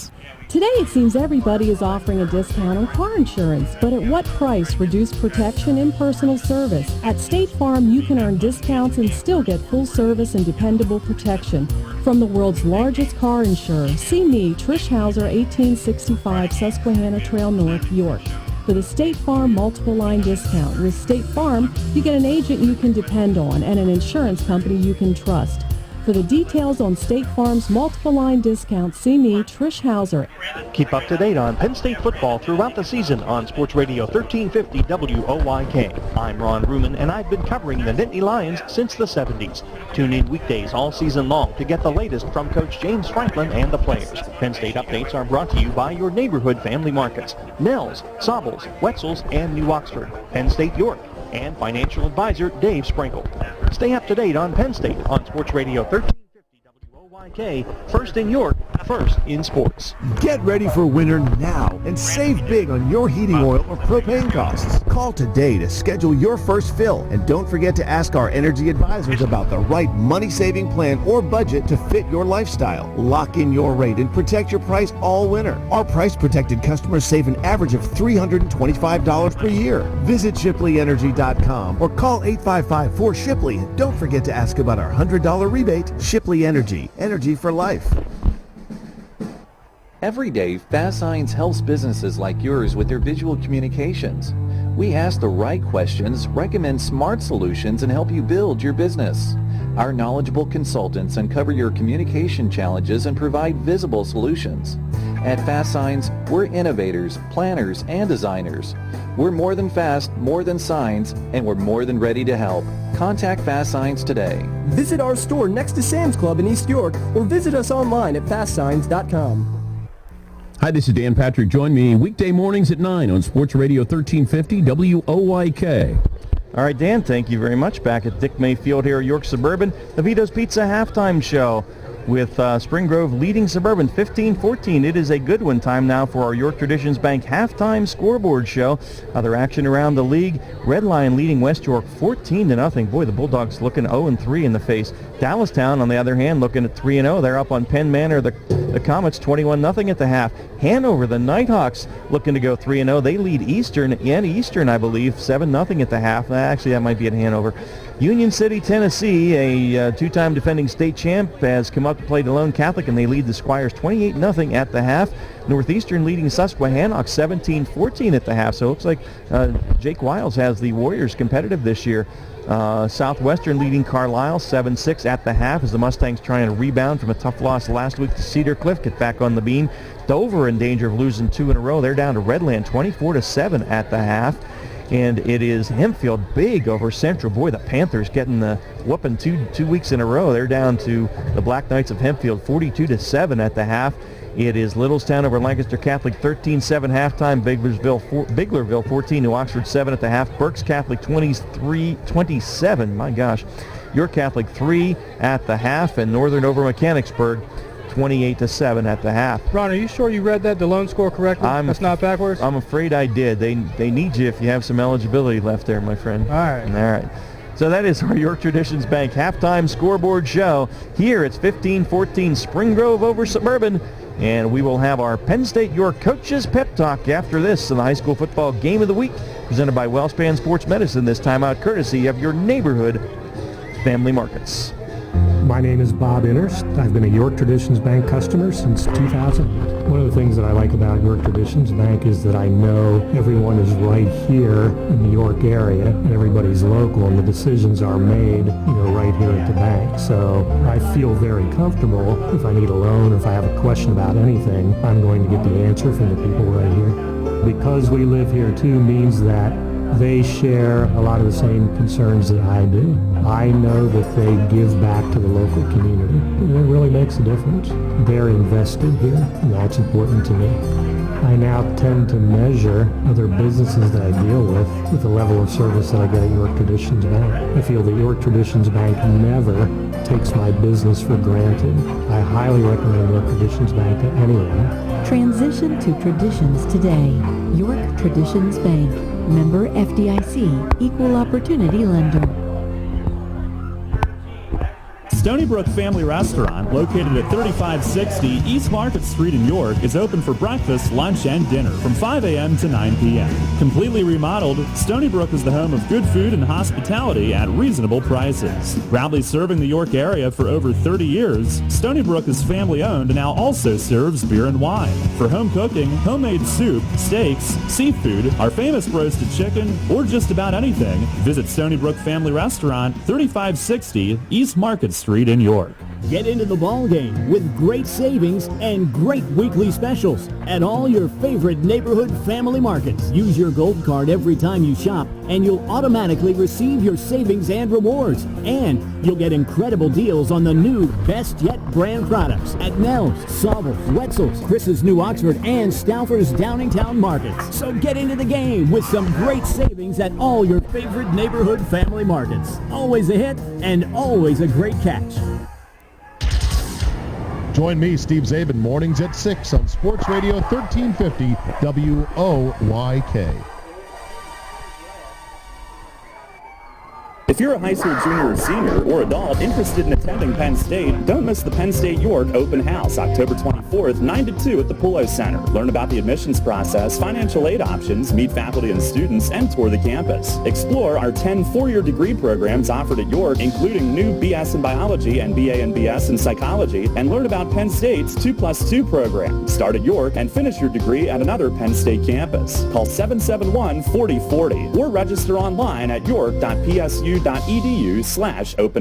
Today it seems everybody is offering a discount on car insurance, but at what price? Reduced protection and personal service. At State Farm, you can earn discounts and still get full service and dependable protection from the world's largest car insurer. See me, Trish Hauser, 1865 Susquehanna Trail North, York, for the State Farm multiple line discount. With State Farm, you get an agent you can depend on and an insurance company you can trust. For the details on State Farm's multiple line discounts, see me, Trish Hauser. Keep up to date on Penn State football throughout the season on Sports Radio 1350 WOYK. I'm Ron Ruman, and I've been covering the Nittany Lions since the 70s. Tune in weekdays all season long to get the latest from Coach James Franklin and the players. Penn State updates are brought to you by your neighborhood family markets, Nels, Sobels, Wetzel's, and New Oxford. Penn State York, and financial advisor Dave Sprinkle. Stay up to date on Penn State on Sports Radio 1350 WOYK, first in York, first in sports. Get ready for winter now and save big on your heating oil or propane costs. Call today to schedule your first fill, and don't forget to ask our energy advisors about the right money-saving plan or budget to fit your lifestyle. Lock in your rate and protect your price all winter. Our price-protected customers save an average of $325 per year. Visit ShipleyEnergy.com or call 855-4SHIPLEY. And don't forget to ask about our $100 rebate. Shipley Energy, energy for life. Every day, Fast Signs helps businesses like yours with their visual communications. We ask the right questions, recommend smart solutions, and help you build your business. Our knowledgeable consultants uncover your communication challenges and provide visible solutions. At Fast Signs, we're innovators, planners, and designers. We're more than fast, more than signs, and we're more than ready to help. Contact Fast Signs today. Visit our store next to Sam's Club in East York or visit us online at fastsigns.com. Hi, this is Dan Patrick. Join me weekday mornings at 9 on Sports Radio 1350 WOYK. All right, Dan, thank you very much. Back at Dick May Field here at York Suburban, the Vito's Pizza halftime show with Spring Grove leading Suburban 15-14. It is a good one. Time now for our York Traditions Bank halftime scoreboard show. Other action around the league. Red Lion leading West York 14-0. Boy, the Bulldogs looking 0-3 in the face. Dallastown, on the other hand, looking at 3-0. They're up on Penn Manor. The Comets 21-0 at the half. Hanover, the Nighthawks, looking to go 3-0. They lead Eastern, I believe, 7-0 at the half. Actually, that might be at Hanover. Union City, Tennessee, a two-time defending state champ, has come up to play DeLone Catholic, and they lead the Squires 28-0 at the half. Northeastern leading Susquehannock 17-14 at the half. So it looks like Jake Wiles has the Warriors competitive this year. Southwestern leading Carlisle 7-6 at the half as the Mustangs trying to rebound from a tough loss last week to Cedar Cliff, get back on the beam. Dover in danger of losing 2 in a row. They're down to Redland 24-7 at the half. and it is Hempfield big over Central. Boy, the Panthers getting the whooping two weeks in a row. They're down to the Black Knights of Hempfield 42-7 at the half. It is Littlestown over Lancaster Catholic 13-7 halftime. Biglerville 14, New Oxford 7 at the half. Berks Catholic 27, my gosh. York Catholic 3 at the half, and Northern over Mechanicsburg 28-7 at the half. Ron, are you sure you read the lone score correctly? That's not backwards? I'm afraid I did. They need you if you have some eligibility left there, my friend. All right. So that is our York Traditions Bank halftime scoreboard show. Here it's 15-14 Spring Grove over Suburban. And we will have our Penn State York Coaches Pep Talk after this in the high school football game of the week, presented by WellSpan Sports Medicine, this time out courtesy of your neighborhood family markets. My name is Bob Innerst. I've been a York Traditions Bank customer since 2000. One of the things that I like about York Traditions Bank is that I know everyone is right here in the York area and everybody's local, and the decisions are made, right here at the bank. So I feel very comfortable if I need a loan or if I have a question about anything, I'm going to get the answer from the people right here. Because we live here too means that they share a lot of the same concerns that I do. I know that they give back to the local community, and it really makes a difference. They're invested here, and that's important to me. I now tend to measure other businesses that I deal with the level of service that I get at York Traditions Bank. I feel that York Traditions Bank never takes my business for granted. I highly recommend York Traditions Bank to anyone. Transition to traditions today. York Traditions Bank. Member FDIC, Equal Opportunity Lender. Stony Brook Family Restaurant, located at 3560 East Market Street in York, is open for breakfast, lunch, and dinner from 5 a.m. to 9 p.m. Completely remodeled, Stony Brook is the home of good food and hospitality at reasonable prices. Proudly serving the York area for over 30 years, Stony Brook is family-owned and now also serves beer and wine. For home cooking, homemade soup, steaks, seafood, our famous roasted chicken, or just about anything, visit Stony Brook Family Restaurant, 3560 East Market Street in York. Get into the ball game with great savings and great weekly specials at all your favorite neighborhood family markets. Use your gold card every time you shop and you'll automatically receive your savings and rewards. And you'll get incredible deals on the new Best Yet brand products at Nell's, Saubles, Wetzel's, Chris's New Oxford, and Stauffer's Downingtown markets. So get into the game with some great savings at all your favorite neighborhood family markets. Always a hit and always a great catch. Join me, Steve Zabin, mornings at 6 on Sports Radio 1350 WOYK. If you're a high school junior or senior or adult interested in attending Penn State, don't miss the Penn State York Open House, October 24th, 9 to 2 at the Pullo Center. Learn about the admissions process, financial aid options, meet faculty and students, and tour the campus. Explore our 10 four-year degree programs offered at York, including new BS in Biology and BA and BS in Psychology, and learn about Penn State's 2+2 program. Start at York and finish your degree at another Penn State campus. Call 771-4040 or register online at york.psu.edu/open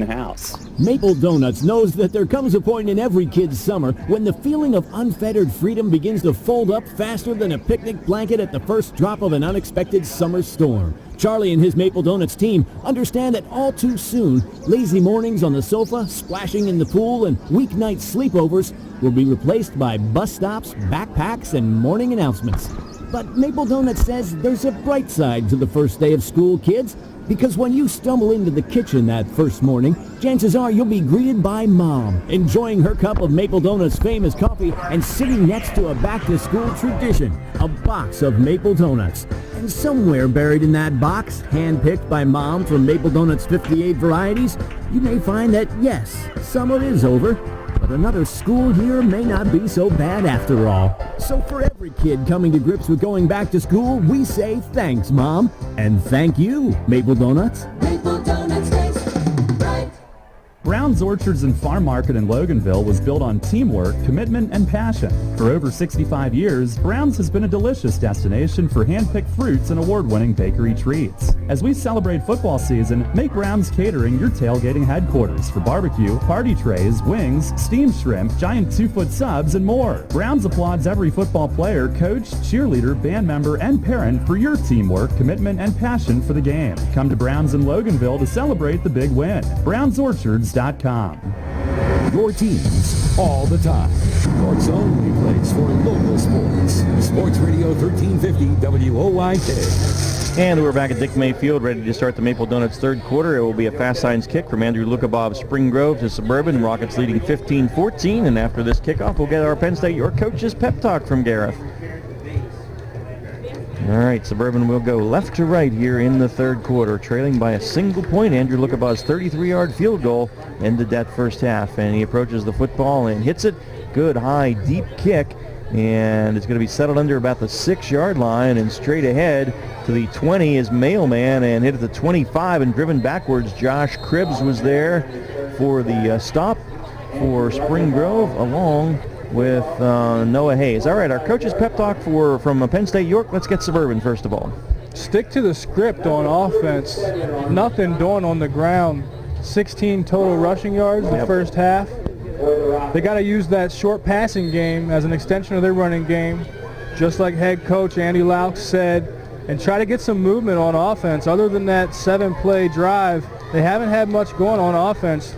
house. Maple Donuts knows that there comes a point in every kid's summer when the feeling of unfettered freedom begins to fold up faster than a picnic blanket at the first drop of an unexpected summer storm. Charlie and his Maple Donuts team understand that all too soon, lazy mornings on the sofa, splashing in the pool, and weeknight sleepovers will be replaced by bus stops, backpacks, and morning announcements. But Maple Donuts says there's a bright side to the first day of school, kids. Because when you stumble into the kitchen that first morning, chances are you'll be greeted by Mom, enjoying her cup of Maple Donuts' famous coffee and sitting next to a back-to-school tradition, a box of Maple Donuts. And somewhere buried in that box, hand-picked by Mom from Maple Donuts' 58 varieties, you may find that, yes, summer is over, but another school year may not be so bad after all. So for every kid coming to grips with going back to school, we say thanks, Mom. And thank you, Maple Donuts. Maple Donuts taste right. Brown's Orchards and Farm Market in Loganville was built on teamwork, commitment, and passion. For over 65 years, Brown's has been a delicious destination for hand-picked fruits and award-winning bakery treats. As we celebrate football season, make Brown's Catering your tailgating headquarters for barbecue, party trays, wings, steamed shrimp, giant 2-foot subs, and more. Brown's applauds every football player, coach, cheerleader, band member, and parent for your teamwork, commitment, and passion for the game. Come to Brown's in Loganville to celebrate the big win. BrownsOrchards.com. Your teams all the time. York's only place for local sports. Sports Radio 1350 WOYK. And we're back at Dick May Field, ready to start the Maple Donuts third quarter. It will be a fast signs kick from Andrew Lukabob Spring Grove to Suburban. Rockets leading 15-14. And after this kickoff, we'll get our Penn State York coaches pep talk from Gareth. All right, Suburban will go left to right here in the third quarter, trailing by a single point. Andrew Luckabaugh's 33-yard field goal ended that first half, and he approaches the football and hits it. Good, high, deep kick, and it's going to be settled under about the 6-yard line, and straight ahead to the 20 is Mailman, and hit at the 25 and driven backwards. Josh Cribbs was there for the stop for Spring Grove, along with Noah Hayes. All right, our coach's pep talk from Penn State York. Let's get Suburban first of all. Stick to the script on offense. Nothing doing on the ground. 16 total rushing yards the first half. They got to use that short passing game as an extension of their running game, just like head coach Andy Laux said, and try to get some movement on offense. Other than that 7-play drive, they haven't had much going on offense.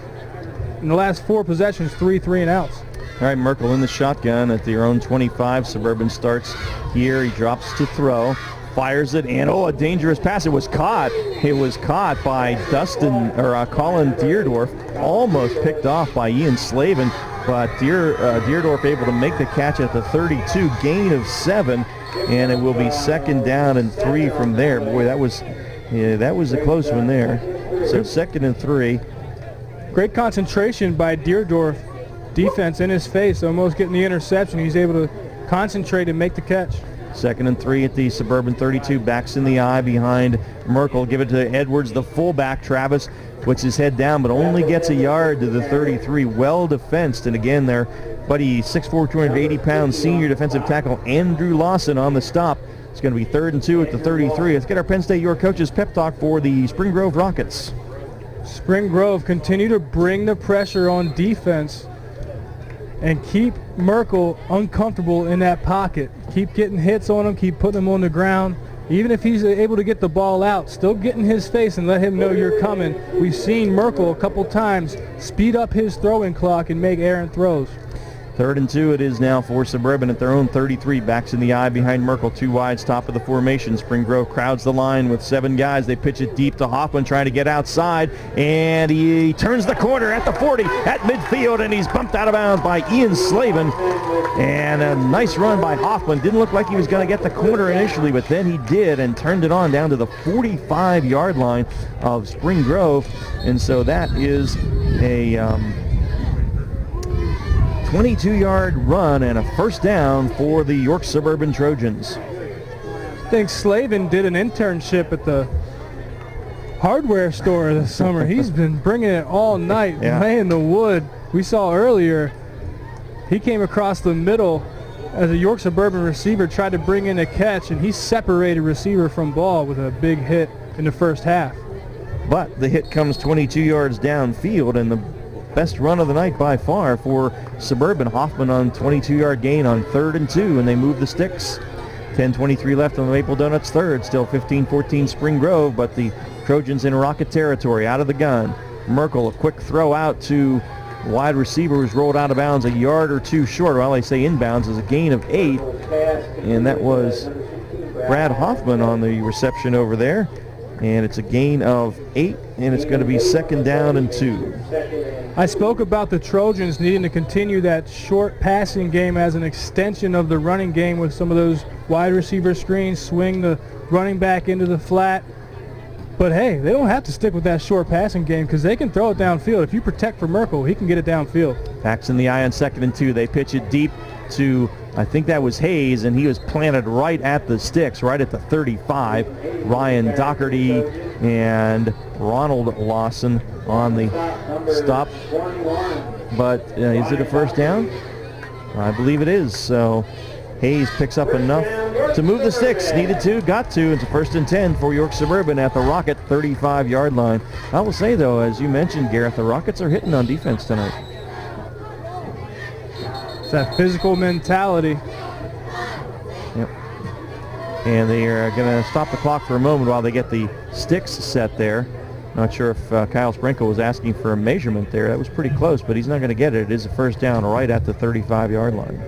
In the last 4 possessions, 3 3-and-outs. All right, Merkel in the shotgun at their own 25. Suburban starts here. He drops to throw, fires it, and a dangerous pass. It was caught. It was caught by Colin Deerdorf, almost picked off by Ian Slavin, but Deerdorf able to make the catch at the 32, gain of 7, and it will be 2nd down and 3 from there. Boy, that was a close one there. So 2nd and 3. Great concentration by Deerdorf. Defense in his face, almost getting the interception. He's able to concentrate and make the catch. 2nd and 3 at the Suburban 32. Backs in the eye behind Merkel. Give it to Edwards, the fullback. Travis puts his head down, but only gets a yard to the 33. Well defensed. And again, their buddy 6'4", 280-pound senior defensive tackle Andrew Lawson on the stop. It's going to be 3rd and 2 at the 33. Let's get our Penn State York coaches pep talk for the Spring Grove Rockets. Spring Grove continue to bring the pressure on defense and keep Merkel uncomfortable in that pocket. Keep getting hits on him, keep putting him on the ground. Even if he's able to get the ball out, still get in his face and let him know you're coming. We've seen Merkel a couple times speed up his throwing clock and make errant throws. 3rd and 2 it is now for Suburban at their own 33. Backs in the eye behind Merkel. 2 wides, top of the formation. Spring Grove crowds the line with 7 guys. They pitch it deep to Hoffman trying to get outside, and he turns the corner at the 40 at midfield, and he's bumped out of bounds by Ian Slavin. And a nice run by Hoffman. Didn't look like he was going to get the corner initially, but then he did and turned it on down to the 45-yard line of Spring Grove. And so that is a 22-yard run and a 1st down for the York Suburban Trojans. I think Slavin did an internship at the hardware store this summer. He's been bringing it all night, laying the wood. We saw earlier he came across the middle as a York Suburban receiver, tried to bring in a catch, and he separated receiver from ball with a big hit in the first half. But the hit comes 22 yards downfield, and the best run of the night by far for Suburban. Hoffman on 22-yard gain on 3rd and 2, and they move the sticks. 10:23 left on the Maple Donuts third. Still 15-14 Spring Grove, but the Trojans in Rocket territory, out of the gun. Merkel, a quick throw out to wide receiver, who's rolled out of bounds a yard or 2 short. Well, they say inbounds is a gain of 8, and that was Brad Hoffman on the reception over there. And it's a gain of 8, and it's going to be 2nd down and 2. I spoke about the Trojans needing to continue that short passing game as an extension of the running game with some of those wide receiver screens, swing the running back into the flat. But hey, they don't have to stick with that short passing game because they can throw it downfield. If you protect for Merkel, he can get it downfield. Backs in the eye on 2nd and 2. They pitch it deep to, I think that was Hayes, and he was planted right at the sticks, right at the 35. Ryan Doherty and Ronald Lawson on the stop. But is it a first down? I believe it is. So Hayes picks up enough to move the sticks. Needed to, got to. It's a 1st and 10 for York Suburban at the Rocket 35-yard line. I will say, though, as you mentioned, Garrett, the Rockets are hitting on defense tonight. It's that physical mentality. Yep. And they are going to stop the clock for a moment while they get the sticks set there. Not sure if Kyle Sprinkle was asking for a measurement there. That was pretty close, but he's not going to get it. It is a first down right at the 35-yard line.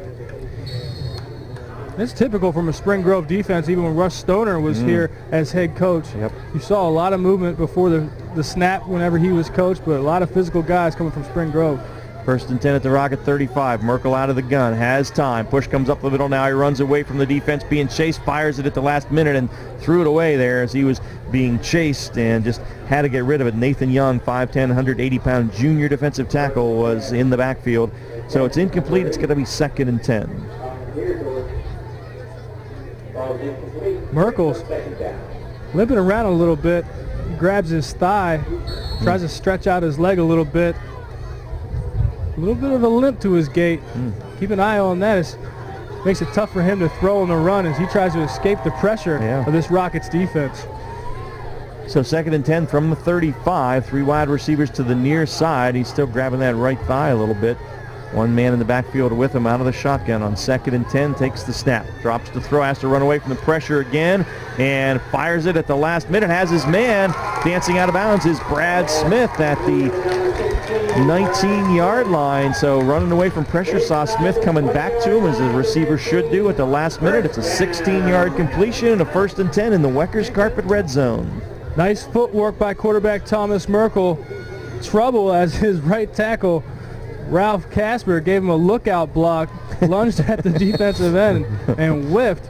It's typical from a Spring Grove defense, even when Russ Stoner was here as head coach. Yep. You saw a lot of movement before the snap whenever he was coach, but a lot of physical guys coming from Spring Grove. 1st and 10 at the Rocket 35. Merkel out of the gun, has time. Push comes up the middle now. He runs away from the defense being chased, fires it at the last minute and threw it away there as he was being chased and just had to get rid of it. Nathan Young, 5'10", 180-pound junior defensive tackle, was in the backfield. So it's incomplete. It's going to be 2nd and 10. Merkel's limping around a little bit. He grabs his thigh, tries to stretch out his leg a little bit. A little bit of a limp to his gait. Keep an eye on that. It makes it tough for him to throw on the run as he tries to escape the pressure of this Rockets defense. So 2nd and 10 from the 35. 3 wide receivers to the near side. He's still grabbing that right thigh a little bit. 1 man in the backfield with him out of the shotgun on 2nd and 10. Takes the snap. Drops the throw. Has to run away from the pressure again. And fires it at the last minute. Has his man dancing out of bounds is Brad Smith at the 19-yard line. So running away from pressure, saw Smith coming back to him as the receiver should do at the last minute. It's a 16-yard completion and a 1st and 10 in the Weckers Carpet red zone. Nice footwork by quarterback Thomas Merkel. Trouble as his right tackle Ralph Casper gave him a lookout block, lunged at the defensive end and whiffed.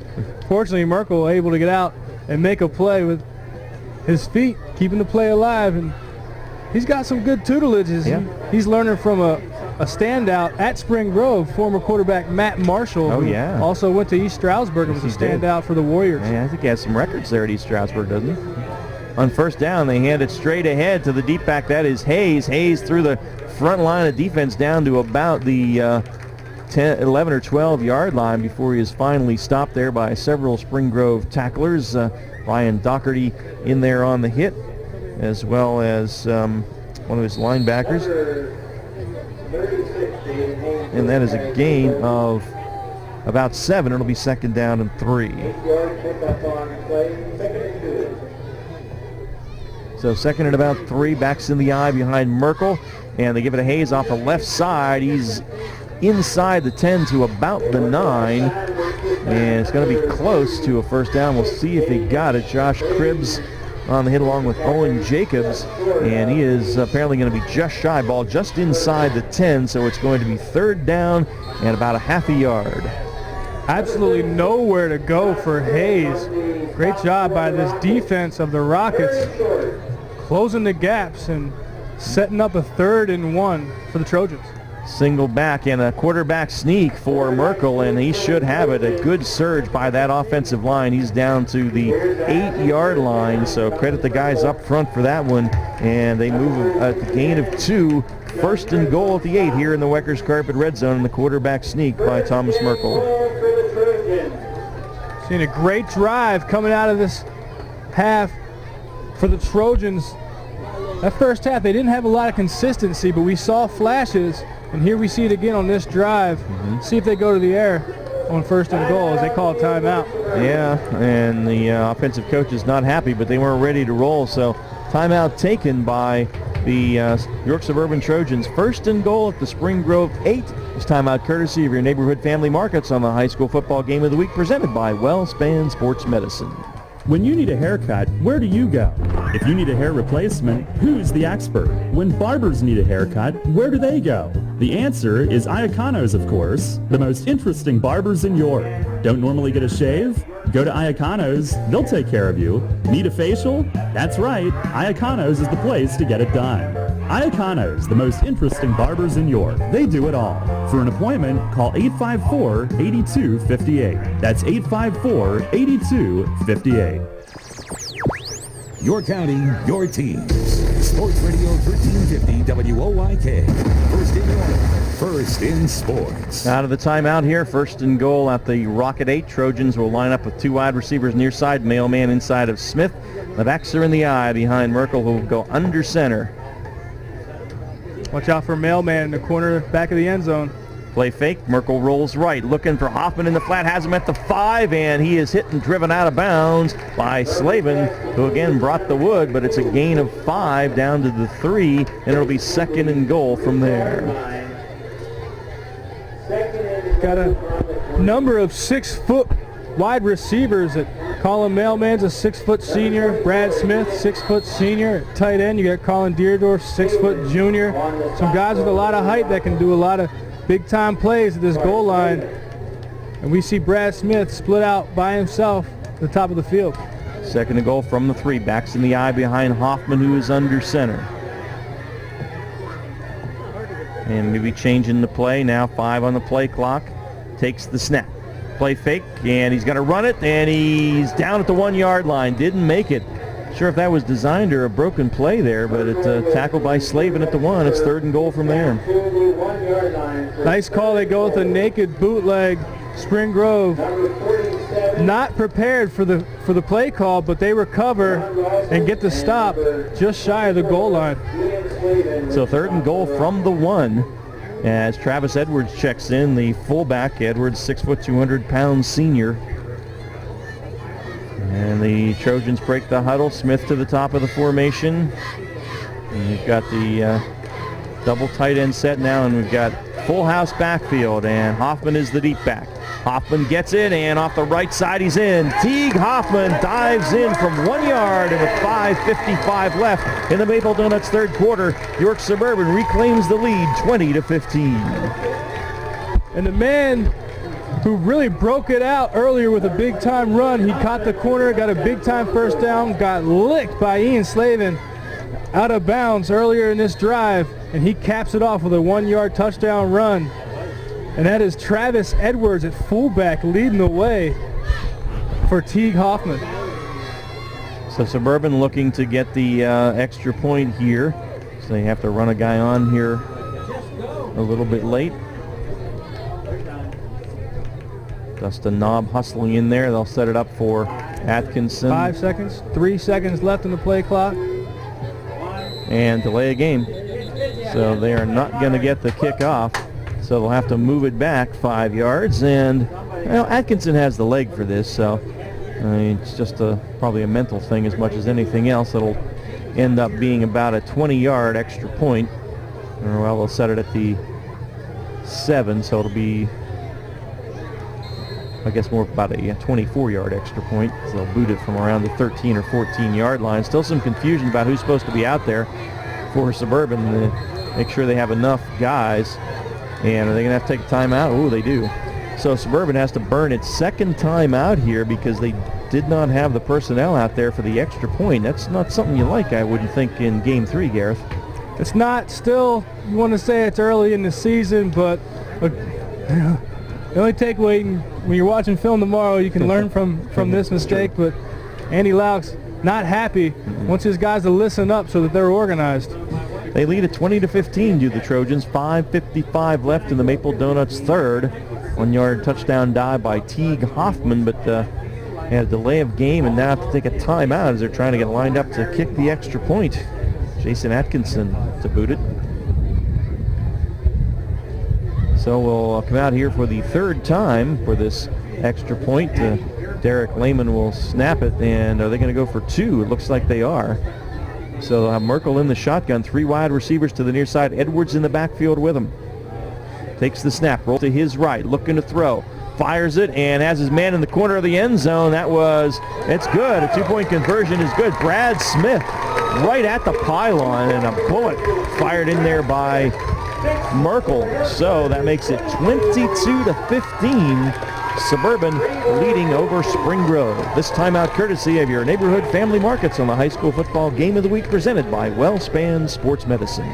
Fortunately, Merkel able to get out and make a play with his feet, keeping the play alive. And he's got some good tutelages. Yeah. He's learning from a standout at Spring Grove, former quarterback Matt Marshall. Oh, who yeah. Also went to East Stroudsburg and was a standout for the Warriors. Yeah, I think he has some records there at East Stroudsburg, doesn't he? On 1st down, they hand it straight ahead to the deep back. That is Hayes. Hayes through the front line of defense down to about the 11 or 12-yard line before he is finally stopped there by several Spring Grove tacklers. Ryan Doherty in there on the hit, as well as one of his linebackers. And that is a gain of about 7. It'll be 2nd down and 3. So 2nd and about 3, backs in the eye behind Merkel, and they give it to Hayes off the left side. He's inside the 10 to about the 9, and it's going to be close to a 1st down. We'll see if he got it. Josh Cribbs on the hit along with Owen Jacobs, and he is apparently going to be just shy, ball just inside the 10, so it's going to be 3rd down and about a half a yard. Absolutely nowhere to go for Hayes. Great job by this defense of the Rockets, closing the gaps and setting up a 3rd and 1 for the Trojans. Single back and a quarterback sneak for Merkel, and he should have it. A good surge by that offensive line. He's down to the 8-yard line, so credit the guys up front for that one. And they move at the gain of 2. 1st and goal at the 8 here in the Weckers Carpet red zone, and the quarterback sneak by Thomas Merkel. Seeing a great drive coming out of this half for the Trojans. That first half, they didn't have a lot of consistency, but we saw flashes, and here we see it again on this drive. See if they go to the air on 1st and goal as they call a timeout. Yeah, and the offensive coach is not happy, but they weren't ready to roll, so timeout taken by the York Suburban Trojans. 1st and goal at the Spring Grove 8. This timeout courtesy of your neighborhood family markets on the high school football game of the week, presented by WellSpan Sports Medicine. When you need a haircut, where do you go? If you need a hair replacement, who's the expert? When barbers need a haircut, where do they go? The answer is Iaconos, of course, the most interesting barbers in York. Don't normally get a shave? Go to Iaconos, they'll take care of you. Need a facial? That's right, Iaconos is the place to get it done. Iaconos, the most interesting barbers in York. They do it all. For an appointment, call 854-8258. That's 854-8258. your county, your teams. Sports Radio 1350 WOIK. First in York, first in sports. Out of the timeout here, first and goal at the Rocket 8. Trojans will line up with two wide receivers near side, Mailman inside of Smith. The backs are in the eye behind Merkel, who will go under center. Watch out for Mailman in the corner, back of the end zone. Play fake. Merkel rolls right, looking for Hoffman in the flat, has him at the 5, and he is hit and driven out of bounds by Slavin, who again brought the wood, but it's a gain of 5 down to the 3, and it'll be second and goal from there. Got a number of 6-foot wide receivers. Colin Mailman's a 6-foot senior. Brad Smith, 6-foot senior. At tight end, you got Colin Deerdorf, 6-foot junior. Some guys with a lot of height that can do a lot of big-time plays at this goal line. And we see Brad Smith split out by himself at the top of the field. Second and goal from the 3. Backs in the eye behind Hoffman, who is under center. And maybe changing the play. Now 5 on the play clock. Takes the snap. Play fake, and he's going to run it, and he's down at the 1-yard line. Didn't make it. Sure if that was designed or a broken play there, but it's tackled by Slavin at the 1. It's third and goal from there. Nice call. They go with a naked bootleg. Spring Grove not prepared for the play call, but they recover and get the stop just shy of the goal line. So third and goal from the 1 as Travis Edwards checks in, the fullback. Edwards, 6', 200-pound senior. And the Trojans break the huddle. Smith to the top of the formation. And we've got the double tight end set now, and we've got full house backfield, and Hoffman is the deep back. Hoffman gets it, and off the right side he's in. Teague Hoffman dives in from 1 yard, and with 5:55 left in the Maple Donuts third quarter, York Suburban reclaims the lead 20-15. And the man who really broke it out earlier with a big-time run, he caught the corner, got a big-time first down, got licked by Ian Slavin out of bounds earlier in this drive, and he caps it off with a 1-yard touchdown run. And that is Travis Edwards at fullback leading the way for Teague Hoffman. So Suburban looking to get the extra point here. So they have to run a guy on here a little bit late. Dustin Knob hustling in there. They'll set it up for Atkinson. 5 seconds, 3 seconds left in the play clock. And delay a game. So they are not going to get the kickoff. So they'll have to move it back 5 yards. And well, Atkinson has the leg for this, so it's just probably a mental thing as much as anything else. It'll end up being about a 20-yard extra point. Or, well, they'll set it at the 7, so it'll be, I guess, more about a 24-yard extra point. So they'll boot it from around the 13 or 14-yard line. Still some confusion about who's supposed to be out there for Suburban to make sure they have enough guys. And are they going to have to take a timeout? Oh, they do. So Suburban has to burn its second timeout here because they did not have the personnel out there for the extra point. That's not something you like, I wouldn't think, in Game 3, Gareth. It's not. Still, you want to say it's early in the season, but the only takeaway when you're watching film tomorrow, you can learn from this mistake. But Andy Laux not happy, wants his guys to listen up so that they're organized. They lead at 20-15 to the Trojans. 5:55 left in the Maple Donuts third. 1-yard touchdown dive by Teague Hoffman, but had a delay of game and now have to take a timeout as they're trying to get lined up to kick the extra point. Jason Atkinson to boot it. So we'll come out here for the third time for this extra point. Derek Lehman will snap it, and are they going to go for 2? It looks like they are. So they'll have Merkel in the shotgun, 3 wide receivers to the near side. Edwards in the backfield with him. Takes the snap, roll to his right, looking to throw. Fires it and has his man in the corner of the end zone. It's good. A 2-point conversion is good. Brad Smith right at the pylon, and a bullet fired in there by Merkel. So that makes it 22-15. Suburban leading over Spring Grove. This timeout courtesy of your neighborhood family markets on the high school football game of the week presented by Wellspan Sports Medicine.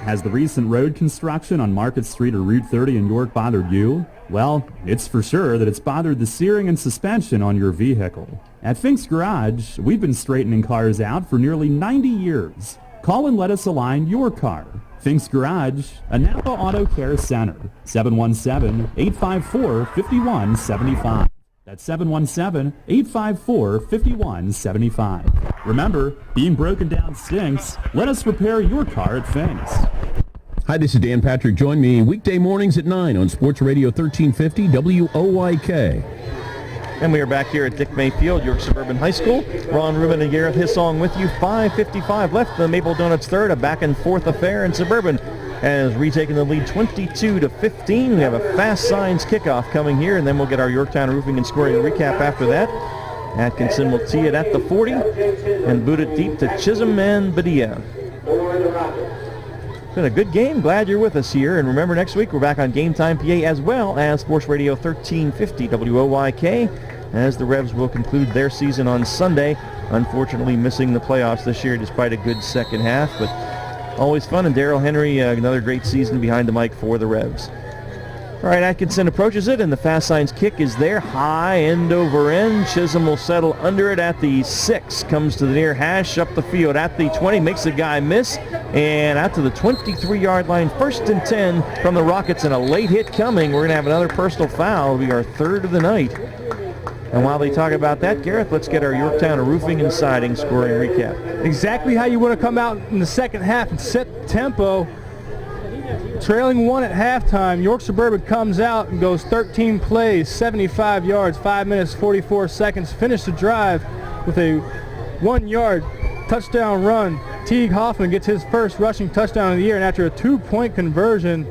Has the recent road construction on Market Street or Route 30 in York bothered you? Well, it's for sure that it's bothered the steering and suspension on your vehicle. At Fink's Garage, we've been straightening cars out for nearly 90 years. Call and let us align your car. Fink's Garage, a Napa Auto Care Center. 717-854-5175. That's 717-854-5175. Remember, being broken down stinks. Let us repair your car at Fink's. Hi, this is Dan Patrick. Join me weekday mornings at 9 on Sports Radio 1350 WOYK. And we are back here at Dick May Field, York Suburban High School. Ron Rubin and Gareth Hissong with you. 5:55 left. The Maple Donuts third, a back and forth affair, and Suburban has retaken the lead 22-15. We have a Fast Signs kickoff coming here, and then we'll get our Yorktown Roofing and Scoring recap after that. Atkinson will tee it at the 40 and boot it deep to Chisholm and Badia. It's been a good game. Glad you're with us here. And remember, next week we're back on Game Time PA as well as Sports Radio 1350 WOYK, as the Revs will conclude their season on Sunday. Unfortunately missing the playoffs this year despite a good second half, but always fun. And Darrell Henry, another great season behind the mic for the Revs. All right, Atkinson approaches it, and the Fast Signs kick is there. High, end over end. Chisholm will settle under it at the 6. Comes to the near hash, up the field at the 20. Makes the guy miss, and out to the 23-yard line. 1st and 10 from the Rockets, and a late hit coming. We're going to have another personal foul. It'll be our third of the night. And while they talk about that, Gareth, let's get our Yorktown Roofing and Siding scoring recap. Exactly how you want to come out in the second half and set tempo. Trailing 1 at halftime, York Suburban comes out and goes 13 plays, 75 yards, 5 minutes, 44 seconds. Finish the drive with a 1-yard touchdown run. Teague Hoffman gets his first rushing touchdown of the year, and after a 2-point conversion,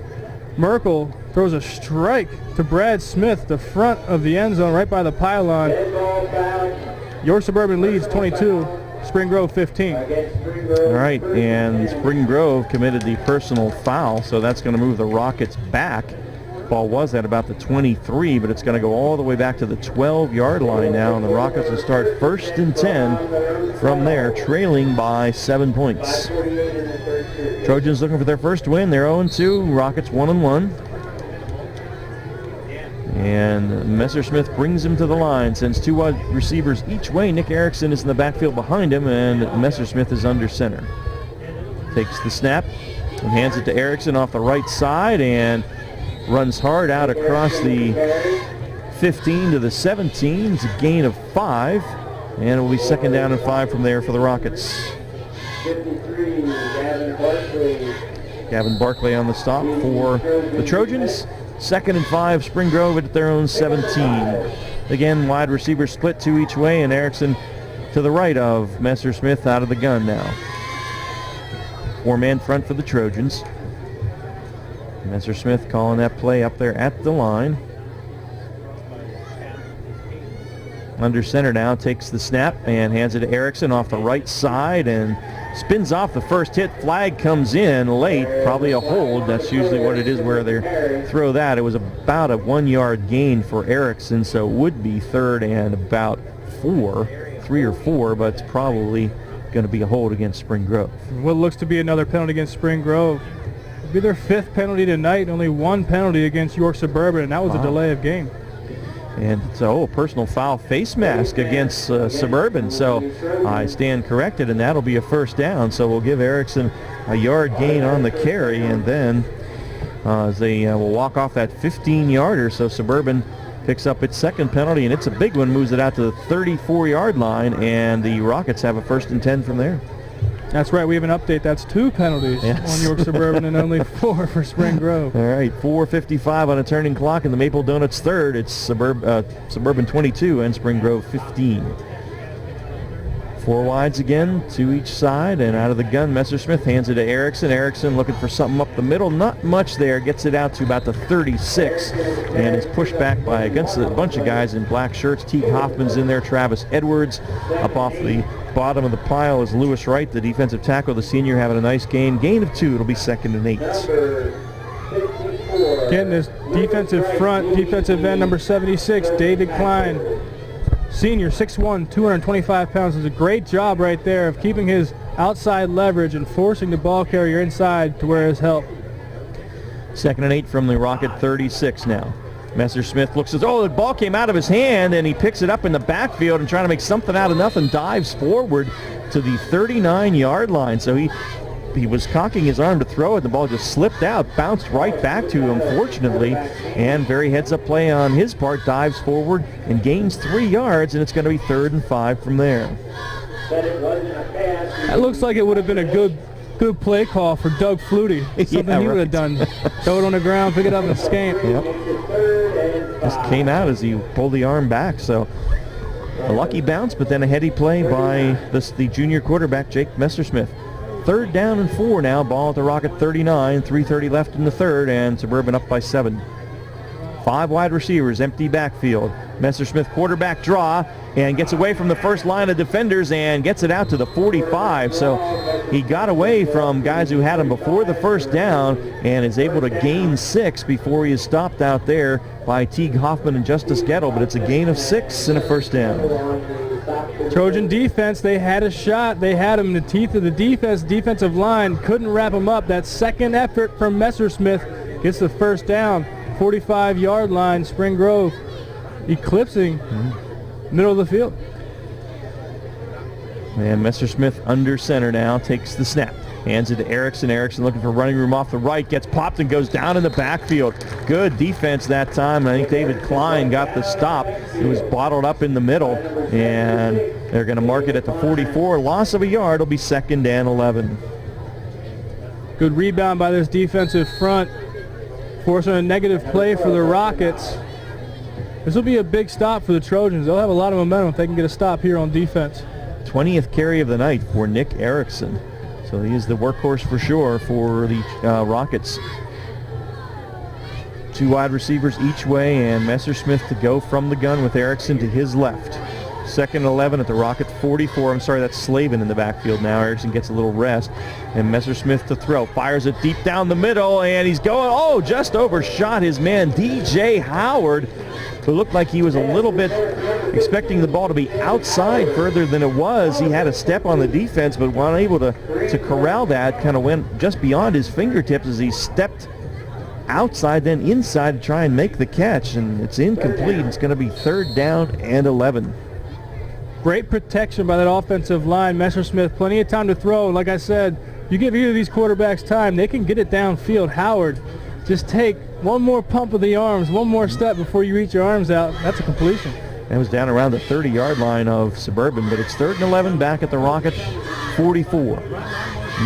Merkel throws a strike to Brad Smith, the front of the end zone, right by the pylon. York Suburban leads 22, Spring Grove 15. All right, and Spring Grove committed the personal foul, so that's going to move the Rockets back. Ball was at about the 23, but it's going to go all the way back to the 12-yard line now, and the Rockets will start 1st and 10 from there, trailing by 7 points. Trojans looking for their first win. They're 0-2, Rockets 1-1. And Messersmith brings him to the line, sends 2 wide receivers each way. Nick Erickson is in the backfield behind him, and Messersmith is under center. Takes the snap and hands it to Erickson off the right side and runs hard out across the 15 to the 17. It's a gain of 5, and it will be 2nd down and 5 from there for the Rockets. Gavin Barkley on the stop for the Trojans. 2nd and 5, Spring Grove at their own 17. Again, wide receivers split 2 each way, and Erickson to the right of Messersmith out of the gun now. 4-man front for the Trojans. Messersmith calling that play up there at the line. Under center now, takes the snap and hands it to Erickson off the right side and spins off the first hit. Flag comes in late, probably a hold. That's usually what it is where they throw that. It was about a 1-yard gain for Erickson, so it would be 3rd and about 3 or 4, but it's probably going to be a hold against Spring Grove. What looks to be another penalty against Spring Grove. It'll be their 5th penalty tonight, only 1 penalty against York Suburban, and that was a delay of game. And so, personal foul face mask against Suburban. So I stand corrected, and that'll be a 1st down. So we'll give Erickson a yard gain on the carry, and then as they will walk off that 15-yarder. So Suburban picks up its 2nd penalty, and it's a big one, moves it out to the 34-yard line, and the Rockets have a 1st and 10 from there. That's right. We have an update. That's 2 penalties on York Suburban and only 4 for Spring Grove. All right, 4:55 on a turning clock in the Maple Donuts third. It's Suburban 22 and Spring Grove 15. 4 wides again, 2 each side, and out of the gun, Messersmith hands it to Erickson. Erickson looking for something up the middle. Not much there. Gets it out to about the 36, and is pushed back by against a bunch of guys in black shirts. Teague Hoffman's in there. Travis Edwards up off the bottom of the pile is Lewis Wright, the defensive tackle, the senior, having a nice game. Gain of 2. It'll be 2nd and 8. Getting this defensive front, defensive end number 76, David Klein, senior, 6'1", 225 pounds, does a great job right there of keeping his outside leverage and forcing the ball carrier inside to where his help. 2nd and 8 from the Rocket 36 now. Messersmith looks as, the ball came out of his hand, and he picks it up in the backfield and trying to make something out of nothing, dives forward to the 39-yard line. So he was cocking his arm to throw it, and the ball just slipped out, bounced right back to him, fortunately, and very heads-up play on his part, dives forward and gains 3 yards, and it's going to be 3rd and 5 from there. That looks like it would have been a good play call for Doug Flutie. Something he would have done. Throw it on the ground, pick it up, and scamp. Yep. Just came out as he pulled the arm back, so a lucky bounce, but then a heady play by the junior quarterback, Jake Messersmith. 3rd down and 4 now, ball at the Rocket 39, 3:30 left in the third, and Suburban up by 7. 5 wide receivers, empty backfield. Messersmith quarterback draw and gets away from the first line of defenders and gets it out to the 45. So he got away from guys who had him before the first down and is able to gain 6 before he is stopped out there by Teague Hoffman and Justice Gettle. But it's a gain of 6 and a first down. Trojan defense, they had a shot. They had him in the teeth of the defensive line. Couldn't wrap him up. That second effort from Messersmith gets the first down. 45-yard line, Spring Grove eclipsing middle of the field. And Messersmith under center now, takes the snap. Hands it to Erickson. Erickson looking for running room off the right, gets popped and goes down in the backfield. Good defense that time. I think David Klein got the stop. It was bottled up in the middle, and they're going to mark it at the 44. Loss of a yard will be 2nd and 11. Good rebound by this defensive front, forcing a negative play for the Rockets. This will be a big stop for the Trojans. They'll have a lot of momentum if they can get a stop here on defense. 20th carry of the night for Nick Erickson. So he is the workhorse for sure for the Rockets. 2 wide receivers each way, and Messersmith to go from the gun with Erickson to his left. 2nd and 11 at the Rocket 44. I'm sorry, that's Slavin in the backfield now. Erickson gets a little rest. And Messersmith to throw. Fires it deep down the middle, and he's going, just overshot his man, DJ Howard, who looked like he was a little bit expecting the ball to be outside further than it was. He had a step on the defense, but wasn't able to corral that. Kind of went just beyond his fingertips as he stepped outside, then inside to try and make the catch, and it's incomplete. It's going to be 3rd down and 11. Great protection by that offensive line. Messersmith, plenty of time to throw. Like I said, you give either of these quarterbacks time, they can get it downfield. Howard, just take one more pump of the arms, one more step before you reach your arms out. That's a completion. That was down around the 30-yard line of Suburban, but it's 3rd and 11 back at the Rocket 44.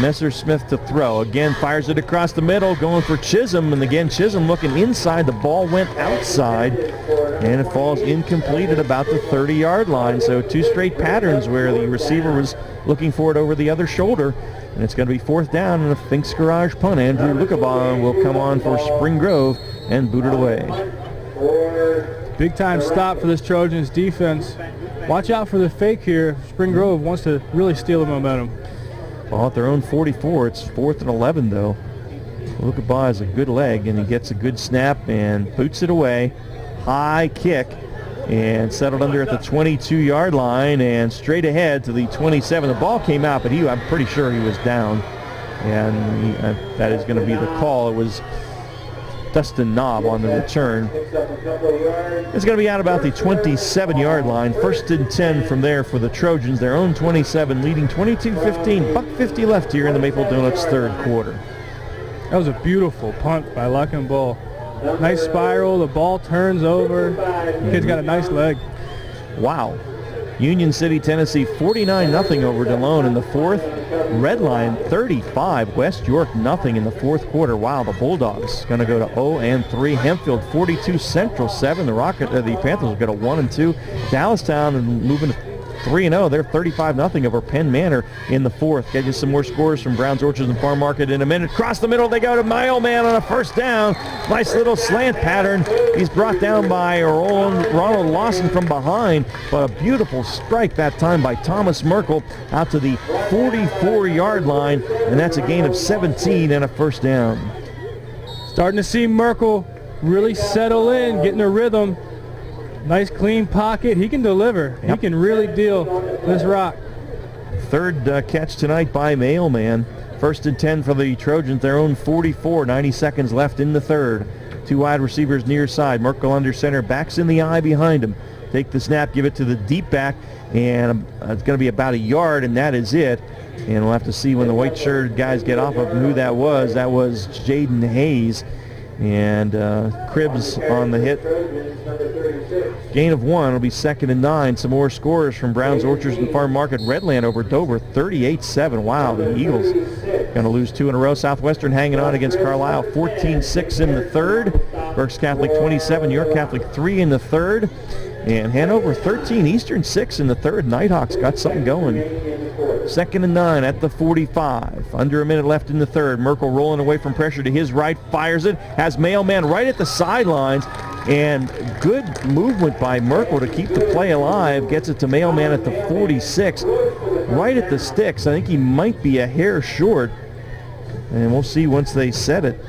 Messersmith to throw. Again, fires it across the middle, going for Chisholm, and again, Chisholm looking inside. The ball went outside, and it falls incomplete at about the 30-yard line. So 2 straight patterns where the receiver was looking for it over the other shoulder, and it's going to be 4th down and a Finks Garage punt. Andrew Lucabaugh will come on for Spring Grove and boot it away. Big time stop for this Trojans defense. Watch out for the fake here. Spring Grove wants to really steal the momentum. Ball at their own 44. It's 4th and 11 though. Lucabaugh has a good leg, and he gets a good snap and boots it away. High kick, and settled under at the 22-yard line and straight ahead to the 27. The ball came out, but I'm pretty sure he was down, and that is going to be the call. It was Dustin Knobb on the return. It's going to be out about the 27-yard line. 1st and 10 from there for the Trojans. Their own 27, leading 22-15. $1:50 left here in the Maple Donuts 3rd quarter. That was a beautiful punt by Luckin Bull. Nice spiral. The ball turns over. The kid's got a nice leg. Wow. Union City, Tennessee, 49-0 over DeLone in the 4th. Red Line 35, West York nothing in the 4th quarter. Wow, the Bulldogs going to go to 0-3. Hempfield 42, Central 7. The Panthers will go to 1-2. Dallastown moving to 3-0. They're 35-0 over Penn Manor in the 4th. Get you some more scores from Brown's Orchards and Farm Market in a minute. Across the middle, they go to Mileman on a 1st down. Nice little slant pattern. He's brought down by Ronald Lawson from behind, but a beautiful strike that time by Thomas Merkel out to the 44-yard line, and that's a gain of 17 and a 1st down. Starting to see Merkel really settle in, getting a rhythm. Nice clean pocket. He can deliver. Yep. He can really deal this rock. Third catch tonight by Mailman. 1st and 10 for the Trojans, their own 44. 90 seconds left in the third. 2 wide receivers near side. Merkel under center, backs in the eye behind him. Take the snap, give it to the deep back, and it's going to be about a yard, and that is it. And we'll have to see when the white shirt guys get off of who that was. That was Jaden Hayes. And Cribbs on the hit. Gain of 1. It'll be 2nd and 9. Some more scores from Browns Orchards and Farm Market. Redland over Dover, 38-7. Wow, the Eagles going to lose 2 in a row. Southwestern hanging on against Carlisle, 14-6 in the third. Berks Catholic 27, York Catholic 3 in the third. And Hanover 13, Eastern 6 in the third. Nighthawks got something going. 2nd and 9 at the 45. Under a minute left in the third. Merkel rolling away from pressure to his right, fires it. Has Mailman right at the sidelines. And good movement by Merkel to keep the play alive. Gets it to Mailman at the 46. Right at the sticks. I think he might be a hair short. And we'll see once they set it.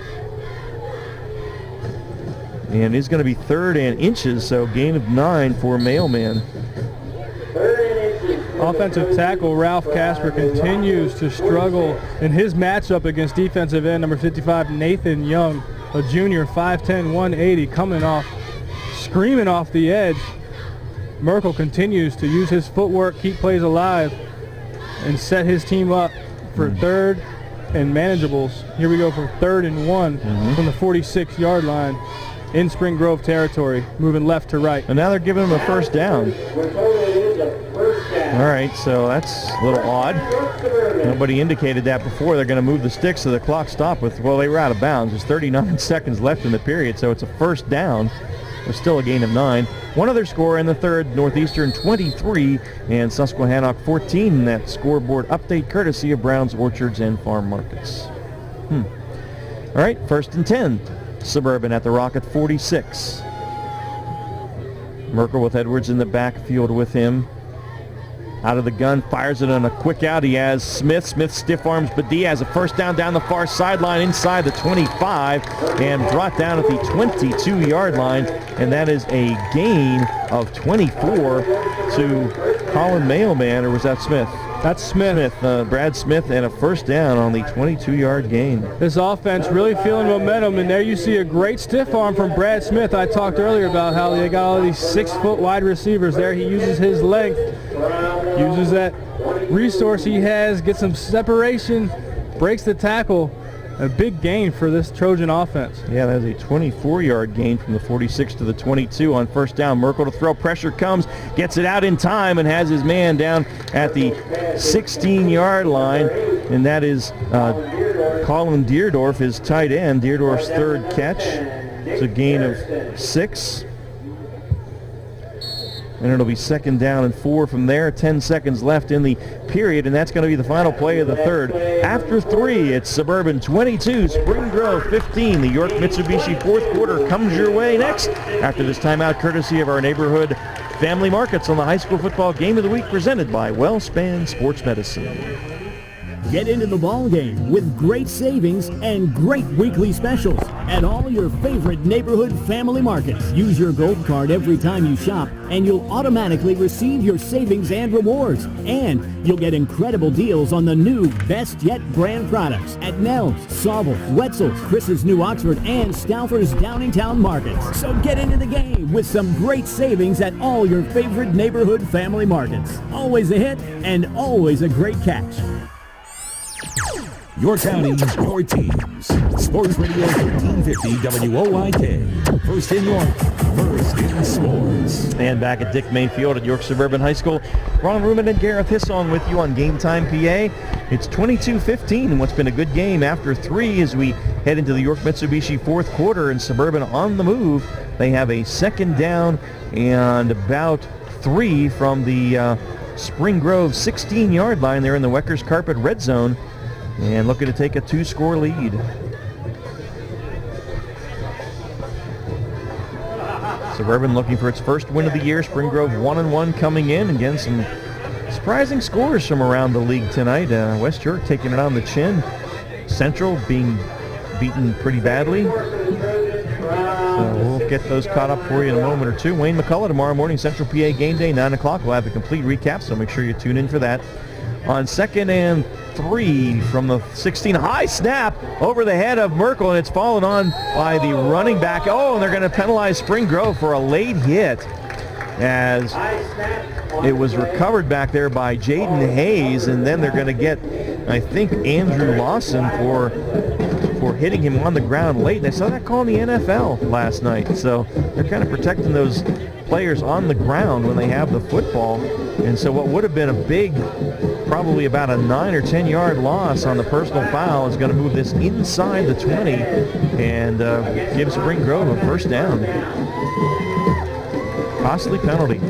And it's going to be 3rd and inches, so gain of 9 for Mailman. Offensive tackle Ralph Casper continues to struggle in his matchup against defensive end number 55 Nathan Young, a junior, 5'10", 180, coming off, screaming off the edge. Merkel continues to use his footwork, keep plays alive, and set his team up for 3rd and manageables. Here we go for 3rd and 1 from the 46-yard line. In Spring Grove territory, moving left to right. And now they're giving him a 1st down. All right, so that's a little odd. Nobody indicated that before. They're going to move the sticks so the clock stopped with, well, they were out of bounds. There's 39 seconds left in the period, so it's a 1st down. There's still a gain of 9. One other score in the third, Northeastern 23 and Susquehannock 14. That scoreboard update courtesy of Browns Orchards and Farm Markets. All right, 1st and 10. Suburban at the Rocket 46. Merkel with Edwards in the backfield with him. Out of the gun, fires it on a quick out. He has Smith. Smith stiff arms Badia, has a 1st down down the far sideline inside the 25 and brought down at the 22-yard line. And that is a gain of 24 to Colin Mailman, or was that Smith? That's Smith. Brad Smith, and a 1st down on the 22-yard gain. This offense really feeling momentum, and there you see a great stiff arm from Brad Smith. I talked earlier about how they got all these 6-foot wide receivers there. He uses his length, uses that resource he has, gets some separation, breaks the tackle. A big gain for this Trojan offense. Yeah, that is a 24-yard gain from the 46 to the 22 on 1st down. Merkel to throw. Pressure comes, gets it out in time, and has his man down at the 16-yard line. And that is Colin Deerdorf, his tight end. Deerdorf's 3rd catch. It's a gain of 6. And it'll be 2nd down and 4 from there. 10 seconds left in the period, and that's going to be the final play of the third. After 3, it's Suburban 22, Spring Grove 15. The York Mitsubishi 4th quarter comes your way next after this timeout, courtesy of our neighborhood family markets on the high school football game of the week, presented by Wellspan Sports Medicine. Get into the ball game with great savings and great weekly specials at all your favorite neighborhood family markets. Use your gold card every time you shop, and you'll automatically receive your savings and rewards. And you'll get incredible deals on the new Best Yet brand products at Nell's, Sauble, Wetzel's, Chris's New Oxford, and Stauffer's Downingtown markets. So get into the game with some great savings at all your favorite neighborhood family markets. Always a hit and always a great catch. Your county, your teams. Sports Radio 1350 WOIK. First in York, first in sports. And back at Dick Main Field at York Suburban High School, Ron Ruman and Gareth Hisson with you on Game Time PA. It's 22-15 in what's been a good game after 3 as we head into the York Mitsubishi 4th quarter, and Suburban on the move. They have a 2nd down and about 3 from the Spring Grove 16-yard line. They're in the Weckers Carpet red zone and looking to take a 2-score lead. Suburban looking for its first win of the year. Spring Grove 1-1 coming in. Again, some surprising scores from around the league tonight. West York taking it on the chin. Central being beaten pretty badly. So we'll get those caught up for you in a moment or two. Wayne McCullough tomorrow morning, Central PA Game Day, 9 o'clock. We'll have the complete recap, so make sure you tune in for that. On 2nd and 3 from the 16, high snap over the head of Merkel, and it's fallen on by the running back. Oh, and they're going to penalize Spring Grove for a late hit, as it was recovered back there by Jaden Hayes, and then they're going to get, I think, Andrew Lawson for hitting him on the ground late. And I saw that call in the NFL last night, so they're kind of protecting those players on the ground when they have the football. And so what would have been a big, probably about a 9 or 10 yard loss on the personal foul is going to move this inside the 20 and give Spring Grove a first down. Costly penalty.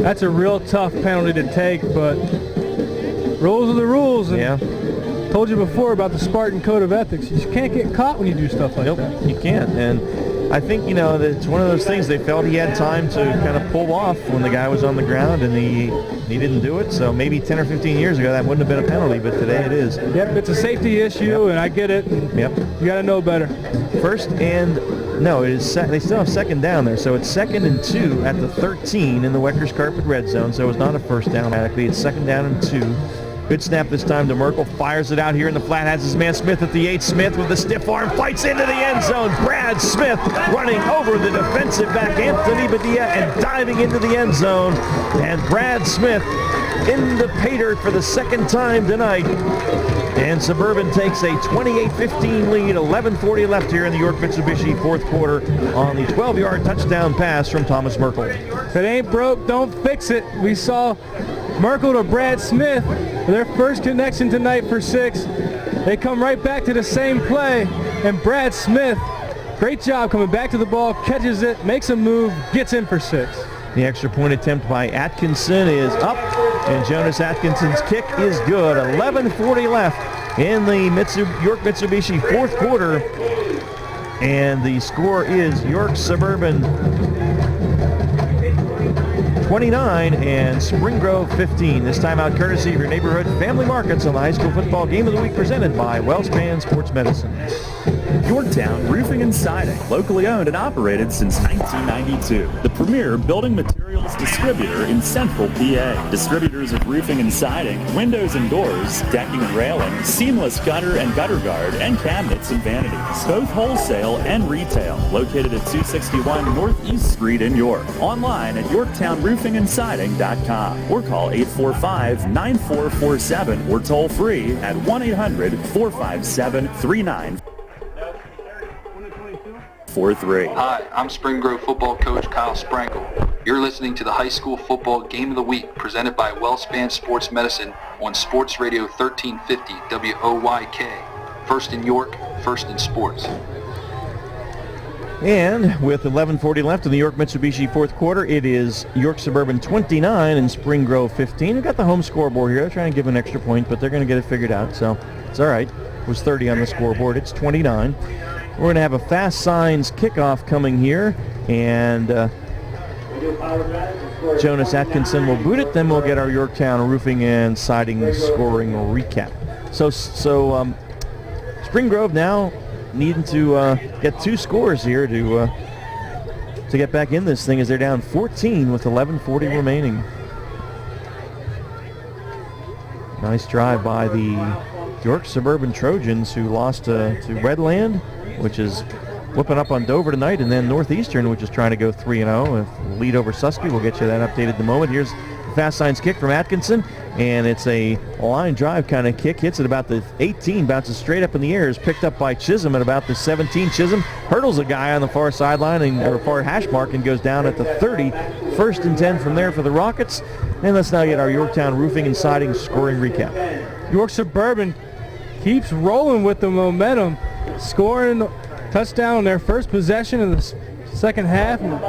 That's a real tough penalty to take, but rules are the rules. And yeah. Told you before about the Spartan code of ethics. You just can't get caught when you do stuff like that. You can't. And I think, that it's one of those things they felt he had time to kind of pull off when the guy was on the ground, and he didn't do it. So maybe 10 or 15 years ago that wouldn't have been a penalty, but today it is. Yep, it's a safety issue, and I get it. Yep. You got to know better. First and no, it is. They still have 2nd down there, so it's 2nd and 2 at the 13 in the Weckers Carpet red zone. So it's not a first down automatically. It's 2nd down and 2. Good snap this time to Merkel. Fires it out here in the flat. Has his man Smith at the 8. Smith with the stiff arm fights into the end zone. Brad Smith running over the defensive back Anthony Badia and diving into the end zone. And Brad Smith in the pay dirt for the 2nd time tonight. And Suburban takes a 28-15 lead, 11:40 left here in the York Mitsubishi 4th quarter on the 12-yard touchdown pass from Thomas Merkel. If it ain't broke, don't fix it. We saw Merkel to Brad Smith, their first connection tonight for 6. They come right back to the same play, and Brad Smith, great job coming back to the ball, catches it, makes a move, gets in for 6. The extra point attempt by Atkinson is up, and Jonas Atkinson's kick is good. 11:40 left in the York Mitsubishi 4th quarter, and the score is York Suburban 29 and Spring Grove 15. This time out courtesy of your neighborhood family markets on the high school football game of the week presented by WellSpan Sports Medicine. Yorktown Roofing and Siding, locally owned and operated since 1992. The premier building materials distributor in Central PA. Distributors of roofing and siding, windows and doors, decking and railing, seamless gutter and gutter guard, and cabinets and vanities. Both wholesale and retail. Located at 261 Northeast Street in York. Online at YorktownRoofingandSiding.com or call 845-9447 or toll free at 1-800-457-3943. Hi, I'm Spring Grove football coach Kyle Sprankle. You're listening to the high school football game of the week presented by WellSpan Sports Medicine on Sports Radio 1350 WOYK. First in York, first in sports. And with 11:40 left in the York Mitsubishi 4th quarter, it is York Suburban 29 and Spring Grove 15. We've got the home scoreboard here. They're trying to give an extra point, but they're going to get it figured out, so it's all right. It was 30 on the scoreboard. It's 29. We're going to have a fast signs kickoff coming here, and Jonas Atkinson will boot it. Then we'll get our Yorktown Roofing and Siding scoring recap. So Spring Grove now needing to get 2 scores here to get back in this thing, as they're down 14 with 11:40 remaining. Nice drive by the York Suburban Trojans, who lost to Redland, which is whipping up on Dover tonight, and then Northeastern, which is trying to go 3-0. Lead over Susky. We'll get you that updated in a moment. Here's the fast signs kick from Atkinson, and it's a line drive kind of kick. Hits at about the 18, bounces straight up in the air, is picked up by Chisholm at about the 17. Chisholm hurdles a guy on the far sideline, or far hash mark, and goes down at the 30. 1st and 10 from there for the Rockets. And let's now get our Yorktown Roofing and Siding scoring recap. York Suburban keeps rolling with the momentum, scoring touchdown on their first possession in the second half, and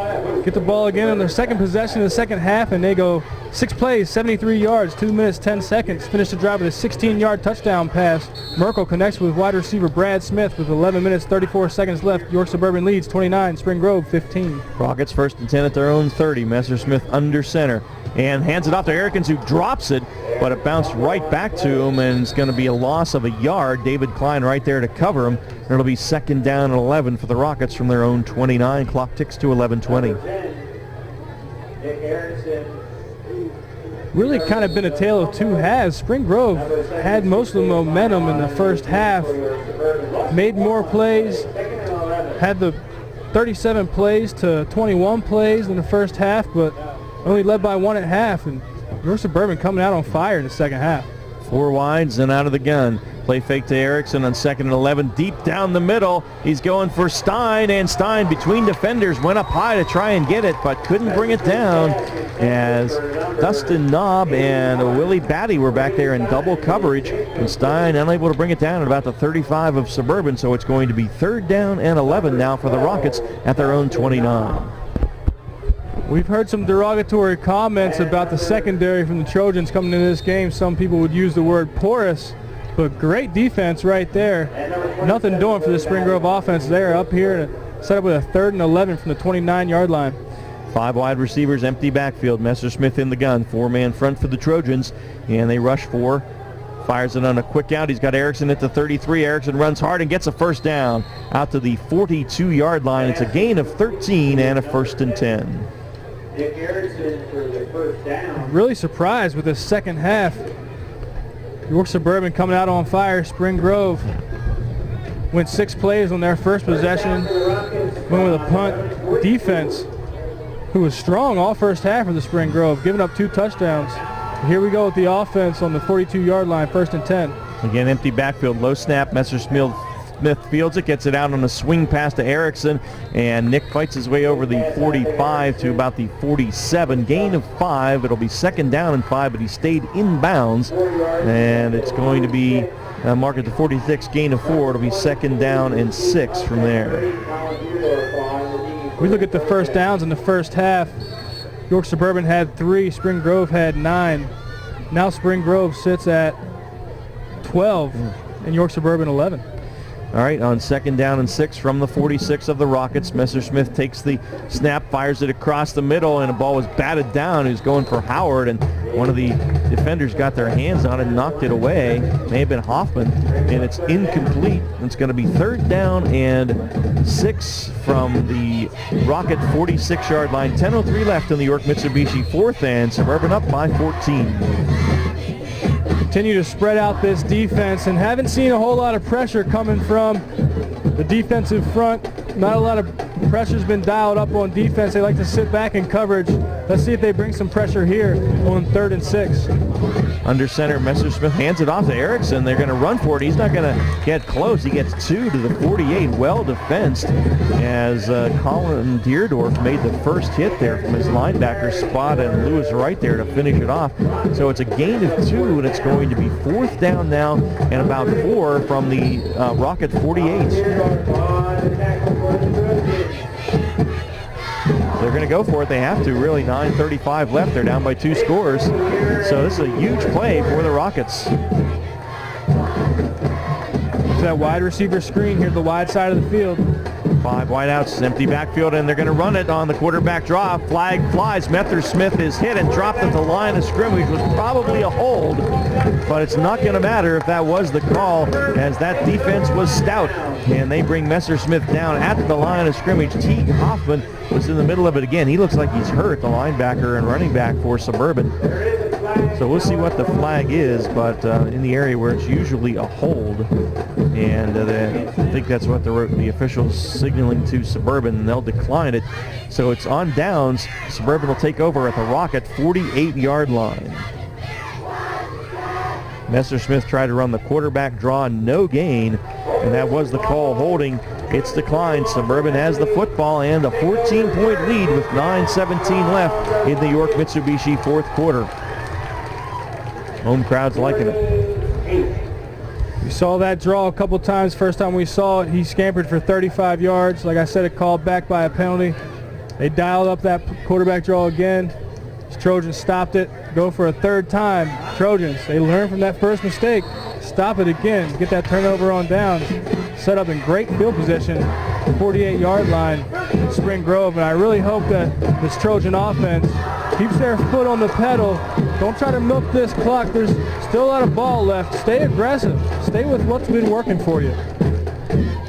get the ball again on their second possession in the second half, and they go 6 plays, 73 yards, 2 minutes, 10 seconds. Finished the drive with a 16-yard touchdown pass. Merkel connects with wide receiver Brad Smith with 11 minutes, 34 seconds left. York Suburban leads 29, Spring Grove 15. Rockets 1st and 10 at their own 30. Messersmith under center and hands it off to Erikens, who drops it, but it bounced right back to him, and it's going to be a loss of a yard. David Klein right there to cover him. And it'll be 2nd down and 11 for the Rockets from their own 29. Clock ticks to 11:20. Really kind of been a tale of two halves. Spring Grove had most of the momentum in the first half, made more plays, had the 37 plays to 21 plays in the first half, but only led by 1 at half, and York Suburban coming out on fire in the second half. 4 wides and out of the gun. Play fake to Erickson on 2nd and 11. Deep down the middle. He's going for Stein, and Stein between defenders went up high to try and get it, but couldn't bring it down as Dustin Knobb and Willie Batty were back there in double coverage, and Stein unable to bring it down at about the 35 of Suburban, so it's going to be 3rd down and 11 now for the Rockets at their own 29. We've heard some derogatory comments about the secondary from the Trojans coming into this game. Some people would use the word porous, but great defense right there. Nothing doing for the Spring Grove offense. They're up here to set up with a 3rd and 11 from the 29-yard line. 5 wide receivers, empty backfield. Messersmith in the gun. 4-man front for the Trojans, and they rush 4. Fires it on a quick out. He's got Erickson at the 33. Erickson runs hard and gets a 1st down out to the 42-yard line. It's a gain of 13 and a 1st and 10. Really surprised with the second half. York Suburban coming out on fire. Spring Grove went 6 plays on their first possession. Went with a punt. Defense, who was strong all first half of the Spring Grove, giving up 2 touchdowns. Here we go with the offense on the 42-yard line, 1st and 10. Again, empty backfield, low snap. Messersmith fields it, gets it out on a swing pass to Erickson, and Nick fights his way over the 45 to about the 47. Gain of 5. It'll be 2nd down and 5, but he stayed in bounds, and it's going to be marked at the 46. Gain of 4. It'll be 2nd down and 6 from there. We look at the first downs in the first half. York Suburban had 3. Spring Grove had 9. Now Spring Grove sits at 12 and York Suburban 11. All right, on 2nd down and 6 from the 46 of the Rockets, Messersmith takes the snap, fires it across the middle, and the ball was batted down. He was going for Howard, and one of the defenders got their hands on it and knocked it away. May have been Hoffman, and it's incomplete. It's going to be 3rd down and 6 from the Rocket 46-yard line. 10:03 left in the York Mitsubishi 4th, and Suburban up by 14. Continue to spread out this defense, and haven't seen a whole lot of pressure coming from the defensive front. Not a lot of pressure's been dialed up on defense. They like to sit back in coverage. Let's see if they bring some pressure here on 3rd and 6. Under center, Messersmith hands it off to Erickson. They're going to run for it. He's not going to get close. He gets 2 to the 48. Well defensed as Colin Deerdorf made the first hit there from his linebacker spot, and Lewis right there to finish it off. So it's a gain of 2, and it's going to be 4th down now and about 4 from the Rocket 48. They're going to go for it. They have to, really. 9:35 left. They're down by 2 scores. So this is a huge play for the Rockets. That wide receiver screen here, the wide side of the field. 5 wideouts, empty backfield, and they're going to run it on the quarterback draw. Flag flies. Messersmith is hit and dropped at the line of scrimmage. Was probably a hold, but it's not going to matter if that was the call, as that defense was stout, and they bring Messersmith down at the line of scrimmage. Teague Hoffman was in the middle of it again. He looks like he's hurt, the linebacker and running back for Suburban. So we'll see what the flag is, but in the area where it's usually a hold, and I think that's what the officials signaling to Suburban, and they'll decline it. So it's on downs. Suburban will take over at the Rocket 48-yard line. Messersmith tried to run the quarterback draw, no gain, and that was the call holding. It's declined. Suburban has the football and a 14-point lead with 9:17 left in the York Mitsubishi 4th quarter. Home crowd's liking it. We saw that draw a couple times. First time we saw it, he scampered for 35 yards. Like I said, it called back by a penalty. They dialed up that quarterback draw again. Trojans stopped it, go for a third time. Trojans, they learn from that first mistake. Stop it again, get that turnover on down. Set up in great field position, 48-yard line, Spring Grove. And I really hope that this Trojan offense keeps their foot on the pedal. Don't try to milk this clock. There's still a lot of ball left. Stay aggressive. Stay with what's been working for you.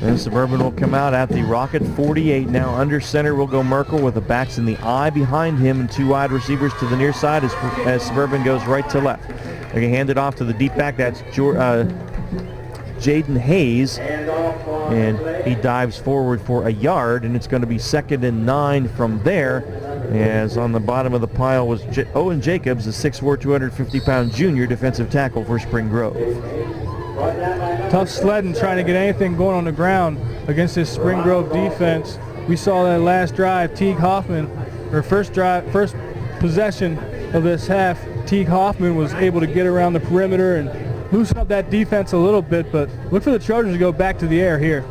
And Suburban will come out at the Rocket 48. Now under center will go Merkel with the backs in the eye behind him and 2 wide receivers to the near side as Suburban goes right to left. They're going to hand it off to the deep back. That's Jaden Hayes. And he dives forward for a yard, and it's going to be 2nd and 9 from there. As on the bottom of the pile was Owen Jacobs, a 6'4", 250-pound junior defensive tackle for Spring Grove. Tough sledding trying to get anything going on the ground against this Spring Grove defense. We saw that last drive, Teague Hoffman, or first possession of this half, Teague Hoffman was able to get around the perimeter and loosen up that defense a little bit, but look for the Trojans to go back to the air here.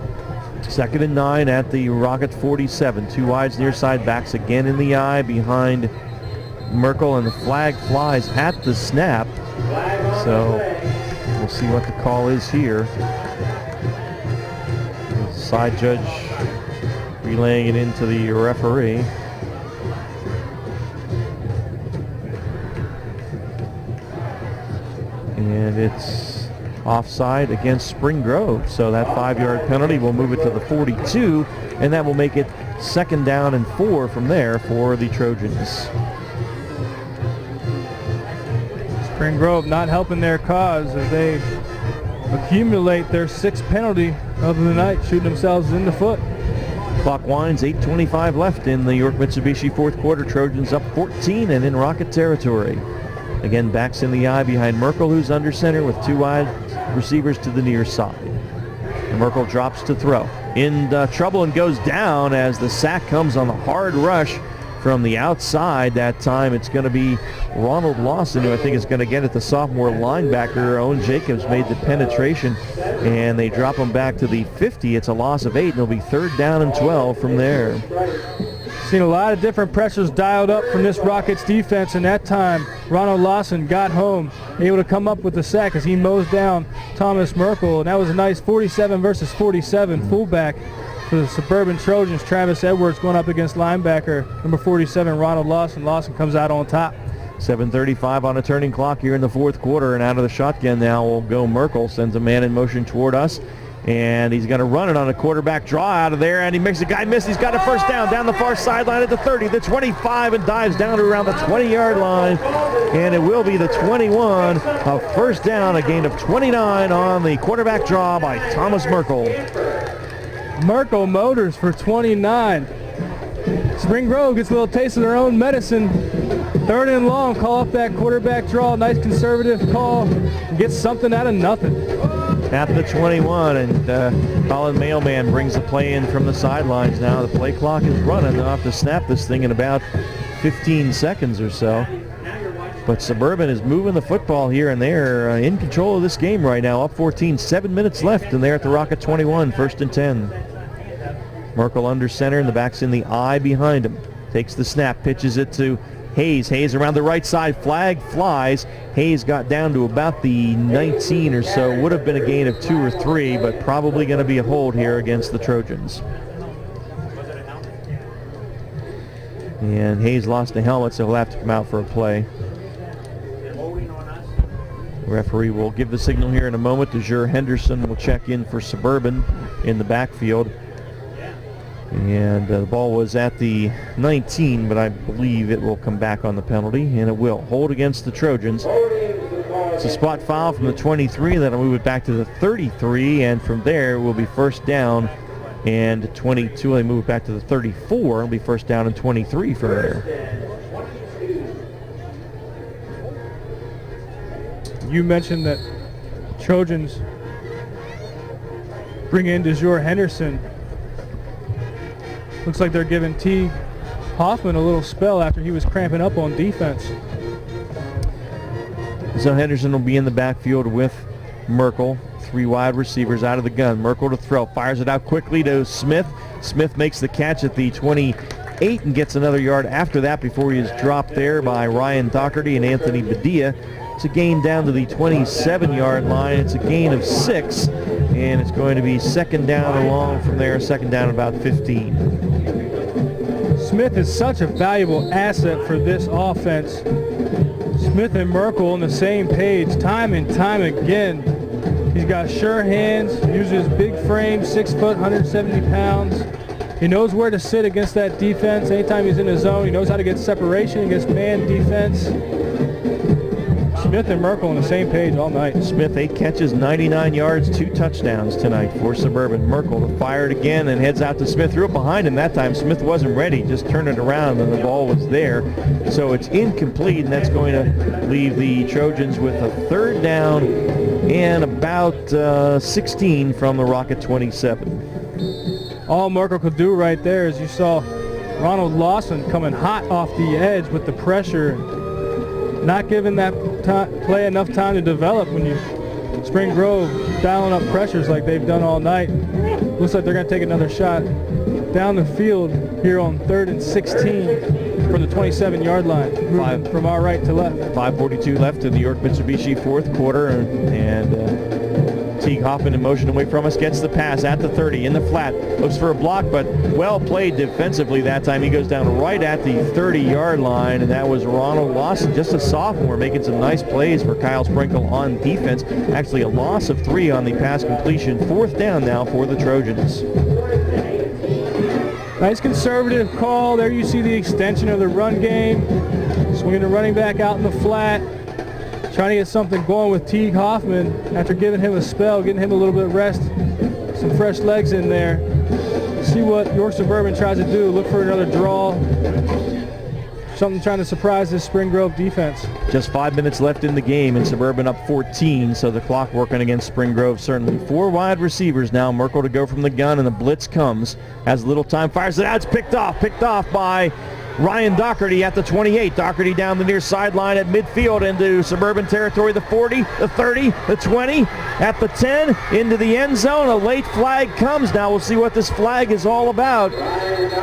2nd and 9 at the Rocket 47. 2 wides near side, backs again in the eye behind Merkel, and the flag flies at the snap. So we'll see what the call is here. The side judge relaying it into the referee. And it's offside against Spring Grove. So that 5-yard penalty will move it to the 42, and that will make it 2nd down and 4 from there for the Trojans. Spring Grove not helping their cause as they accumulate their 6th penalty of the night, shooting themselves in the foot. Clock winds, 8:25 left in the York Mitsubishi 4th quarter. Trojans up 14 and in Rocket territory. Again, backs in the eye behind Merkel, who's under center with 2 wide receivers to the near side. And Merkel drops to throw. In trouble and goes down as the sack comes on the hard rush from the outside. That time it's going to be Ronald Lawson, who I think is going to get at the sophomore linebacker. Owen Jacobs made the penetration, and they drop him back to the 50. It's a loss of 8, and it'll be 3rd down and 12 from there. Seen a lot of different pressures dialed up from this Rockets defense, and that time Ronald Lawson got home, able to come up with the sack as he mows down Thomas Merkel, and that was a nice 47 versus 47 fullback for the Suburban Trojans. Travis Edwards going up against linebacker number 47 Ronald Lawson. Lawson comes out on top. 7:35 on a turning clock here in the 4th quarter, and out of the shotgun now will go Merkel. Sends a man in motion toward us, and he's going to run it on a quarterback draw out of there, and he makes a guy miss. He's got a first down the far sideline at the 30, the 25, and dives down to around the 20-yard line, and it will be the 21. A first down, a gain of 29 on the quarterback draw by Thomas Merkel. Merkel motors for 29. Spring Grove gets a little taste of their own medicine. 3rd and long, call up that quarterback draw. Nice conservative call. Gets something out of nothing. At the 21, and Colin Mailman brings the play in from the sidelines now. The play clock is running. They'll have to snap this thing in about 15 seconds or so. But Suburban is moving the football here, and they're in control of this game right now. Up 14, 7 minutes left, and they're at the Rocket 21, 1st and 10. Merkel under center, and the back's in the eye behind him. Takes the snap, pitches it to Hayes. Hayes around the right side, flag flies. Hayes got down to about the 19 or so. Would have been a gain of 2 or 3, but probably going to be a hold here against the Trojans. And Hayes lost a helmet, so he'll have to come out for a play. The referee will give the signal here in a moment. Desir Henderson will check in for Suburban in the backfield. And the ball was at the 19, but I believe it will come back on the penalty, and it will. Hold against the Trojans. It's a spot foul from the 23, then I'll move it back to the 33, and from there it will be 1st down and 22. They move it back to the 34. It'll be 1st down and 23 from there. You mentioned that Trojans bring in Desir Henderson. Looks like they're giving T. Hoffman a little spell after he was cramping up on defense. So Henderson will be in the backfield with Merkel. 3 wide receivers out of the gun. Merkel to throw. Fires it out quickly to Smith. Smith makes the catch at the 28 8 and gets another yard after that before he is dropped there by Ryan Doherty and Anthony Badia. It's a gain down to the 27-yard line. It's a gain of 6, and it's going to be second down along from there, second down about 15. Smith is such a valuable asset for this offense. Smith and Merkel on the same page time and time again. He's got sure hands, uses big frame, 6 foot, 170 pounds. He knows where to sit against that defense. Anytime he's in his zone, he knows how to get separation against man defense. Smith and Merkel on the same page all night. Smith, 8 catches, 99 yards, 2 touchdowns tonight for Suburban. Merkel to fire it again and heads out to Smith. Threw it behind him that time. Smith wasn't ready, just turned it around and the ball was there. So it's incomplete, and that's going to leave the Trojans with a third down and about 16 from the Rocket 27. All Merkel could do right there is you saw Ronald Lawson coming hot off the edge with the pressure, not giving that play enough time to develop. When you Spring Grove dialing up pressures like they've done all night, looks like they're going to take another shot down the field here on 3rd and 16 from the 27-yard line, moving from our right to left. 5:42 left in the York Mitsubishi fourth quarter, and Teague Hoffman in motion away from us, gets the pass at the 30 in the flat, looks for a block, but well played defensively that time. He goes down right at the 30-yard line, and that was Ronald Lawson, just a sophomore, making some nice plays for Kyle Sprinkle on defense. Actually a loss of 3 on the pass completion. 4th down now for the Trojans. Nice conservative call. There you see the extension of the run game. Swinging the running back out in the flat. Trying to get something going with Teague Hoffman after giving him a spell, getting him a little bit of rest, some fresh legs in there. See what York Suburban tries to do. Look for another draw. Something trying to surprise this Spring Grove defense. Just 5 minutes left in the game, and Suburban up 14, so the clock working against Spring Grove certainly. 4 wide receivers now. Merkel to go from the gun, and the blitz comes. Has a little time, fires it out. It's picked off by Ryan Doherty at the 28. Doherty down the near sideline at midfield into Suburban territory. The 40, the 30, the 20, at the 10, into the end zone. A late flag comes. Now we'll see what this flag is all about.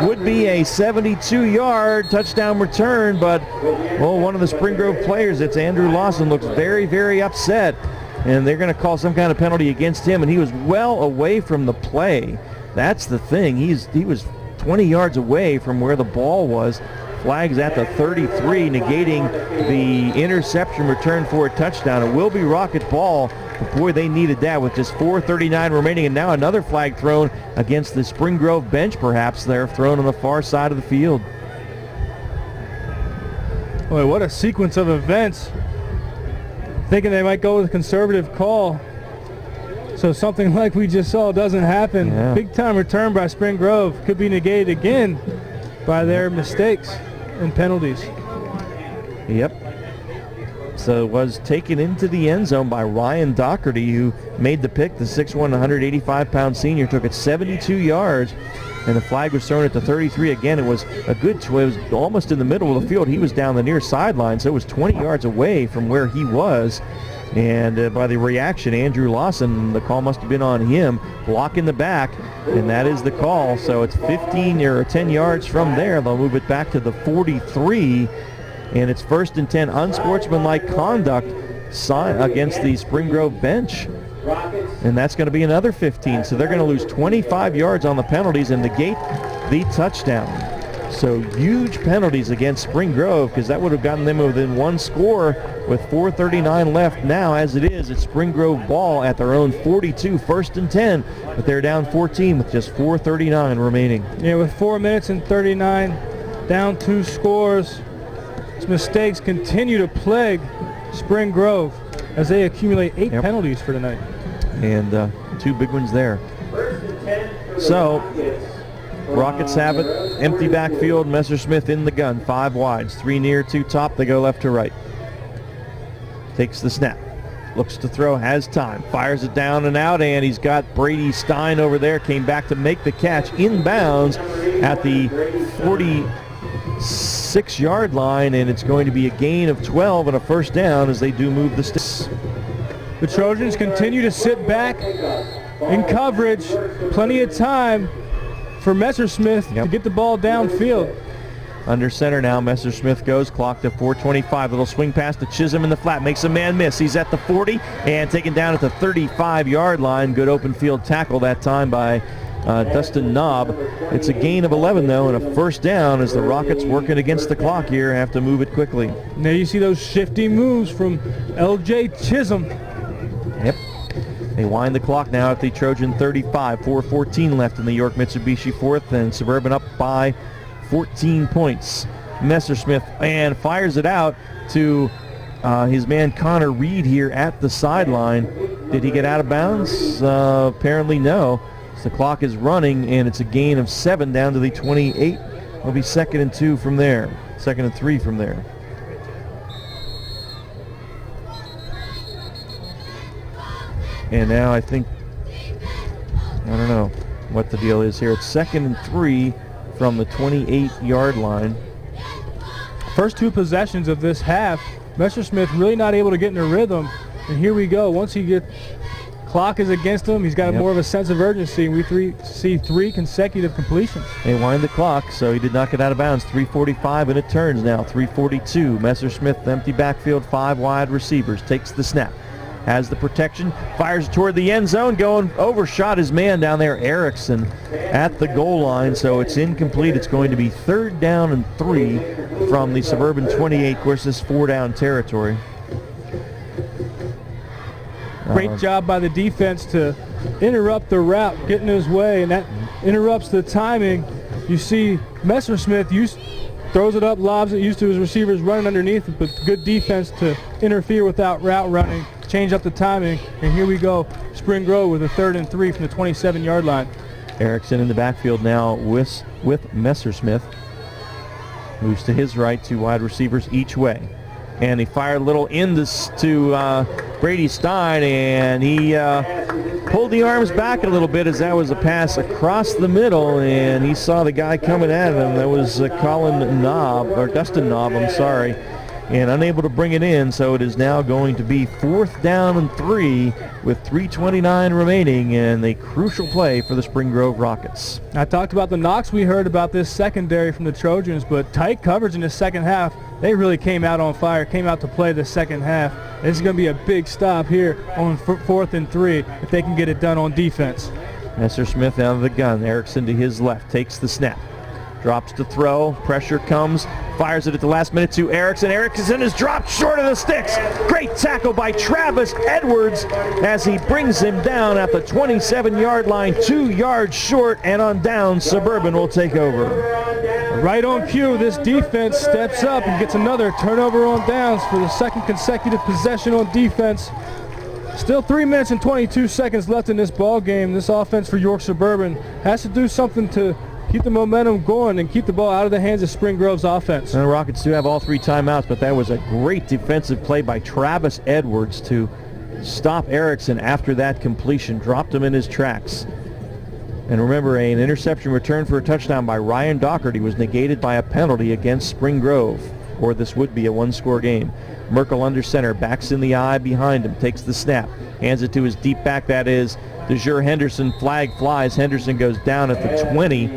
Would be a 72-yard touchdown return, but, well, one of the Spring Grove players, it's Andrew Lawson, looks very, very upset. And they're going to call some kind of penalty against him, and he was well away from the play. That's the thing. He was 20 yards away from where the ball was. Flags at the 33, negating the interception return for a touchdown. It will be Rocket ball, but boy, they needed that with just 4:39 remaining, and now another flag thrown against the Spring Grove bench, perhaps. They're thrown on the far side of the field. Boy, what a sequence of events. Thinking they might go with a conservative call, so something like we just saw doesn't happen. Yeah. Big time return by Spring Grove could be negated again by their mistakes and penalties. Yep. So it was taken into the end zone by Ryan Doherty, who made the pick. The 6'1", 185-pound senior took it 72 yards, and the flag was thrown at the 33 again. It was a good it was almost in the middle of the field. He was down the near sideline, so it was 20 yards away from where he was. And by the reaction, Andrew Lawson, the call must have been on him, blocking the back, and that is the call. So it's 15 or 10 yards from there. They'll move it back to the 43, and it's 1st and 10. Unsportsmanlike conduct against the Spring Grove bench, and that's going to be another 15. So they're going to lose 25 yards on the penalties and negate the touchdown. So huge penalties against Spring Grove, because that would have gotten them within 1 score with 4:39 left. Now, as it is, it's Spring Grove ball at their own 42, 1st and 10, but they're down 14 with just 4:39 remaining. Yeah, with 4 minutes and 39, down 2 scores. These mistakes continue to plague Spring Grove as they accumulate 8 penalties for tonight. And 2 big ones there. So Rockets have it. Empty backfield. Messersmith in the gun. 5 wides. 3 near, 2 top. They go left to right. Takes the snap. Looks to throw. Has time. Fires it down and out. And he's got Brady Stein over there. Came back to make the catch inbounds at the 46-yard line. And it's going to be a gain of 12 and a 1st down as they do move the sticks. The Trojans continue to sit back in coverage. Plenty of time for Messersmith to get the ball downfield. Under center now, Messersmith goes, clock to 4:25. Little swing pass to Chisholm in the flat, makes a man miss. He's at the 40 and taken down at the 35-yard line. Good open field tackle that time by Dustin Knobb. It's a gain of 11, though, and a first down as the Rockets working against the clock here have to move it quickly. Now you see those shifty moves from L.J. Chisholm. Yep. They wind the clock now at the Trojan 35. 4:14 left in the York Mitsubishi fourth, and Suburban up by 14 points. Messersmith and fires it out to his man Connor Reed here at the sideline. Did he get out of bounds? Apparently no. So the clock is running, and it's a gain of 7 down to the 28. It'll be 2nd and 2 from there. 2nd and 3 from there. And now I think, I don't know what the deal is here. It's 2nd and 3 from the 28-yard line. First 2 possessions of this half, Messersmith really not able to get in a rhythm. And here we go. Once he gets, clock is against him, he's got more of a sense of urgency, and we see 3 consecutive completions. They wind the clock, so he did not get out of bounds. 3:45, and it turns now. 3:42. Messersmith, empty backfield, 5 wide receivers. Takes the snap. Has the protection, fires toward the end zone, going overshot his man down there, Erickson, at the goal line, so it's incomplete. It's going to be 3rd down and 3 from the Suburban 28. Of course, this 4-down territory. Great job by the defense to interrupt the route, get in his way, and that interrupts the timing. You see Messersmith throws it up, lobs it, used to his receivers running underneath it, but good defense to interfere without route running, change up the timing, and here we go. Spring Grove with a 3rd and 3 from the 27-yard line. Erickson in the backfield now with Messersmith. Moves to his right, 2 wide receivers each way. And he fired a little to Brady Stein, and he pulled the arms back a little bit as that was a pass across the middle, and he saw the guy coming at him. That was Dustin Knobb, I'm sorry, and unable to bring it in, so it is now going to be 4th down and 3 with 3:29 remaining, and a crucial play for the Spring Grove Rockets. I talked about the knocks we heard about this secondary from the Trojans, but tight coverage in the second half. They really came out on fire, came out to play the second half. This is going to be a big stop here on 4th and 3 if they can get it done on defense. Messersmith out of the gun. Erickson to his left, takes the snap. Drops to throw, pressure comes, fires it at the last minute to Erickson. Erickson is dropped short of the sticks. Great tackle by Travis Edwards as he brings him down at the 27-yard line, 2 yards short, and on down, Suburban will take over. Right on cue, this defense steps up and gets another turnover on downs for the 2nd consecutive possession on defense. Still 3 minutes and 22 seconds left in this ball game. This offense for York Suburban has to do something to keep the momentum going and keep the ball out of the hands of Spring Grove's offense. And the Rockets do have all 3 timeouts, but that was a great defensive play by Travis Edwards to stop Erickson after that completion. Dropped him in his tracks. And remember, an interception return for a touchdown by Ryan Docherty was negated by a penalty against Spring Grove, or this would be a 1-score game. Merkel under center, backs in the eye behind him, takes the snap, hands it to his deep back, that is DeJure Henderson. Flag flies. Henderson goes down at the 20.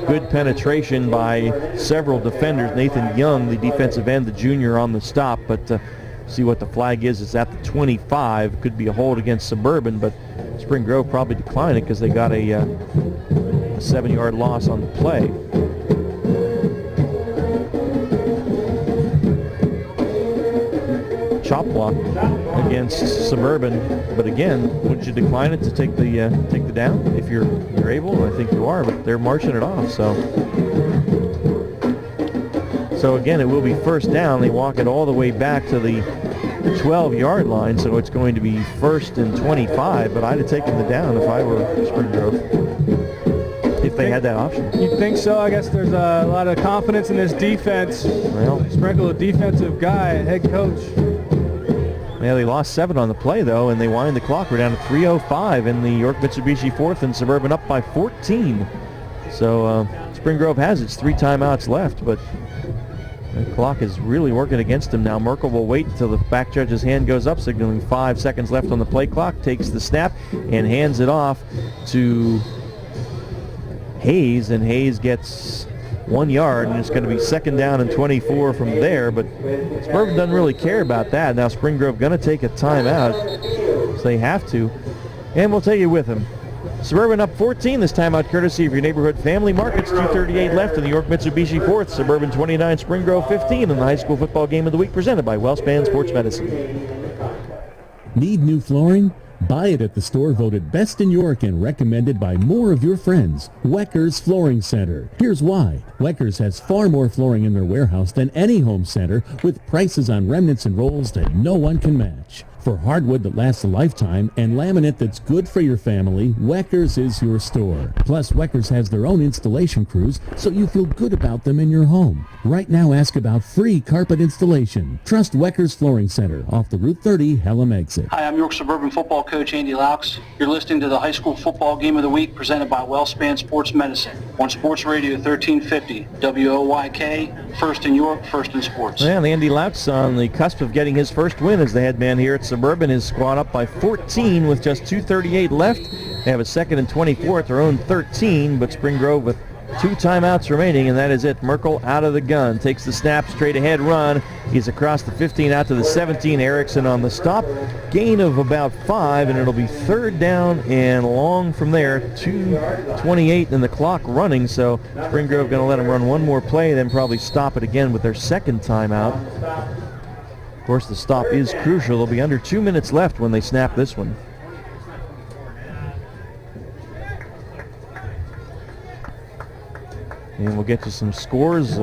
Good penetration by several defenders. Nathan Young, the defensive end, the junior, on the stop, but see what the flag is. It's at the 25. Could be a hold against Suburban, but Spring Grove probably declined it because they got a 7-yard loss on the play. Chop block against Suburban, but again, would you decline it to take the down if you're able? I think you are, but they're marching it off. So again, it will be 1st down. They walk it all the way back to the 12-yard line, so it's going to be 1st and 25. But I'd have taken the down if I were Spring Grove, if they had that option. You think so? I guess there's a lot of confidence in this defense. Well, Sprinkle, a defensive guy, head coach. Yeah, they lost 7 on the play, though, and they wind the clock. We're down to 3:05 in the York Mitsubishi 4th, and Suburban up by 14. So Spring Grove has its 3 timeouts left, but the clock is really working against them now. Merkel will wait until the back judge's hand goes up, signaling 5 seconds left on the play clock, takes the snap, and hands it off to Hayes, and Hayes gets 1 yard, and it's going to be 2nd down and 24 from there, but Suburban doesn't really care about that. Now Spring Grove going to take a timeout, so they have to, and we'll take you with them. Suburban up 14, this timeout courtesy of your neighborhood family markets. 2:38 left in the York Mitsubishi 4th. Suburban 29, Spring Grove 15 in the high school football game of the week presented by WellSpan Sports Medicine. Need new flooring? Buy it at the store voted best in York and recommended by more of your friends. Wecker's Flooring Center. Here's why. Wecker's has far more flooring in their warehouse than any home center, with prices on remnants and rolls that no one can match. For hardwood that lasts a lifetime and laminate that's good for your family, Wecker's is your store. Plus, Wecker's has their own installation crews, so you feel good about them in your home. Right now, ask about free carpet installation. Trust Wecker's Flooring Center off the Route 30 Hellam exit. Hi, I'm York Suburban football coach Andy Laux. You're listening to the high school football game of the week presented by WellSpan Sports Medicine on Sports Radio 1350 WOYK. First in York, first in sports. And Andy Laux on the cusp of getting his first win as the head man here at Suburban. His squad up by 14 with just 2:38 left. They have a 2nd and 24 at their own 13, but Spring Grove with 2 timeouts remaining, and that is it. Merkel out of the gun. Takes the snap, straight ahead run. He's across the 15 out to the 17. Erickson on the stop. Gain of about 5, and it'll be 3rd down and long from there. 2:28 and the clock running, so Spring Grove going to let him run one more play, then probably stop it again with their 2nd timeout. Of course, the stop is crucial. There'll be under 2 minutes left when they snap this one. And we'll get to some scores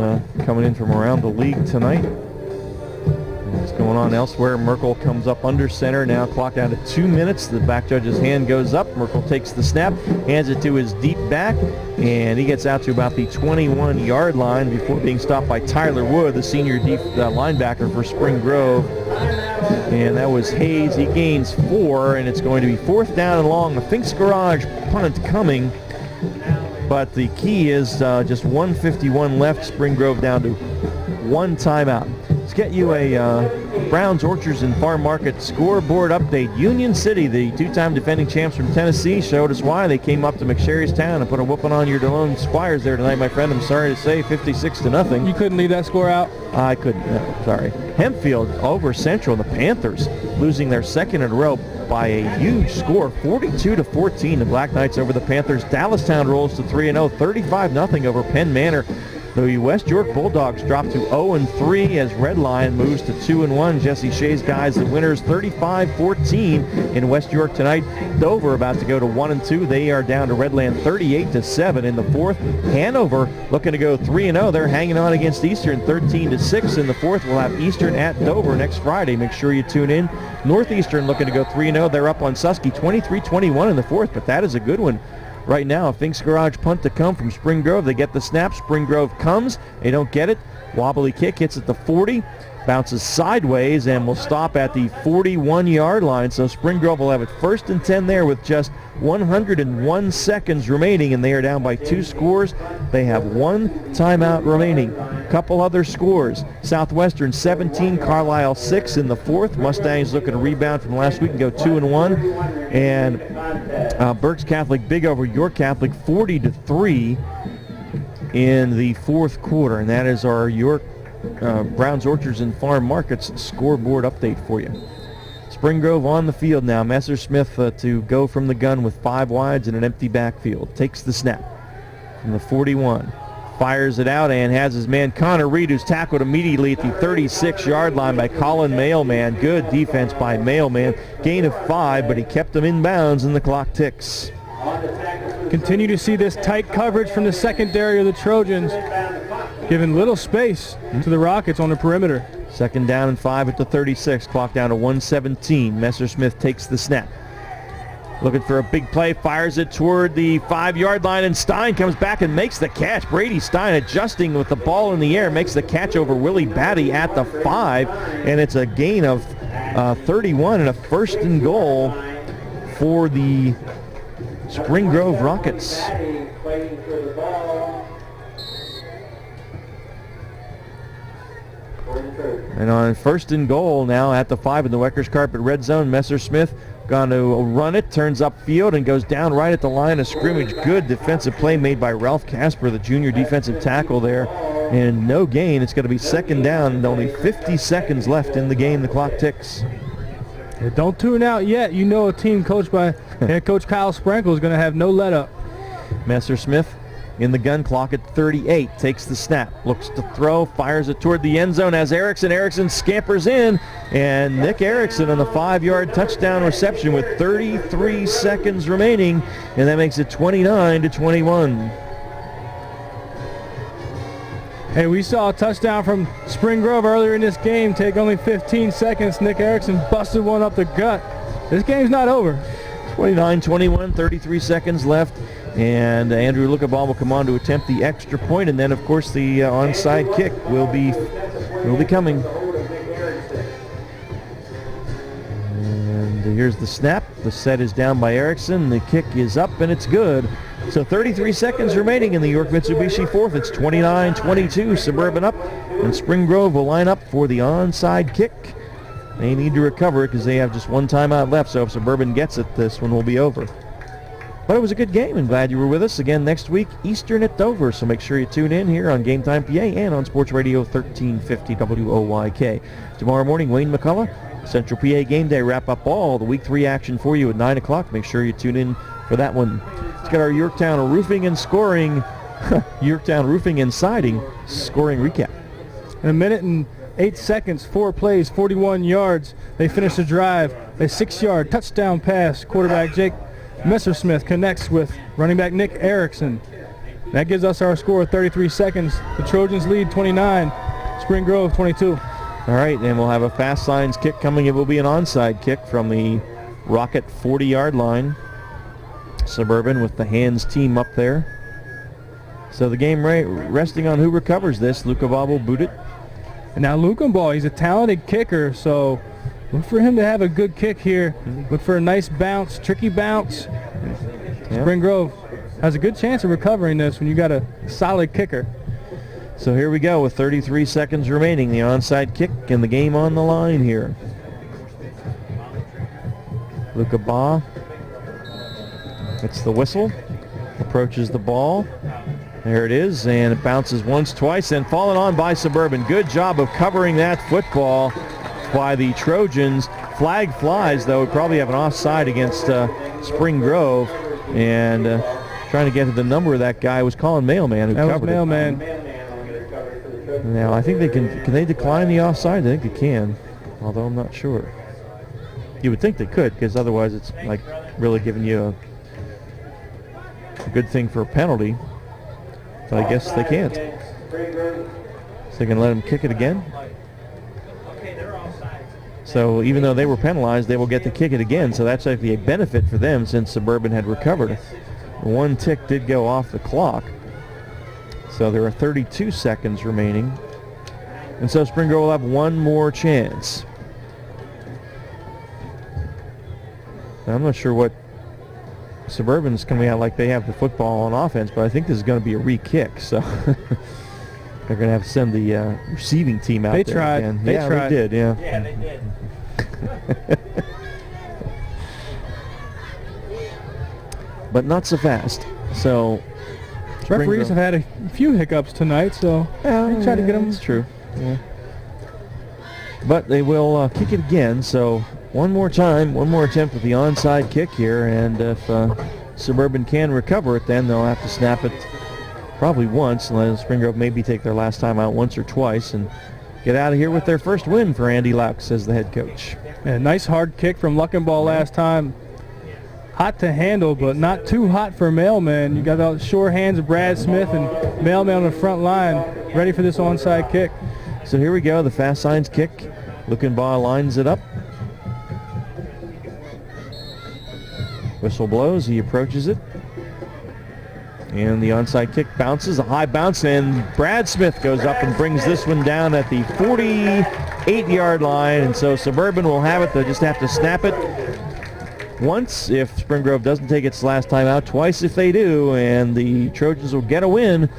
coming in from around the league tonight. What's going on elsewhere? Merkel comes up under center. Now clock down to 2 minutes. The back judge's hand goes up. Merkel takes the snap, hands it to his deep back, and he gets out to about the 21-yard line before being stopped by Tyler Wood, the senior linebacker for Spring Grove. And that was Hayes. He gains 4, and it's going to be 4th down and long. The Finks Garage punt coming. But the key is just 1:51 left. Spring Grove down to 1 timeout. Let's get you a Brown's Orchards and Farm Market scoreboard update. Union City, the 2-time defending champs from Tennessee, showed us why they came up to McSherrystown and put a whooping on your DeLone Squires there tonight, my friend. I'm sorry to say, 56-0. You couldn't leave that score out? I couldn't. No, sorry. Hempfield over Central. The Panthers losing their 2nd in a row by a huge score, 42-14. The Black Knights over the Panthers. Dallastown rolls to 3-0, 35-0 over Penn Manor. The West York Bulldogs drop to 0-3 as Red Lion moves to 2-1. Jesse Shea's guys, the winners, 35-14 in West York tonight. Dover about to go to 1-2. They are down to Redland 38-7 in the 4th. Hanover looking to go 3-0. They're hanging on against Eastern 13-6 in the 4th. We'll have Eastern at Dover next Friday. Make sure you tune in. Northeastern looking to go 3-0. They're up on Susky 23-21 in the 4th, but that is a good one. Right now, a Finks Garage punt to come from Spring Grove. They get the snap. Spring Grove comes. They don't get it. Wobbly kick hits at the 40. Bounces sideways and will stop at the 41-yard line. So Spring Grove will have it 1st and 10 there with just 101 seconds remaining, and they are down by 2 scores. They have 1 timeout remaining. Couple other scores. Southwestern 17, Carlisle 6 in the 4th. Mustangs looking to rebound from last week and go 2-1. And Berks Catholic big over York Catholic 40-3 in the 4th quarter. And that is our York Brown's Orchards and Farm Markets scoreboard update for you. Spring Grove on the field now. Messersmith to go from the gun with 5 wides and an empty backfield. Takes the snap from the 41. Fires it out and has his man Connor Reed, who's tackled immediately at the 36-yard line by Colin Mailman. Good defense by Mailman. Gain of 5, but he kept him in bounds and the clock ticks. Continue to see this tight coverage from the secondary of the Trojans, giving little space to the Rockets on the perimeter. 2nd down and 5 at the 36. Clock down to 1:17. Messersmith takes the snap. Looking for a big play, fires it toward the 5-yard line, and Stein comes back and makes the catch. Brady Stein adjusting with the ball in the air, makes the catch over Willie Batty at the 5, and it's a gain of 31 and a 1st and goal for the Spring Grove Rockets. And on first and goal now at the 5 in the Weckers Carpet red zone, Messersmith going to run it, turns upfield and goes down right at the line of scrimmage. Good defensive play made by Ralph Casper, the junior defensive tackle there. And no gain. It's going to be second down and only 50 seconds left in the game. The clock ticks. Don't tune out yet. You know a team coached by head coach Kyle Sprankle is going to have no let up. Messersmith in the gun clock at 38. Takes the snap. Looks to throw. Fires it toward the end zone as Erickson scampers in. And Nick Erickson on the 5-yard touchdown reception with 33 seconds remaining. And that makes it 29-21. Hey, we saw a touchdown from Spring Grove earlier in this game. Take only 15 seconds. Nick Erickson busted one up the gut. This game's not over. 29-21, 33 seconds left. And Andrew Lukabaugh will come on to attempt the extra point. And then, of course, the onside kick will be coming. And here's the snap. The set is down by Erickson. The kick is up, and it's good. So 33 seconds remaining in the York Mitsubishi fourth. It's 29-22, Suburban up, and Spring Grove will line up for the onside kick. They need to recover it because they have just one timeout left, so if Suburban gets it, this one will be over. But it was a good game, and glad you were with us. Again, next week, Eastern at Dover, so make sure you tune in here on Game Time PA and on Sports Radio 1350 WOYK. Tomorrow morning, Wayne McCullough, Central PA Game Day, wrap up all the Week 3 action for you at 9 o'clock. Make sure you tune in for that one. Let's get our Yorktown Roofing and Siding scoring recap. In a minute and 8 seconds, 4 plays, 41 yards. They finish the drive. A 6-yard touchdown pass. Quarterback Jake Messersmith connects with running back Nick Erickson. That gives us our score of 33 seconds. The Trojans lead 29, Spring Grove 22. All right, and we'll have a fast signs kick coming. It will be an onside kick from the Rocket 40-yard line. Suburban with the hands team up there. So the game resting on who recovers this. Lukabaugh will boot it. And now Lukabaugh, he's a talented kicker, so look for him to have a good kick here. Look for a nice bounce, tricky bounce. Yeah. Spring Grove has a good chance of recovering this when you got a solid kicker. So here we go with 33 seconds remaining. The onside kick and the game on the line here. Lukabaugh. It's the whistle. Approaches the ball. There it is, and it bounces once, twice, and fallen on by Suburban. Good job of covering that football by the Trojans. Flag flies, though. We probably have an offside against Spring Grove. And trying to get to the number of that guy was Colin Mailman who covered it. Mailman. Now, I think they can they decline the offside? I think they can, although I'm not sure. You would think they could, because otherwise it's like really giving you a good thing for a penalty. But I guess they can't. So they can let him kick it again. So even though they were penalized, they will get to kick it again. So that's actually a benefit for them since Suburban had recovered. One tick did go off the clock. So there are 32 seconds remaining. And so Spring Grove will have one more chance. Now, I'm not sure what Suburban's coming out like they have the football on offense, but I think this is going to be a re-kick. So they're going to have to send the receiving team out there again. They tried. They did, yeah. Yeah, they did. But not so fast. So referees have had a few hiccups tonight, so they try to get them. It's true. Yeah. But they will kick it again. So one more time, one more attempt at the onside kick here, and if Suburban can recover it, then they'll have to snap it probably once, and let Spring Grove maybe take their last time out once or twice and get out of here with their first win for Andy Laux as the head coach. Yeah, nice hard kick from Luckenball last time. Hot to handle, but not too hot for Mailman. You got the sure hands of Brad Smith and Mailman on the front line, ready for this onside kick. So here we go, the fast signs kick. Luckenball lines it up. Whistle blows, he approaches it. And the onside kick bounces, a high bounce, and Brad Smith goes up and brings this one down at the 48-yard line. And so Suburban will have it. They'll just have to snap it once if Spring Grove doesn't take its last time out, twice if they do, and the Trojans will get a win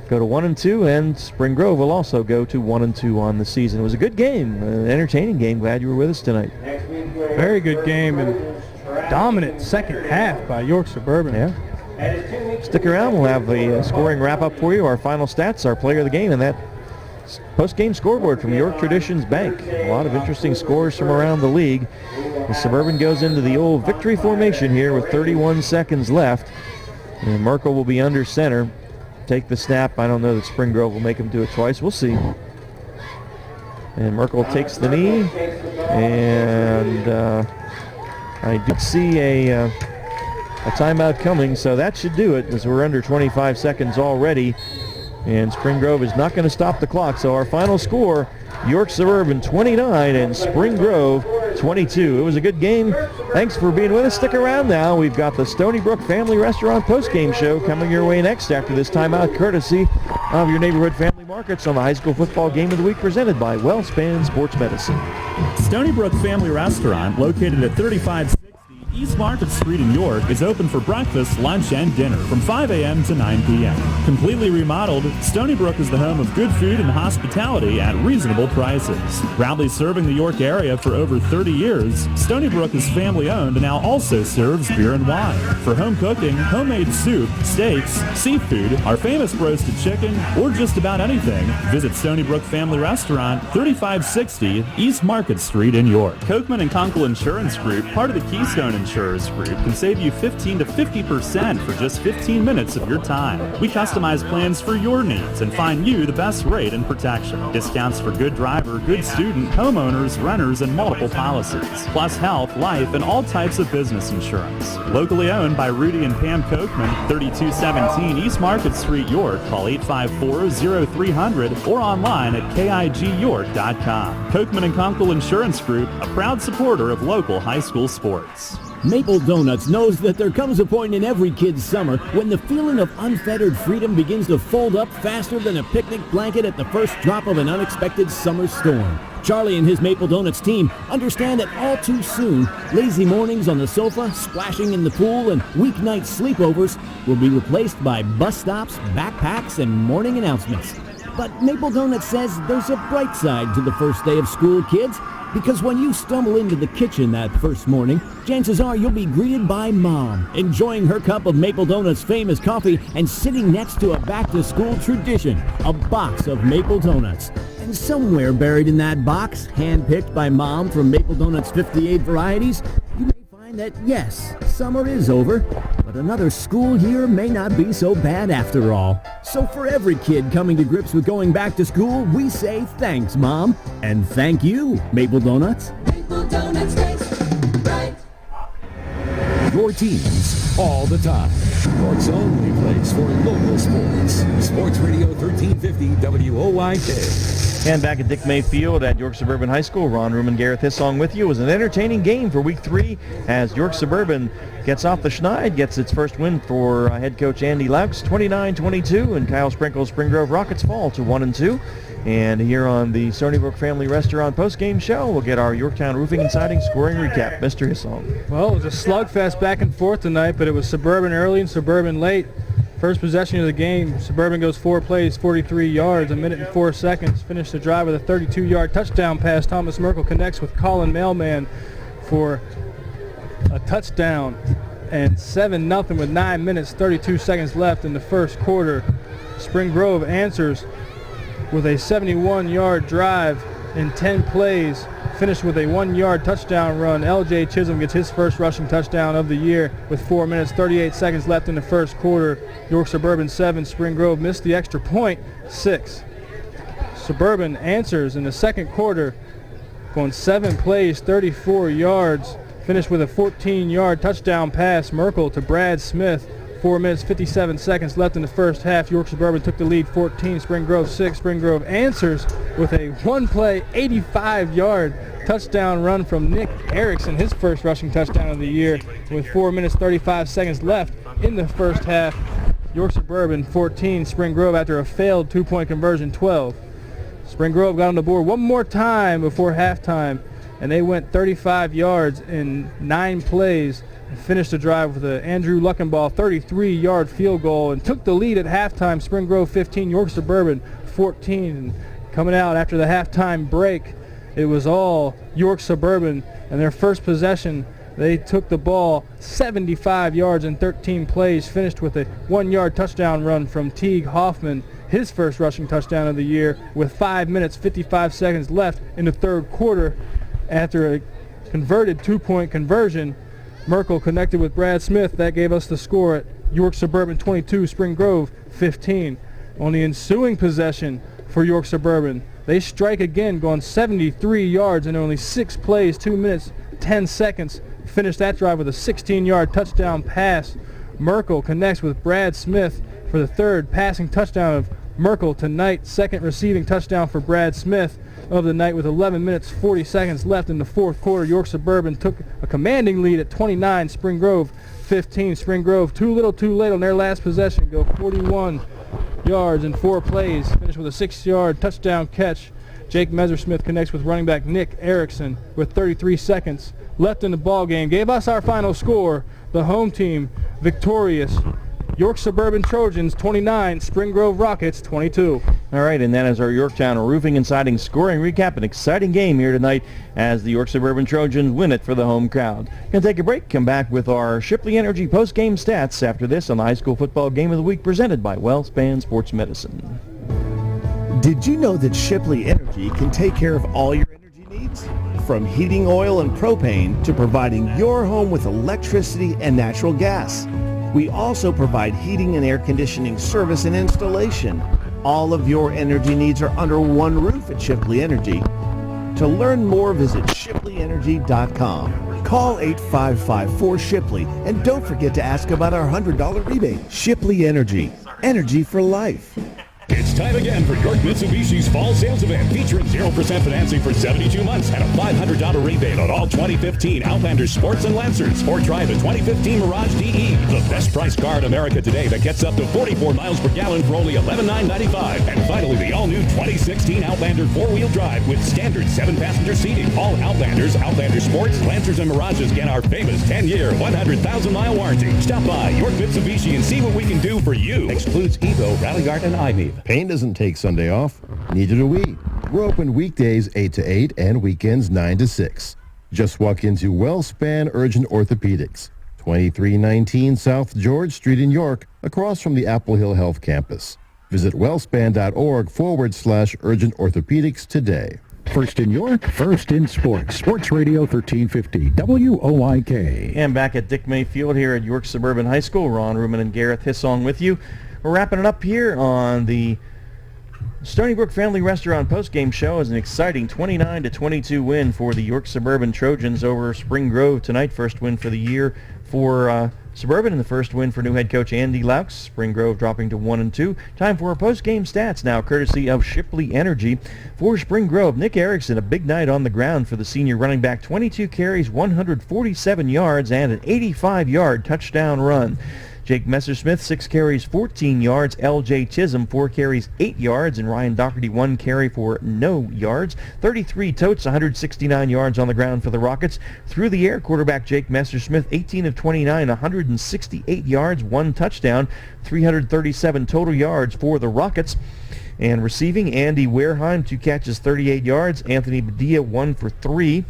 go to 1-2, and Spring Grove will also go to 1-2 on the season. It was a good game, an entertaining game. Glad you were with us tonight. Very good game and dominant second half by York Suburban. Yeah. Stick around. We'll have the scoring wrap-up for you, our final stats, our player of the game, and that post-game scoreboard from York Traditions Bank. A lot of interesting scores from around the league. The Suburban goes into the old victory formation here with 31 seconds left. And Merkel will be under center. Take the snap. I don't know that Spring Grove will make him do it twice. We'll see. And Merkel takes the knee. And I did see a timeout coming, so that should do it as we're under 25 seconds already. And Spring Grove is not going to stop the clock. So our final score, York Suburban 29 and Spring Grove 22. It was a good game. Thanks for being with us. Stick around now. We've got the Stony Brook Family Restaurant postgame show coming your way next after this timeout, courtesy of your neighborhood family markets on the high school football game of the week presented by WellSpan Sports Medicine. Stony Brook Family Restaurant, located at 3560 East Market Street in York, is open for breakfast, lunch, and dinner from 5 a.m. to 9 p.m. Completely remodeled, Stony Brook is the home of good food and hospitality at reasonable prices. Proudly serving the York area for over 30 years, Stony Brook is family-owned and now also serves beer and wine. For home cooking, homemade soup, steaks, seafood, our famous roasted chicken, or just about anything, visit Stony Brook Family Restaurant, 3560 East Market Street in York. Kochman & Kunkel Insurance Group, part of the Keystone Insurers Group, can save you 15 to 50% for just 15 minutes of your time. We customize plans for your needs and find you the best rate and protection. Discounts for good driver, good student, homeowners, renters, and multiple policies. Plus health, life, and all types of business insurance. Locally owned by Rudy and Pam Kochman, 3217 East Market Street, York. Call 854-0300 or online at KIGYork.com. Kochman & Kunkel Insurance Group, a proud supporter of local high school sports. Maple Donuts knows that there comes a point in every kid's summer when the feeling of unfettered freedom begins to fold up faster than a picnic blanket at the first drop of an unexpected summer storm. Charlie and his Maple Donuts team understand that all too soon, lazy mornings on the sofa, splashing in the pool, and weeknight sleepovers will be replaced by bus stops, backpacks, and morning announcements. But Maple Donuts says there's a bright side to the first day of school, kids. Because when you stumble into the kitchen that first morning, chances are you'll be greeted by Mom, enjoying her cup of Maple Donuts' famous coffee and sitting next to a back-to-school tradition, a box of Maple Donuts. And somewhere buried in that box, hand-picked by Mom from Maple Donuts' 58 varieties, you may find that, yes, summer is over, but another school year may not be so bad after all. So for every kid coming to grips with going back to school, we say thanks, Mom. And thank you, Maple Donuts. Maple Donuts taste right. Your teams all the time. York's only place for local sports. Sports Radio 1350 WOYK. And back at Dick May Field at York Suburban High School, Ron Room and Gareth Hissong with you. It was an entertaining game for Week 3 as York Suburban gets off the schneid, gets its first win for head coach Andy Laux, 29-22, and Kyle Sprinkle's Spring Grove Rockets fall to 1-2. And here on the Stony Brook Family Restaurant postgame show, we'll get our Yorktown Roofing and Siding scoring recap. Mr. Hissong. Well, it was a slugfest back and forth tonight, but it was Suburban early and Suburban late. First possession of the game, Suburban goes 4 plays, 43 yards, a minute and 4 seconds. Finished the drive with a 32-yard touchdown pass. Thomas Merkel connects with Colin Mailman for a touchdown. And 7-0 with 9 minutes, 32 seconds left in the first quarter. Spring Grove answers with a 71-yard drive in 10 plays, finished with a 1-yard touchdown run. L.J. Chisholm gets his first rushing touchdown of the year with 4 minutes, 38 seconds left in the first quarter. York Suburban 7, Spring Grove missed the extra point, 6. Suburban answers in the second quarter, going 7 plays, 34 yards, finished with a 14-yard touchdown pass. Merkel to Brad Smith. 4 minutes, 57 seconds left in the first half. York Suburban took the lead 14, Spring Grove 6. Spring Grove answers with a 1-play, 85-yard touchdown run from Nick Erickson, his first rushing touchdown of the year, with 4 minutes, 35 seconds left in the first half. York Suburban 14, Spring Grove after a failed 2-point conversion 12. Spring Grove got on the board one more time before halftime. and they went 35 yards in 9 plays and finished the drive with an Andrew Luckenball 33-yard field goal and took the lead at halftime. Spring Grove 15, York Suburban 14. And coming out after the halftime break, it was all York Suburban, and their first possession, they took the ball 75 yards in 13 plays, finished with a 1-yard touchdown run from Teague Hoffman, his first rushing touchdown of the year, with 5 minutes, 55 seconds left in the third quarter. After a converted 2-point conversion, Merkel connected with Brad Smith. That gave us the score at York Suburban 22, Spring Grove 15. On the ensuing possession for York Suburban, they strike again, going 73 yards in only 6 plays, 2 minutes, 10 seconds. Finished that drive with a 16-yard touchdown pass. Merkel connects with Brad Smith for the third passing touchdown of Merkel tonight. Second receiving touchdown for Brad Smith of the night with 11 minutes, 40 seconds left in the fourth quarter. York Suburban took a commanding lead at 29, Spring Grove 15. Spring Grove too little too late on their last possession. Go 41 yards in 4 plays. Finished with a 6-yard touchdown catch. Jake Messersmith connects with running back Nick Erickson with 33 seconds left in the ball game. Gave us our final score. The home team victorious. York Suburban Trojans 29, Spring Grove Rockets 22. All right, and that is our Yorktown Roofing and Siding scoring recap. An exciting game here tonight as the York Suburban Trojans win it for the home crowd. Going to take a break, come back with our Shipley Energy post-game stats after this on the High School Football Game of the Week presented by WellSpan Sports Medicine. Did you know that Shipley Energy can take care of all your energy needs? From heating oil and propane to providing your home with electricity and natural gas. We also provide heating and air conditioning service and installation. All of your energy needs are under one roof at Shipley Energy. To learn more, visit shipleyenergy.com. Call 855-4-SHIPLEY and don't forget to ask about our $100 rebate. Shipley Energy. Energy for life. It's time again for York Mitsubishi's Fall Sales Event featuring 0% financing for 72 months and a $500 rebate on all 2015 Outlander Sports and Lancers. Or try the 2015 Mirage DE, the best price car in America today that gets up to 44 miles per gallon for only $11,995. And finally, the all-new 2016 Outlander 4-wheel drive with standard 7-passenger seating. All Outlanders, Outlander Sports, Lancers, and Mirages get our famous 10-year, 100,000-mile warranty. Stop by York Mitsubishi and see what we can do for you. Excludes Evo, Rallyguard, and IMEV. Payne doesn't take Sunday off. Neither do we. We're open weekdays 8 to 8 and weekends 9 to 6. Just walk into WellSpan Urgent Orthopedics, 2319 South George Street in York, across from the Apple Hill Health Campus. Visit wellspan.org/urgent orthopedics today. First in York, first in sports. Sports Radio 1350, WOIK. And back at Dick May Field here at York Suburban High School, Ron Ruman and Gareth Hissong with you. We're wrapping it up here on the Stony Brook Family Restaurant postgame show as an exciting 29-22 win for the York Suburban Trojans over Spring Grove tonight. First win for the year for Suburban and the first win for new head coach Andy Laux. Spring Grove dropping to 1-2. Time for our postgame stats now, courtesy of Shipley Energy. For Spring Grove, Nick Erickson, a big night on the ground for the senior running back. 22 carries, 147 yards, and an 85-yard touchdown run. Jake Messersmith, 6 carries, 14 yards. L.J. Chisholm, 4 carries, 8 yards. And Ryan Doherty, 1 carry for no yards. 33 totes, 169 yards on the ground for the Rockets. Through the air, quarterback Jake Messersmith, 18 of 29, 168 yards, 1 touchdown, 337 total yards for the Rockets. And receiving, Andy Wareheim, 2 catches, 38 yards. Anthony Badia, 1 for 3.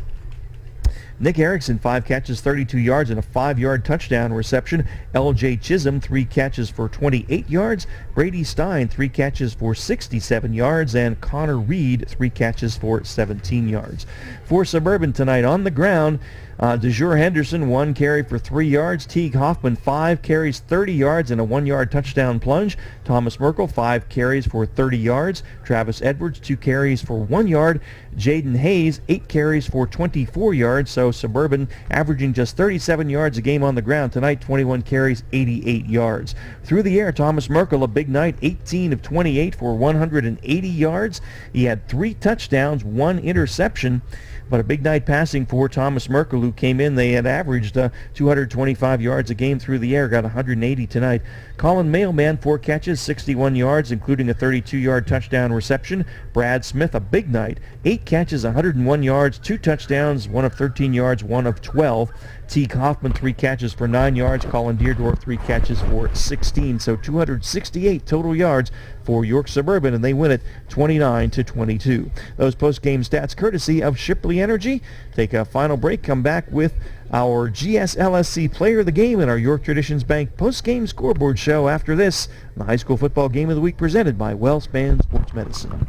Nick Erickson, 5 catches, 32 yards, and a 5-yard touchdown reception. L.J. Chisholm, 3 catches for 28 yards. Brady Stein, 3 catches for 67 yards. And Connor Reed, 3 catches for 17 yards. For Suburban tonight on the ground, DeJure Henderson, 1 carry for 3 yards. Teague Hoffman, 5 carries, 30 yards, and a 1-yard touchdown plunge. Thomas Merkel, 5 carries for 30 yards. Travis Edwards, 2 carries for 1 yard. Jaden Hayes, 8 carries for 24 yards. So Suburban averaging just 37 yards a game on the ground. Tonight, 21 carries, 88 yards. Through the air, Thomas Merkel, a big night, 18 of 28 for 180 yards. He had 3 touchdowns, 1 interception. But a big night passing for Thomas Merkel, who who came in. They had averaged 225 yards a game through the air, got 180 tonight. Colin Mailman, 4 catches, 61 yards, including a 32-yard touchdown reception. Brad Smith, a big night, 8 catches, 101 yards, 2 touchdowns, 1 of 13 yards, 1 of 12. Teague Hoffman, 3 catches for 9 yards. Colin Deerdorf, 3 catches for 16. So 268 total yards for York Suburban, and they win it 29-22. Those post-game stats courtesy of Shipley Energy. Take a final break, come back with our GSLSC Player of the Game and our York Traditions Bank post-game scoreboard show after this. The high school football game of the week presented by WellSpan Sports Medicine.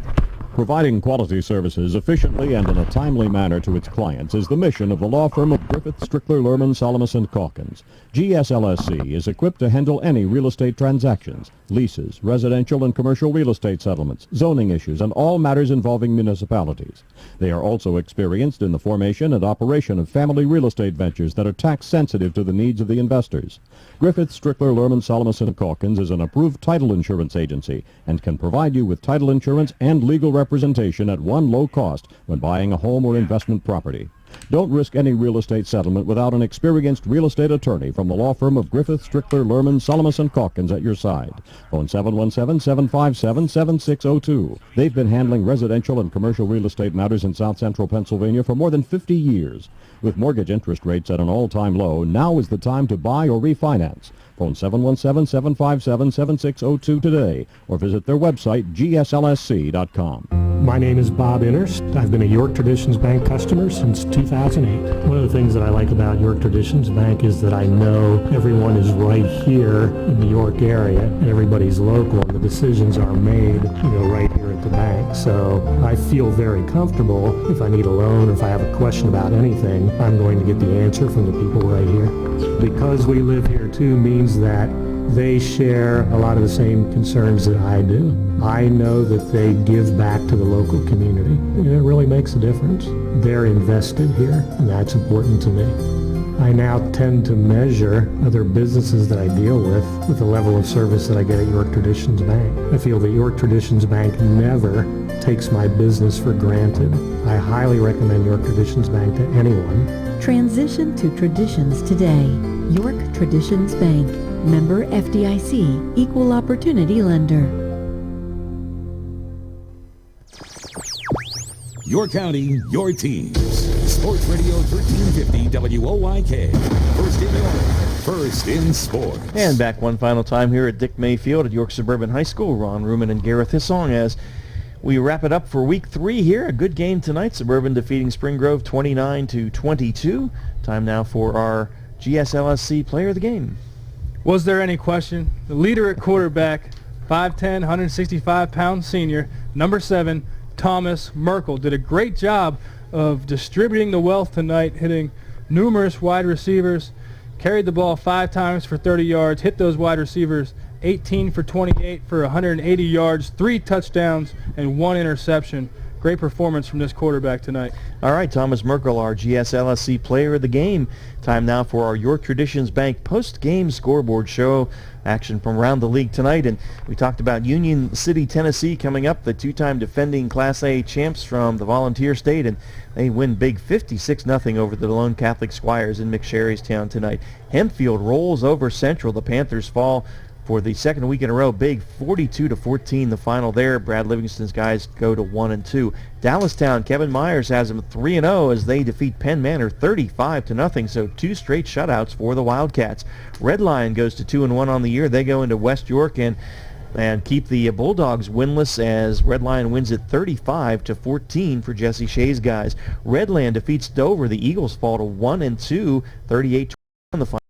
Providing quality services efficiently and in a timely manner to its clients is the mission of the law firm of Griffith, Strickler, Lerman, Salamis & Calkins. GSLSC is equipped to handle any real estate transactions, leases, residential and commercial real estate settlements, zoning issues, and all matters involving municipalities. They are also experienced in the formation and operation of family real estate ventures that are tax sensitive to the needs of the investors. Griffith, Strickler, Lerman, Salamis & Calkins is an approved title insurance agency and can provide you with title insurance and legal representation at one low cost when buying a home or investment property. Don't risk any real estate settlement without an experienced real estate attorney from the law firm of Griffith, Strickler, Lerman, Salamis & Calkins at your side. Phone 717-757-7602. They've been handling residential and commercial real estate matters in South Central Pennsylvania for more than 50 years. With mortgage interest rates at an all-time low, now is the time to buy or refinance. Phone 717-757-7602 today or visit their website, gslsc.com. My name is Bob Innerst. I've been a York Traditions Bank customer since 2008. One of the things that I like about York Traditions Bank is that I know everyone is right here in the York area and everybody's local and the decisions are made, right here at the bank. So I feel very comfortable if I need a loan or if I have a question about anything, I'm going to get the answer from the people right here. Because we live here too means that they share a lot of the same concerns that I do. I know that they give back to the local community. It really makes a difference. They're invested here, and that's important to me. I now tend to measure other businesses that I deal with the level of service that I get at York Traditions Bank. I feel that York Traditions Bank never takes my business for granted. I highly recommend York Traditions Bank to anyone. Transition to traditions today. York Traditions Bank. Member FDIC. Equal Opportunity Lender. Your county, your teams. Sports Radio 1350 WOYK. First in order, first in sports. And back one final time here at Dick May Field at York Suburban High School. Ron Ruman and Gareth Hissong as we wrap it up for week 3 here. A good game tonight. Suburban defeating Spring Grove 29-22. Time now for our GSLSC Player of the Game. Was there any question? The leader at quarterback, 5'10", 165-pound senior, number 7, Thomas Merkel, did a great job of distributing the wealth tonight, hitting numerous wide receivers, carried the ball 5 times for 30 yards, hit those wide receivers 18 for 28 for 180 yards, 3 touchdowns, and 1 interception. Great performance from this quarterback tonight. All right, Thomas Merkel, our GSLSC Player of the Game. Time now for our York Traditions Bank post-game scoreboard show. Action from around the league tonight, and we talked about Union City, Tennessee coming up, the 2-time defending Class A champs from the Volunteer State, and they win big 56-0 over the Lone Catholic Squires in McSherrystown tonight. Hempfield rolls over Central. The Panthers fall for the second week in a row, big 42-14 the final there. Brad Livingston's guys go to 1-2. Dallastown, Kevin Myers has them 3-0 as they defeat Penn Manor 35-0. So 2 straight shutouts for the Wildcats. Red Lion goes to 2-1 on the year. They go into West York and keep the Bulldogs winless as Red Lion wins it 35-14 for Jesse Shea's guys. Redland defeats Dover. The Eagles fall to 1-2, 38-20 on the final.